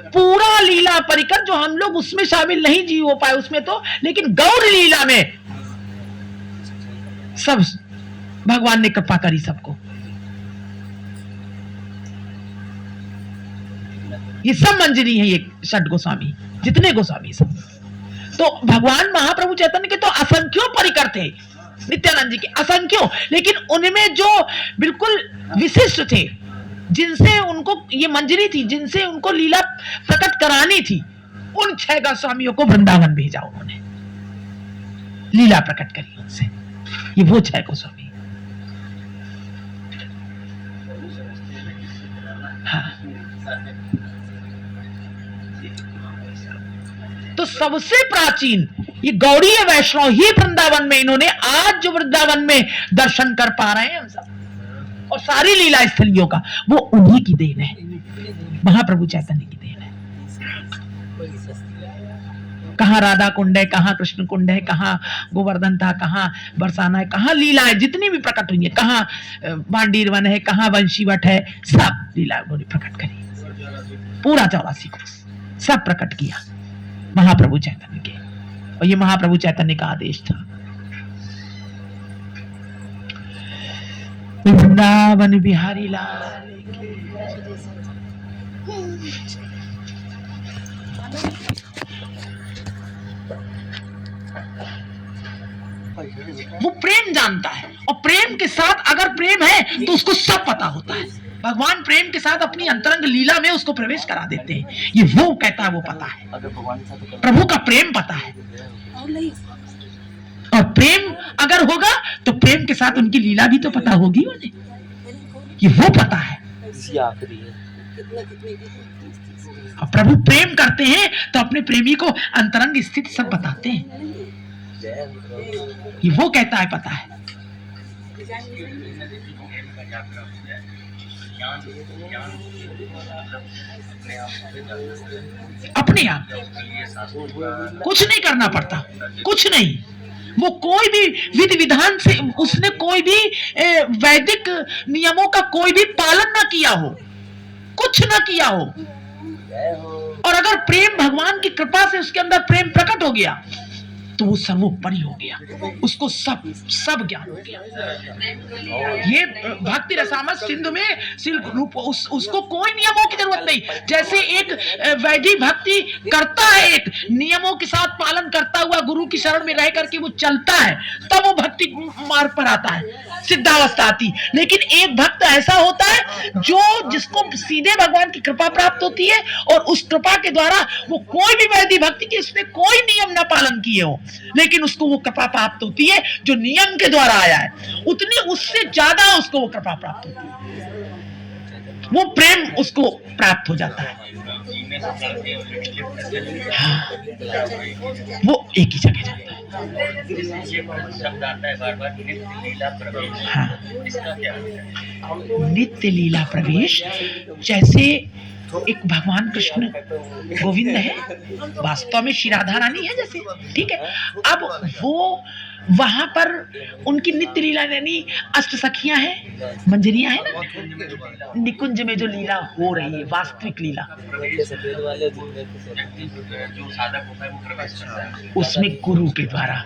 पूरा लीला परिकर जो हम लोग उसमें शामिल नहीं जी हो पाए उसमें तो, लेकिन गौर लीला में सब भगवान ने कृपा करी सबको। ये सब मंजरी है, ये षट गोस्वामी, जितने गोस्वामी सब। तो भगवान महाप्रभु चैतन्य के तो असंख्यों परिकर थे, नित्यानंद जी के असंख्यों, लेकिन उनमें जो बिल्कुल विशिष्ट थे, जिनसे उनको ये मंजरी थी, जिनसे उनको लीला प्रकट करानी थी, उन 6 गोस्वामियों को वृंदावन भेजा उन्होंने, लीला प्रकट करी उनसे। ये वो 6 गोस्वामी। हाँ, तो सबसे प्राचीन ये गौड़ीय वैष्णव ही वृंदावन में, इन्होंने आज जो वृंदावन में दर्शन कर पा रहे हैं हम सब, और सारी लीला स्थलियों का, वो उन्हीं की देन है, महाप्रभु चैतन्य की देन है। कहाँ राधा कुंड है, कहाँ कृष्ण कुंड है, कहाँ गोवर्धन था, कहाँ बरसाना है, कहाँ लीला है, जितनी भी प्रकट हुई है, कहाँ बांडीर वन है, कहाँ वंशीवट है, सब लीला उन्होंने प्रकट करी। पूरा 84 कोस सब प्रकट किया महाप्रभु चैतन्य के, और ये महाप्रभु चैतन्य का आदेश था। वृंदावन बिहारी लाल वो प्रेम जानता है, और प्रेम के साथ अगर प्रेम है तो उसको सब पता होता है। भगवान प्रेम के साथ अपनी अंतरंग लीला में उसको प्रवेश करा देते हैं। ये वो कहता है वो पता है, प्रभु का प्रेम पता है। और प्रेम अगर होगा तो प्रेम के साथ उनकी लीला भी तो पता होगी उन्हें, ये वो पता है। और प्रभु प्रेम करते हैं तो अपने प्रेमी को अंतरंग स्थिति सब बताते हैं, ये वो कहता है पता है। अपने आप कुछ नहीं करना पड़ता, कुछ नहीं। वो कोई भी विधि विधान से उसने कोई भी वैदिक नियमों का कोई भी पालन ना किया हो, कुछ ना किया हो, और अगर प्रेम भगवान की कृपा से उसके अंदर प्रेम प्रकट हो गया तो वो सर्वोपरि हो गया, उसको सब ज्ञान हो गया। ये भक्ति रसामस सिंधु में सिल्क रूप उसको कोई नियमों की जरूरत नहीं। जैसे एक वैदिक भक्ति करता है, एक नियमों के साथ पालन करता हुआ गुरु की शरण में रह करके वो चलता है, तब वो भक्ति मार्ग पर आता है, सिद्धावस्था आती। लेकिन एक भक्त ऐसा होता है जो जिसको सीधे भगवान की कृपा प्राप्त होती है, और उस कृपा के द्वारा वो कोई भी वैदिक भक्ति की उसने कोई नियम ना पालन किए हो, लेकिन उसको वो कृपा प्राप्त होती है जो नियम के द्वारा आया है, उतनी उससे ज्यादा उसको वो कृपा प्राप्त होती है, वो प्रेम उसको प्राप्त हो जाता है। हाँ, वो एक ही जगह जाता है। हाँ, नित्य लीला प्रवेश, जैसे एक भगवान कृष्ण गोविंद है, वास्तव में श्री राधा रानी है जैसे, ठीक है। अब वो वहां पर उनकी नित्य लीला यानी अष्ट सखियां हैं, मंजरियां हैं ना, निकुंज में जो लीला हो रही है, वास्तविक लीला, उसमें गुरु के द्वारा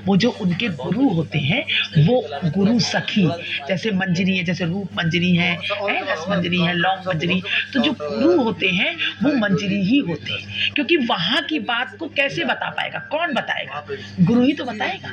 वो जो उनके गुरु होते हैं वो गुरु सखी, जैसे मंजरी है, जैसे रूप मंजरी है, रस मंजरी है, लौंग मंजरी, तो जो गुरु होते हैं वो मंजरी ही होते हैं, क्योंकि वहां की बात को कैसे बता पाएगा, कौन बताएगा, गुरु ही तो बताएगा।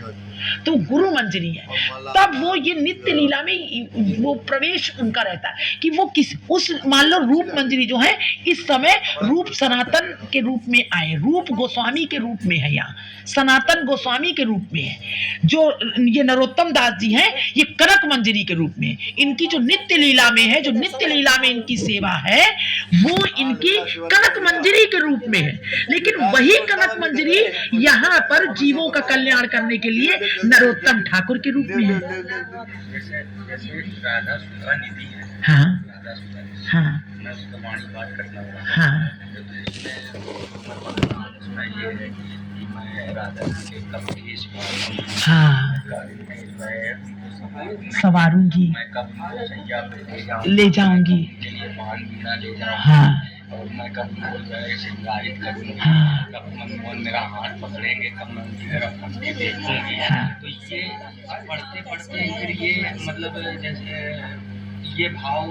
तो गुरु मंजरी है, तब वो ये नित्य लीला में वो प्रवेश उनका रहता है कि वो किस उस मान लो रूप मंजरी जो है इस समय रूप सनातन के रूप में आए, रूप गोस्वामी के रूप में है, यहाँ सनातन गोस्वामी के रूप में है, जो ये नरोत्तम दास जी हैं ये कनक मंजरी के रूप में, इनकी जो नित्य लीला में है, जो नित्य लीला में इनकी सेवा है वो इनकी कनक मंजरी के रूप में है। लेकिन वही कनक मंजरी यहाँ पर जीवों का कल्याण करने के लिए नरोत्तम ठाकुर के रूप में है। हाँ हाँ हाँ, हाँ सवारूंगी, ले जाऊंगी, हाँ और मैं कब श्रृंगारित करूंगी, कब मनमोहन मेरा हाथ पकड़ेंगे, कब मैं उनकी तरफ हंस के देखूंगी। तो ये पढ़ते पढ़ते फिर ये मतलब जैसे ये भाव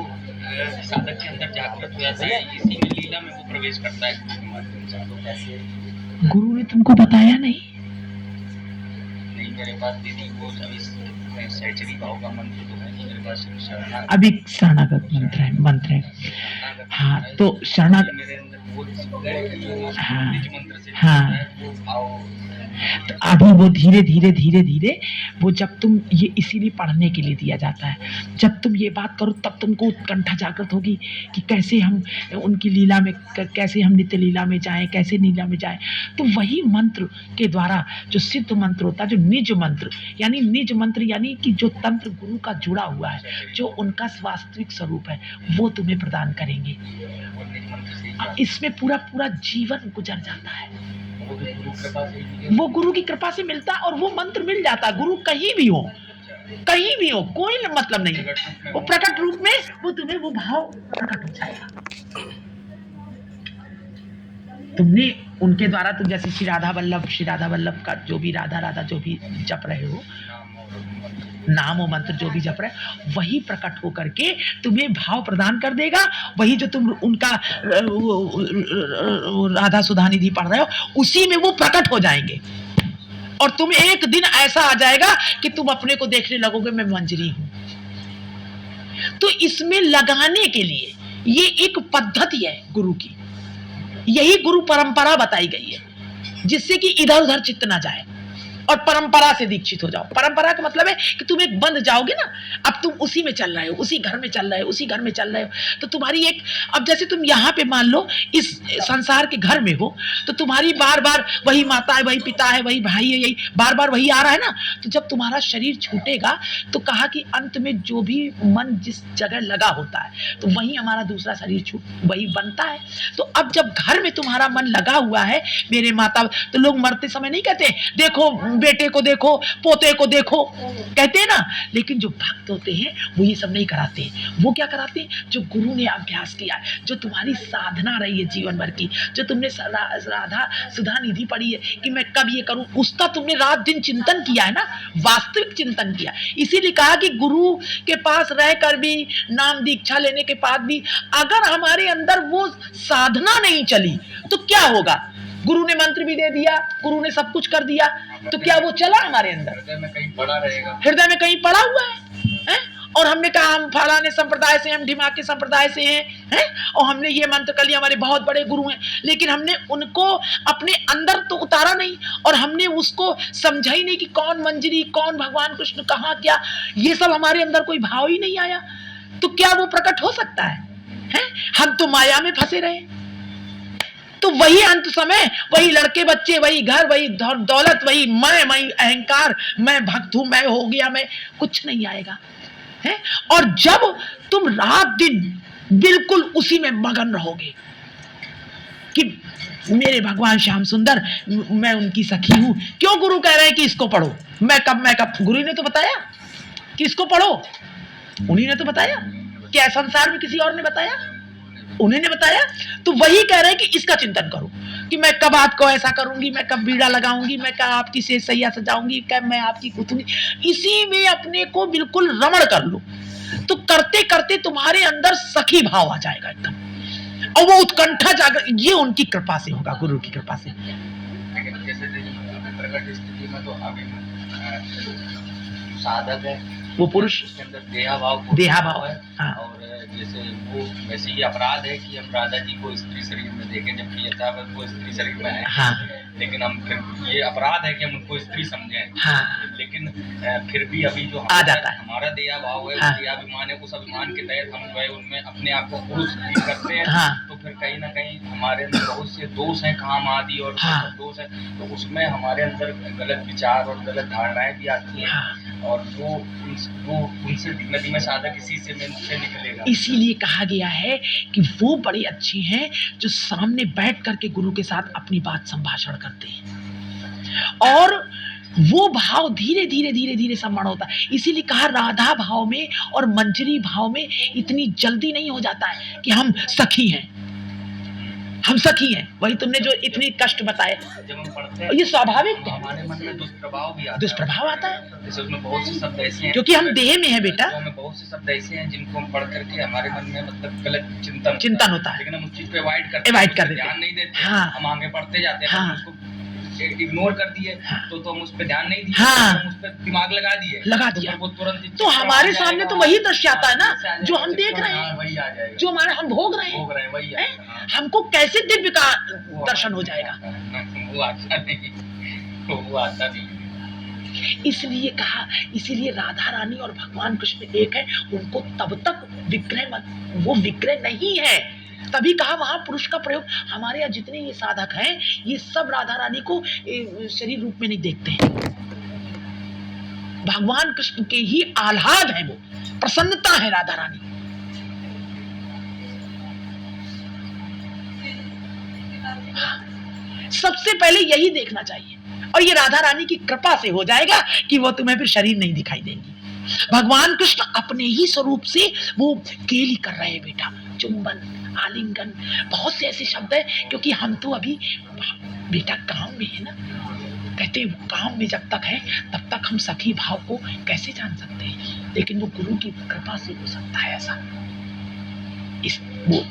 साधक के अंदर जागृत हो जाता है, इसी में लीला में वो प्रवेश करता है। गुरु ने तुमको बताया नहीं? नहीं, मेरे पास दीदी वो अभी सहचरी भाव का मंत्र तो है, मेरे पास शरणागत, अभी शरणागत मंत्र है। हाँ, तो शरणागत, हाँ हाँ तो अभी वो धीरे धीरे धीरे धीरे वो, जब तुम ये इसीलिए पढ़ने के लिए दिया जाता है, जब तुम ये बात करो तब तुमको उत्कंठा जागृत होगी कि कैसे हम उनकी लीला में, कैसे हम नित्य लीला में जाएं, कैसे लीला में जाएं। तो वही मंत्र के द्वारा जो सिद्ध मंत्र होता है, जो निज मंत्र यानी कि जो तंत्र गुरु का जुड़ा हुआ है, जो उनका वास्तविक स्वरूप है, वो तुम्हें प्रदान करेंगे। इसमें पूरा पूरा जीवन गुजर जाता है, वो गुरु की कृपा से मिलता है और वो मंत्र मिल जाता है। गुरु कहीं भी हो कोई मतलब नहीं, वो प्रकट रूप में वो तुम्हें वो भाव प्रकट हो जाएगा। तुमने उनके द्वारा, तुम जैसे श्री राधा वल्लभ का जो भी राधा जो भी जप रहे हो, नाम और मंत्र जो भी जप रहे, वही प्रकट हो करके तुम्हें भाव प्रदान कर देगा। वही जो तुम उनका राधा सुधा निधि पढ़ रहे हो, उसी में वो प्रकट हो जाएंगे। और तुम एक दिन ऐसा आ जाएगा कि तुम अपने को देखने लगोगे मैं मंजरी हूं। तो इसमें लगाने के लिए ये एक पद्धति है गुरु की, यही गुरु परंपरा बताई गई है, जिससे कि इधर उधर चित्त ना जाए और परंपरा से दीक्षित हो जाओ। परंपरा का मतलब है कि तुम एक बंद जाओगे ना, अब तुम उसी में चल रहे हो, उसी घर में चल रहे हो, तो तुम्हारी एक, अब जैसे तुम यहाँ पे मान लो इस संसार के घर में हो, तो तुम्हारी बार बार वही माता है, वही पिता है, वही भाई है, यही बार बार वही आ रहा है ना। तो जब तुम्हारा शरीर छूटेगा तो कहा कि अंत में जो भी मन जिस जगह लगा होता है, तो वही हमारा दूसरा शरीर वही बनता है। तो अब जब घर में तुम्हारा मन लगा हुआ है, मेरे माता, तो लोग मरते समय नहीं कहते देखो बेटे को देखो, पोते को देखो, कहते हैं ना। लेकिन जो भक्त होते हैं वो ये सब नहीं कराते हैं। वो क्या कराते हैं? जो गुरु ने अभ्यास किया है, जो तुम्हारी साधना रही है जीवन भर की, जो तुमने राधा सुधा निधि पढ़ी है कि मैं कब ये करूं, उसका तुमने रात दिन चिंतन किया है ना, वास्तविक चिंतन किया। इसीलिए कहा कि गुरु के पास रहकर भी, नाम दीक्षा लेने के बाद भी अगर हमारे अंदर वो साधना नहीं चली तो क्या होगा? गुरु ने मंत्र भी दे दिया, गुरु ने सब कुछ कर दिया, तो क्या वो चला हमारे अंदर? हृदय में कहीं पड़ा रहेगा, हृदय में कहीं पड़ा हुआ है? और हमने कहा हम फलाने संप्रदाय से, हम ढिमाके संप्रदाय से हैं, और हमने ये मंत्र कर लिया, हमारे बहुत बड़े गुरु हैं, लेकिन हमने उनको अपने अंदर तो उतारा नहीं, और हमने उसको समझा ही नहीं कि कौन मंजरी, कौन भगवान कृष्ण, कहाँ क्या, ये सब हमारे अंदर कोई भाव ही नहीं आया। तो क्या वो प्रकट हो सकता है? हम तो माया में फंसे रहे। तो वही अंत समय, वही लड़के बच्चे, वही घर, वही दौलत, वही मैं अहंकार, मैं भक्त हूं, मैं हो गया, मैं, कुछ नहीं आएगा है। और जब तुम रात दिन बिल्कुल उसी में मगन रहोगे कि मेरे भगवान श्याम सुंदर, मैं उनकी सखी हूं, क्यों गुरु कह रहे हैं कि इसको पढ़ो, मैं कब, गुरु ने तो बताया कि इसको पढ़ो, उन्हीं ने तो बताया, क्या संसार में किसी और ने बताया? उन्होंने बताया। तो वही कह रहे हैं कि इसका चिंतन करो कि मैं कब आपको ऐसा करूंगी, मैं कब बीड़ा लगाऊंगी, मैं कब आपकी शेष सैया सजाऊंगी, कब मैं आपकी कुतूंगी, इसी में अपने को बिल्कुल रमण कर लो। तो करते करते तुम्हारे अंदर सखी भाव आ जाएगा एकदम, और वो उत्कंठा जाकर, ये उनकी कृपा से होगा, गुरु की कृपा से। जैसे प्रकट स्थिति में तो अभी साधक है, वो पुरुष, उसके अंदर देहा भाव है। हाँ। और जैसे वो वैसे ही अपराध है कि हम राधा जी को स्त्री शरीर में देखें, जबकि यथावत वो स्त्री शरीर में है। हाँ। लेकिन हम फिर ये अपराध है कि हम उनको स्त्री समझें। हाँ। लेकिन फिर भी अभी जो आ जाता है हमारा देहा भाव है, हाँ। देहाभिमान है, उस अभिमान के तहत हम गए उनमें अपने आप को पुरुष करते हैं। हाँ। तो फिर कहीं ना कहीं हमारे अंदर बहुत से दोष हैं, काम आदि और हाँ। दोष है, तो उसमें हमारे अंदर गलत विचार और गलत धारणाएं भी आती हैं। हाँ। और वो उनसे नदी में साधक इसी से निकलेगा। इसीलिए कहा गया है कि वो बड़े अच्छे हैं जो सामने बैठ करके गुरु के साथ अपनी बात संभाषण करते हैं, और वो भाव धीरे धीरे धीरे धीरे सम्मान होता है। इसीलिए कहा राधा भाव में और मंजरी भाव में इतनी जल्दी नहीं हो जाता है कि हम सखी हैं, हम सखी हैं। वही तुमने जो इतनी कष्ट बताए, जब हम पढ़ते हैं ये स्वाभाविक है, हमारे मन में दुष्प्रभाव भी आता है। दुष्प्रभाव आता है, जैसे उसमें बहुत से शब्द ऐसे हैं, क्योंकि हम देह में है बेटा, तो हमें बहुत से शब्द ऐसे हैं जिनको हम पढ़ करके हमारे मन में मतलब गलत चिंतन होता है, लेकिन हम उस चीज को अवॉइड करते हैं, ध्यान नहीं देते। हाँ। हम आगे पढ़ते जाते हैं, हाँ। उसको इग्नोर कर दिए। हाँ। तो हम उस पर ध्यान नहीं दिए। हाँ। हम उस पर दिमाग लगा दिया, तो वो तुरंत तो हमारे सामने तो वही दृश्य आता है ना जो हम देख रहे हैं, वही आ जाएगा, जो हमारे हम भोग रहे हैं, वही हमको कैसे दिव्य का दर्शन हो जाएगा? वो अच्छा नहीं। तो वो आता नहीं है। इसलिए कहा, इसीलिए राधा रानी और भगवान कृष्ण एक है, उनको तब तक विग्रह मत, वो विग्रह नहीं है। तभी कहा वहां पुरुष का प्रयोग। हमारे यहाँ जितने ये साधक हैं, ये सब राधा रानी को शरीर रूप में नहीं देखते हैं। भगवान कृष्ण के ही आह्लाद है, वो प्रसन्नता है राधा रानी। सबसे पहले यही देखना चाहिए, और ये राधा रानी की कृपा से हो जाएगा कि वो तुम्हें फिर शरीर नहीं दिखाई देंगी। भगवान कृष्ण अपने ही स्वरूप से वो केली कर रहे हैं बेटा, चुंबन, आलिंगन, बहुत से ऐसे शब्द है, क्योंकि हम तो अभी बेटा काम में है ना। कहते हैं काम में जब तक है तब तक हम सखी भाव को कैसे जान सकते हैं, लेकिन वो गुरु की कृपा से हो सकता है ऐसा, इस वो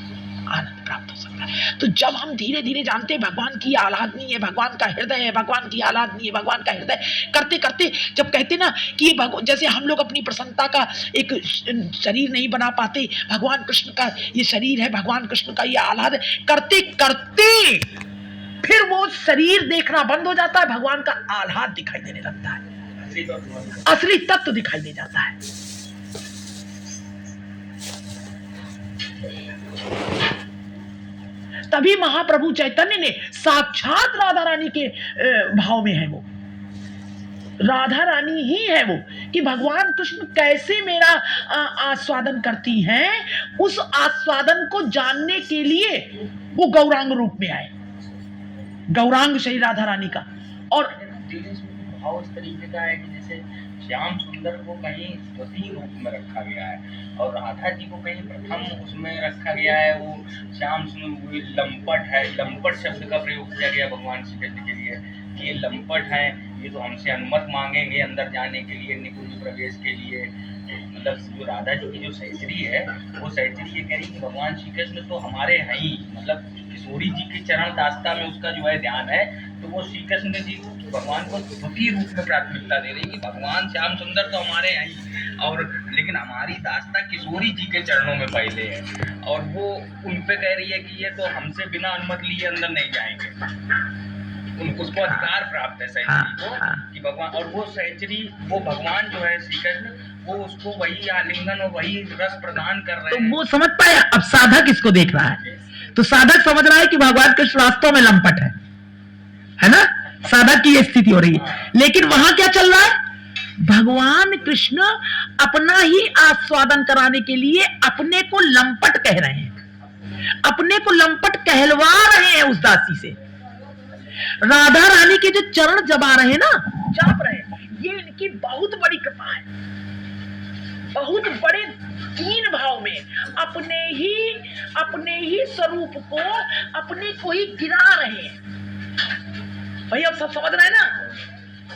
आनंद प्राप्त हो सकता है। तो जब हम धीरे धीरे जानते हैं भगवान की आह्लादनी है, भगवान का हृदय है, भगवान की आह्लादनी है, भगवान का हृदय, करते करते जब कहते ना कि जैसे हम लोग अपनी प्रसन्नता का एक शरीर नहीं बना पाते, भगवान कृष्ण का ये शरीर है, भगवान कृष्ण का ये आह्लाद है, करते करते फिर वो शरीर देखना बंद हो जाता है, भगवान का आह्लाद दिखाई देने लगता है, असली तत्व दिखाई दे जाता है। तभी महाप्रभु चैतन्य ने साक्षात राधा रानी के भाव में है, वो राधा रानी ही है वो, कि भगवान कृष्ण कैसे मेरा आस्वादन करती हैं, उस आस्वादन को जानने के लिए वो गौरांग रूप में आए, गौरांग श्री राधा रानी का। और भाव इस तरीके का है कि जैसे श्याम सुंदर को कहीं द्वितीय रूप में रखा गया है और राधा जी को कहीं प्रथम उसमें रखा गया है। वो श्याम सुंदर लंपट है, लंपट शब्द का प्रयोग किया गया भगवान श्री कृष्ण के लिए कि ये लंपट है, ये तो हमसे अनुमति मांगेंगे अंदर जाने के लिए, निकुंज प्रवेश के लिए। मतलब जो राधा जी की जो सहचरी है, वो सहचरी ये कह रही कि भगवान श्री कृष्ण तो हमारे हैं ही, मतलब किशोरी जी के चरण दास्ता में उसका जो है ध्यान है, तो वो श्री कृष्ण जी भगवान को द्वितीय रूप में प्राथमिकता दे रही कि भगवान श्याम सुंदर तो हमारे हैं ही, और लेकिन हमारी दास्ता किशोरी जी के चरणों में पहले है, और वो उन पे कह रही है कि ये तो हमसे बिना अनुमति लिए अंदर नहीं जाएंगे। उसको अधिकार प्राप्त है सहचरी को कि भगवान, और वो सहचरी वो भगवान जो है श्री कृष्ण, वो उसको वही आलिंगन और वही रस प्रदान कर रहे हैं। तो वो समझ पाया। अब साधक इसको देख रहा है, तो साधक समझ रहा है कि भगवान कृष्ण वास्तव में लंपट है ना, साधक की ये स्थिति हो रही है। लेकिन वहां क्या चल रहा है, भगवान कृष्ण अपना ही आस्वादन कराने के लिए अपने को लंपट कह रहे हैं, अपने को लंपट कहलवा रहे हैं उस दासी से। राधा रानी के जो चरण जबा रहे हैं ना, जाप रहे हैं, ये इनकी बहुत बड़ी कृपा है। बहुत बड़े तीन भाव में अपने ही स्वरूप को, अपने को ही गिरा रहे हैं। भाई अब सब समझ रहे हैं ना,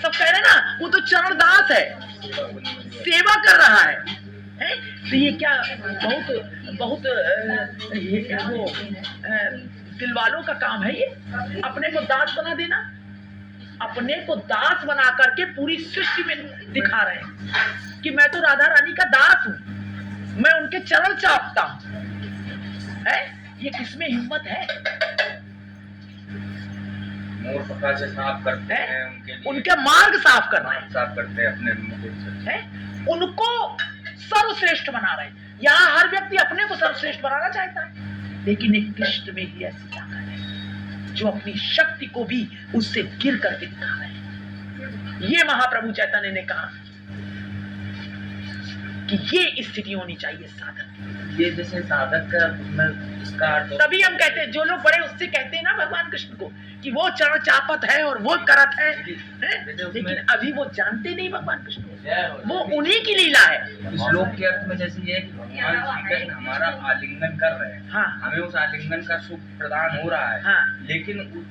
सब कह रहे हैं ना, वो तो चरण दास है, सेवा कर रहा है, तो ये क्या बहुत वो दिल वालों का काम है ये, अपने को दास बना देना, अपने को दास बना करके पूरी सृष्टि में दिखा रहे हैं कि मैं तो राधा रानी का दास हूं, मैं उनके चरण चाहता हूं। ये किसमें हिम्मत है? मोर पका से साफ करते हैं उनके लिए, उनका मार्ग साफ कर रहे हैं, साफ करते हैं अपने मुख से, उनको सर्वश्रेष्ठ बना रहे हैं। यहाँ हर व्यक्ति अपने को सर्वश्रेष्ठ बनाना चाहता है, लेकिन एक कृष्ण में ही ऐसी ताकत है जो अपनी शक्ति को भी उससे गिर करके दिखा रहे हैं। ये महाप्रभु चैतन्य ने कहा कि ये स्थिति होनी चाहिए साधक। ये जैसे साधक का इसका अर्थ, तभी हम कहते हैं, जो लोग बड़े उससे कहते हैं ना भगवान कृष्ण को कि वो चरण चापत है और वो करत है, लेकिन अभी वो जानते नहीं भगवान कृष्ण को, वो उन्हीं की लीला है। श्लोक के अर्थ में जैसे ये कि भगवान श्री कृष्ण हमारा आलिंगन कर रहे हैं, हाँ, हमें उस आलिंगन का सुख प्रदान हो रहा है, हाँ, लेकिन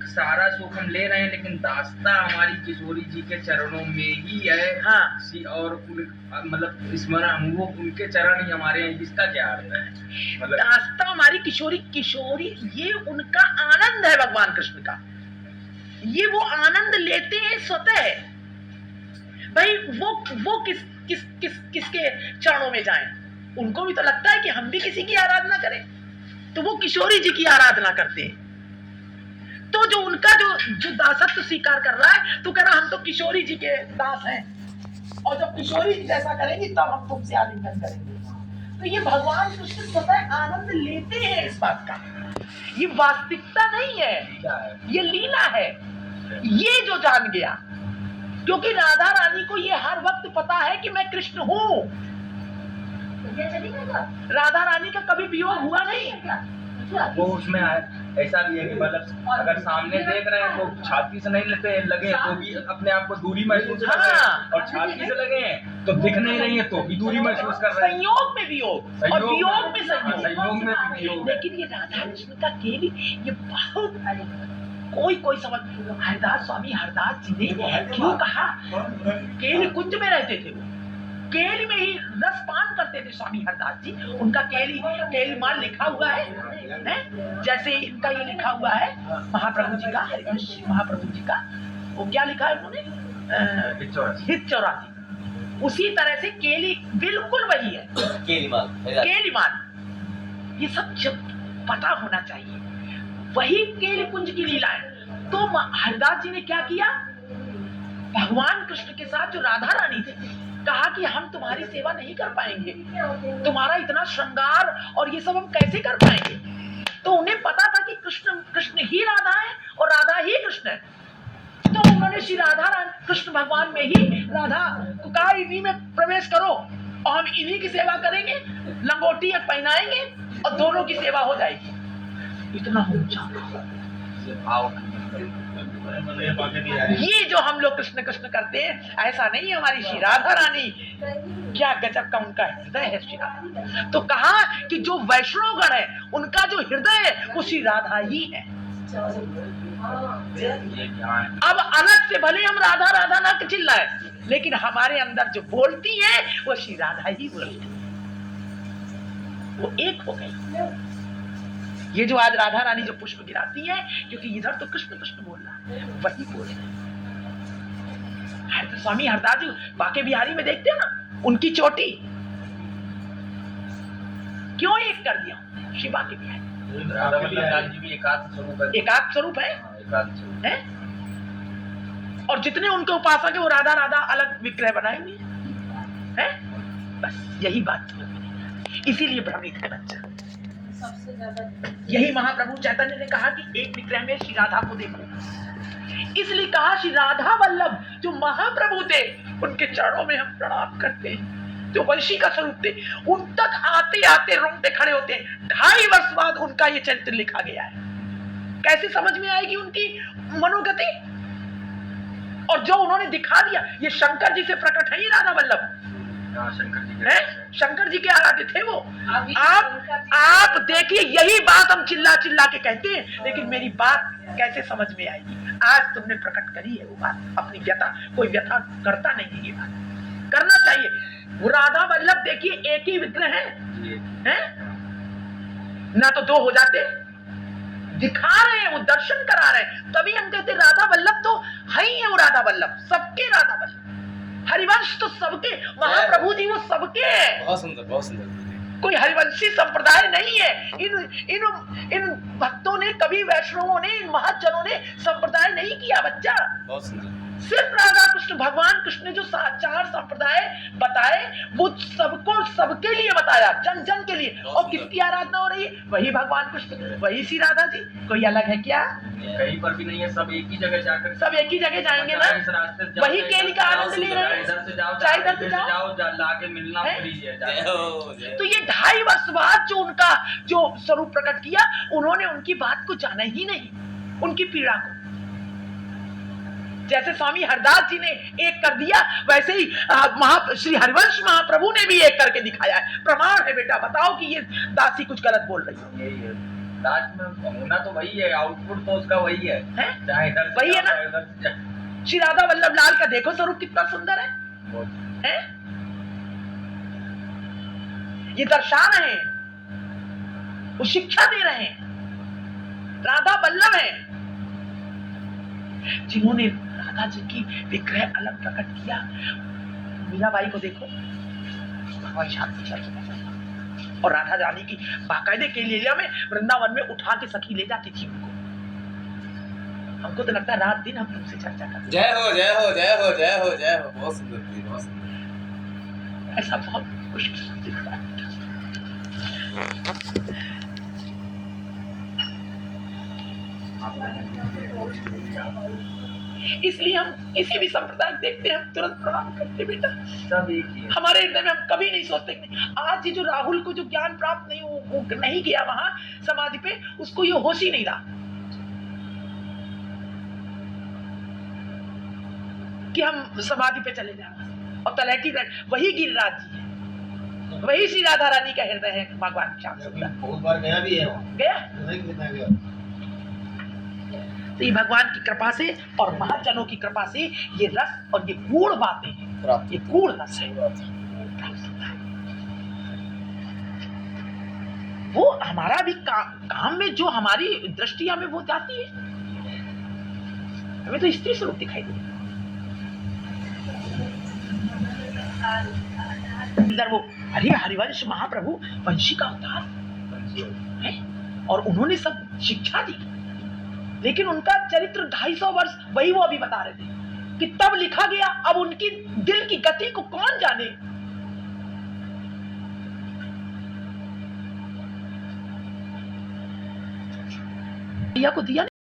सारा सुख हम ले रहे हैं, लेकिन दास्ता हमारी किशोरी जी के चरणों में ही है, हाँ, और मतलब स्मरण वो उनके चरण ही हमारे हैं। इसका क्या अर्थ है? मतलब दास्ता हमारी किशोरी ये उनका आनंद है भगवान कृष्ण का, ये वो आनंद लेते हैं स्वतः। भाई वो किसके चरणों में जाएं? उनको भी तो लगता है कि हम भी किसी की आराधना करें, तो वो किशोरी जी की आराधना करते हैं। तो जो उनका जो दासत्व स्वीकार कर रहा है, तो कह रहा हम तो किशोरी जी के दास हैं, और जब किशोरी जी जैसा करेंगी तब हम तुमसे आलिंगन करेंगे। तो ये भगवान कृष्ण स्वतः आनंद लेते हैं इस बात का। ये वास्तविकता नहीं है, ये लीला है। ये जो जान गया, क्योंकि राधा रानी को ये हर वक्त पता है कि मैं कृष्ण हूं। राधा रानी का कभी वियोग हुआ नहीं। वो उसमें ऐसा भी है कि मतलब अगर सामने देख रहे हैं तो छाती से नहीं लगे तो भी अपने आप को दूरी महसूस कर रहे हैं, और छाती से लगे हैं तो दिख नहीं रही है तो भी दूरी महसूस कर रहे हैं। संयोग में वियोग और वियोग में संयोग, संयोग में वियोग। लेकिन ये राधा कृष्ण का केली ये बहुत कोई समझ। हरदास स्वामी हरदास जी ने क्यों कहा, केली कुंज में रहते थे, वो केली में ही रस पान करते थे स्वामी हरदास जी। उनका केली माल लिखा हुआ है, जैसे इनका ये लिखा हुआ है महाप्रभु जी का, हरिवंश महाप्रभु जी का, वो क्या लिखा है उन्होंने, हित 84। उसी तरह से केली बिल्कुल वही है, केली माल। ये सब जब पता होना चाहिए, वही केली कुंज की लीला है। तो हरदास जी ने क्या किया, भगवान कृष्ण के साथ जो राधा रानी थे, कहा कि हम तुम्हारी सेवा नहीं कर पाएंगे, तुम्हारा इतना श्रृंगार और ये सब हम कैसे कर पाएंगे। तो उन्हें पता था कि कृष्ण ही राधा है और राधा ही कृष्ण है। तो उन्होंने श्री राधा कृष्ण भगवान में ही राधा को कहा इन्हीं में प्रवेश करो और हम इन्हीं की सेवा करेंगे, लंगोटी पहनाएंगे और दोनों की सेवा हो जाएगी। इतना हो जाता। ये जो हम लोग कृष्ण कृष्ण करते हैं, ऐसा नहीं है। हमारी श्री राधा रानी, क्या गजब का उनका हृदय है श्री राधा। तो कहा कि जो वैष्णवगण है उनका जो हृदय है वो श्री राधा ही है। अब अलग से भले हम राधा राधा ना चिल्लाए, लेकिन हमारे अंदर जो बोलती है वो श्री राधा ही बोलती है, वो एक हो गई। ये जो आज राधा रानी जो पुष्प गिराती है, क्योंकि इधर तो कृष्ण कृष्ण बोल रहा है, वही बोल रहे हैं। स्वामी हरदास जी बाके बिहारी में देखते हैं ना, उनकी चोटी क्यों एक कर दिया श्री बाके बिहारी। एकात्म स्वरूप है, और जितने उनके उपासक है वो राधा राधा अलग विग्रह बनाए हुए हैं। बस यही बात, इसीलिए भ्रमित है बच्चा। यही महाप्रभु चैतन्य ने कहा कि एक विग्रह में श्री राधा को देखो। इसलिए कहा श्री राधा वल्लभ जो महाप्रभु थे, उनके चरणों में हम प्रणाम करते हैं, जो वंशी का स्वरूप थे। उन तक आते आते रोंगटे खड़े होते हैं। 2.5 वर्ष बाद उनका ये चरित्र लिखा गया है। कैसे समझ में आएगी उनकी मनोगति, और जो उन्होंने दिखा दिया, ये शंकर जी से प्रकट है ही राधा वल्लभ। शंकर जी के आराध्य थे वो। आप देखिए, यही बात हम चिल्ला चिल्ला के कहते हैं, लेकिन मेरी बात कैसे समझ में आएगी। आज तुमने प्रकट करी है वो बात, अपनी व्यथा। कोई व्यथा करता नहीं है, ये बात करना चाहिए। वो राधा वल्लभ देखिए, एक ही विग्रह है ना, तो 2 हो जाते। दिखा रहे हैं, वो दर्शन करा रहे हैं, तभी हम कहते राधा वल्लभ तो है ही है। वो राधा वल्लभ सबके राधा वल्लभ, हरिवंश तो सबके, महाप्रभु जी वो सबके हैं। बहुत सुंदर, बहुत सुंदर। कोई हरिवंशी संप्रदाय नहीं है। इन भक्तों ने, कभी वैष्णवों ने, इन महज्जनों ने संप्रदाय नहीं किया बच्चा। बहुत सुंदर। सिर्फ राधा कृष्ण भगवान कृष्ण ने जो 4 संप्रदाय बताए, वो सबको सबके लिए बताया, जन जन के लिए। और किसकी आराधना हो रही है? वही भगवान कृष्ण, वही श्री राधा जी। कोई अलग है क्या? कहीं पर भी नहीं है, सब एक ही जगह जाकर, सब एक ही जगह जाएंगे ना, वही केली का आनंद ले रहे हैं। इधर से जाओ, चाहे इधर से जाओ, लाके मिलना पूरी है। तो ये 2.5 वर्ष बाद जो उनका जो स्वरूप प्रकट किया, उन्होंने उनकी बात को जाना ही नहीं, उनकी पीड़ा को। जैसे स्वामी हरदास जी ने एक कर दिया, वैसे ही श्री हरिवंश महाप्रभु ने भी एक करके दिखाया है। प्रमाण है बेटा, बताओ कि ये दासी कुछ गलत बोल रही है। यही है, लास्ट में होना तो वही है, आउटपुट तो उसका वही है, चाहे इधर वही है ना। श्री राधा वल्लभ लाल का देखो स्वरूप कितना सुंदर है? ये दर्शा रहे हैं, वो शिक्षा दे रहे हैं। राधा वल्लभ है जिन्होंने राधा जी की विग्रह अलग प्रकट किया। मीराबाई को देखो, भगवान शांति और राधा रानी की बाकायदे के लीला में वृंदावन में उठा के सखी ले जाती थी उनको। हमको तो लगता है रात दिन हम तुमसे चर्चा करते जय हो जय हो जय हो जय हो जय हो। बहुत सुंदर थी, बहुत सुंदर। हैं। ऐसा बहुत मुश्किल दिखता है। इसलिए हम किसी भी संप्रदाय को देखते हैं हम तुरंत प्रणाम करते हैं बेटा। सब एक ही है। हमारे हृदय में हम कभी नहीं सोचते कि आज ये जो राहुल को जो ज्ञान प्राप्त नहीं वो नहीं किया वहां समाधि पे, उसको ये होश ही नहीं रहा कि हम समाधि पे चले जाए। और तलहटी वही गिरिराज जी है, वही श्री राधा रानी का हृदय है भगवान श्याम सुंदर। बहुत बार गया भी है वहाँ। गया नहीं कितना गया। तो ये भगवान की कृपा से और महाजनों की कृपा से ये रस और ये गूढ़ बातें हैं, ये गूढ़ रस है। वो हमारा भी काम में जो हमारी दृष्टि हमें वो जाती है, हमें तो स्त्री स्वरूप दिखाई दे। अंदर वो हरिवंश महाप्रभु वंशी का अवतार है और उन्होंने सब शिक्षा दी, लेकिन उनका चरित्र 250 वर्ष वही वो अभी बता रहे थे कि तब लिखा गया, अब उनकी दिल की गति को कौन जाने। को दिया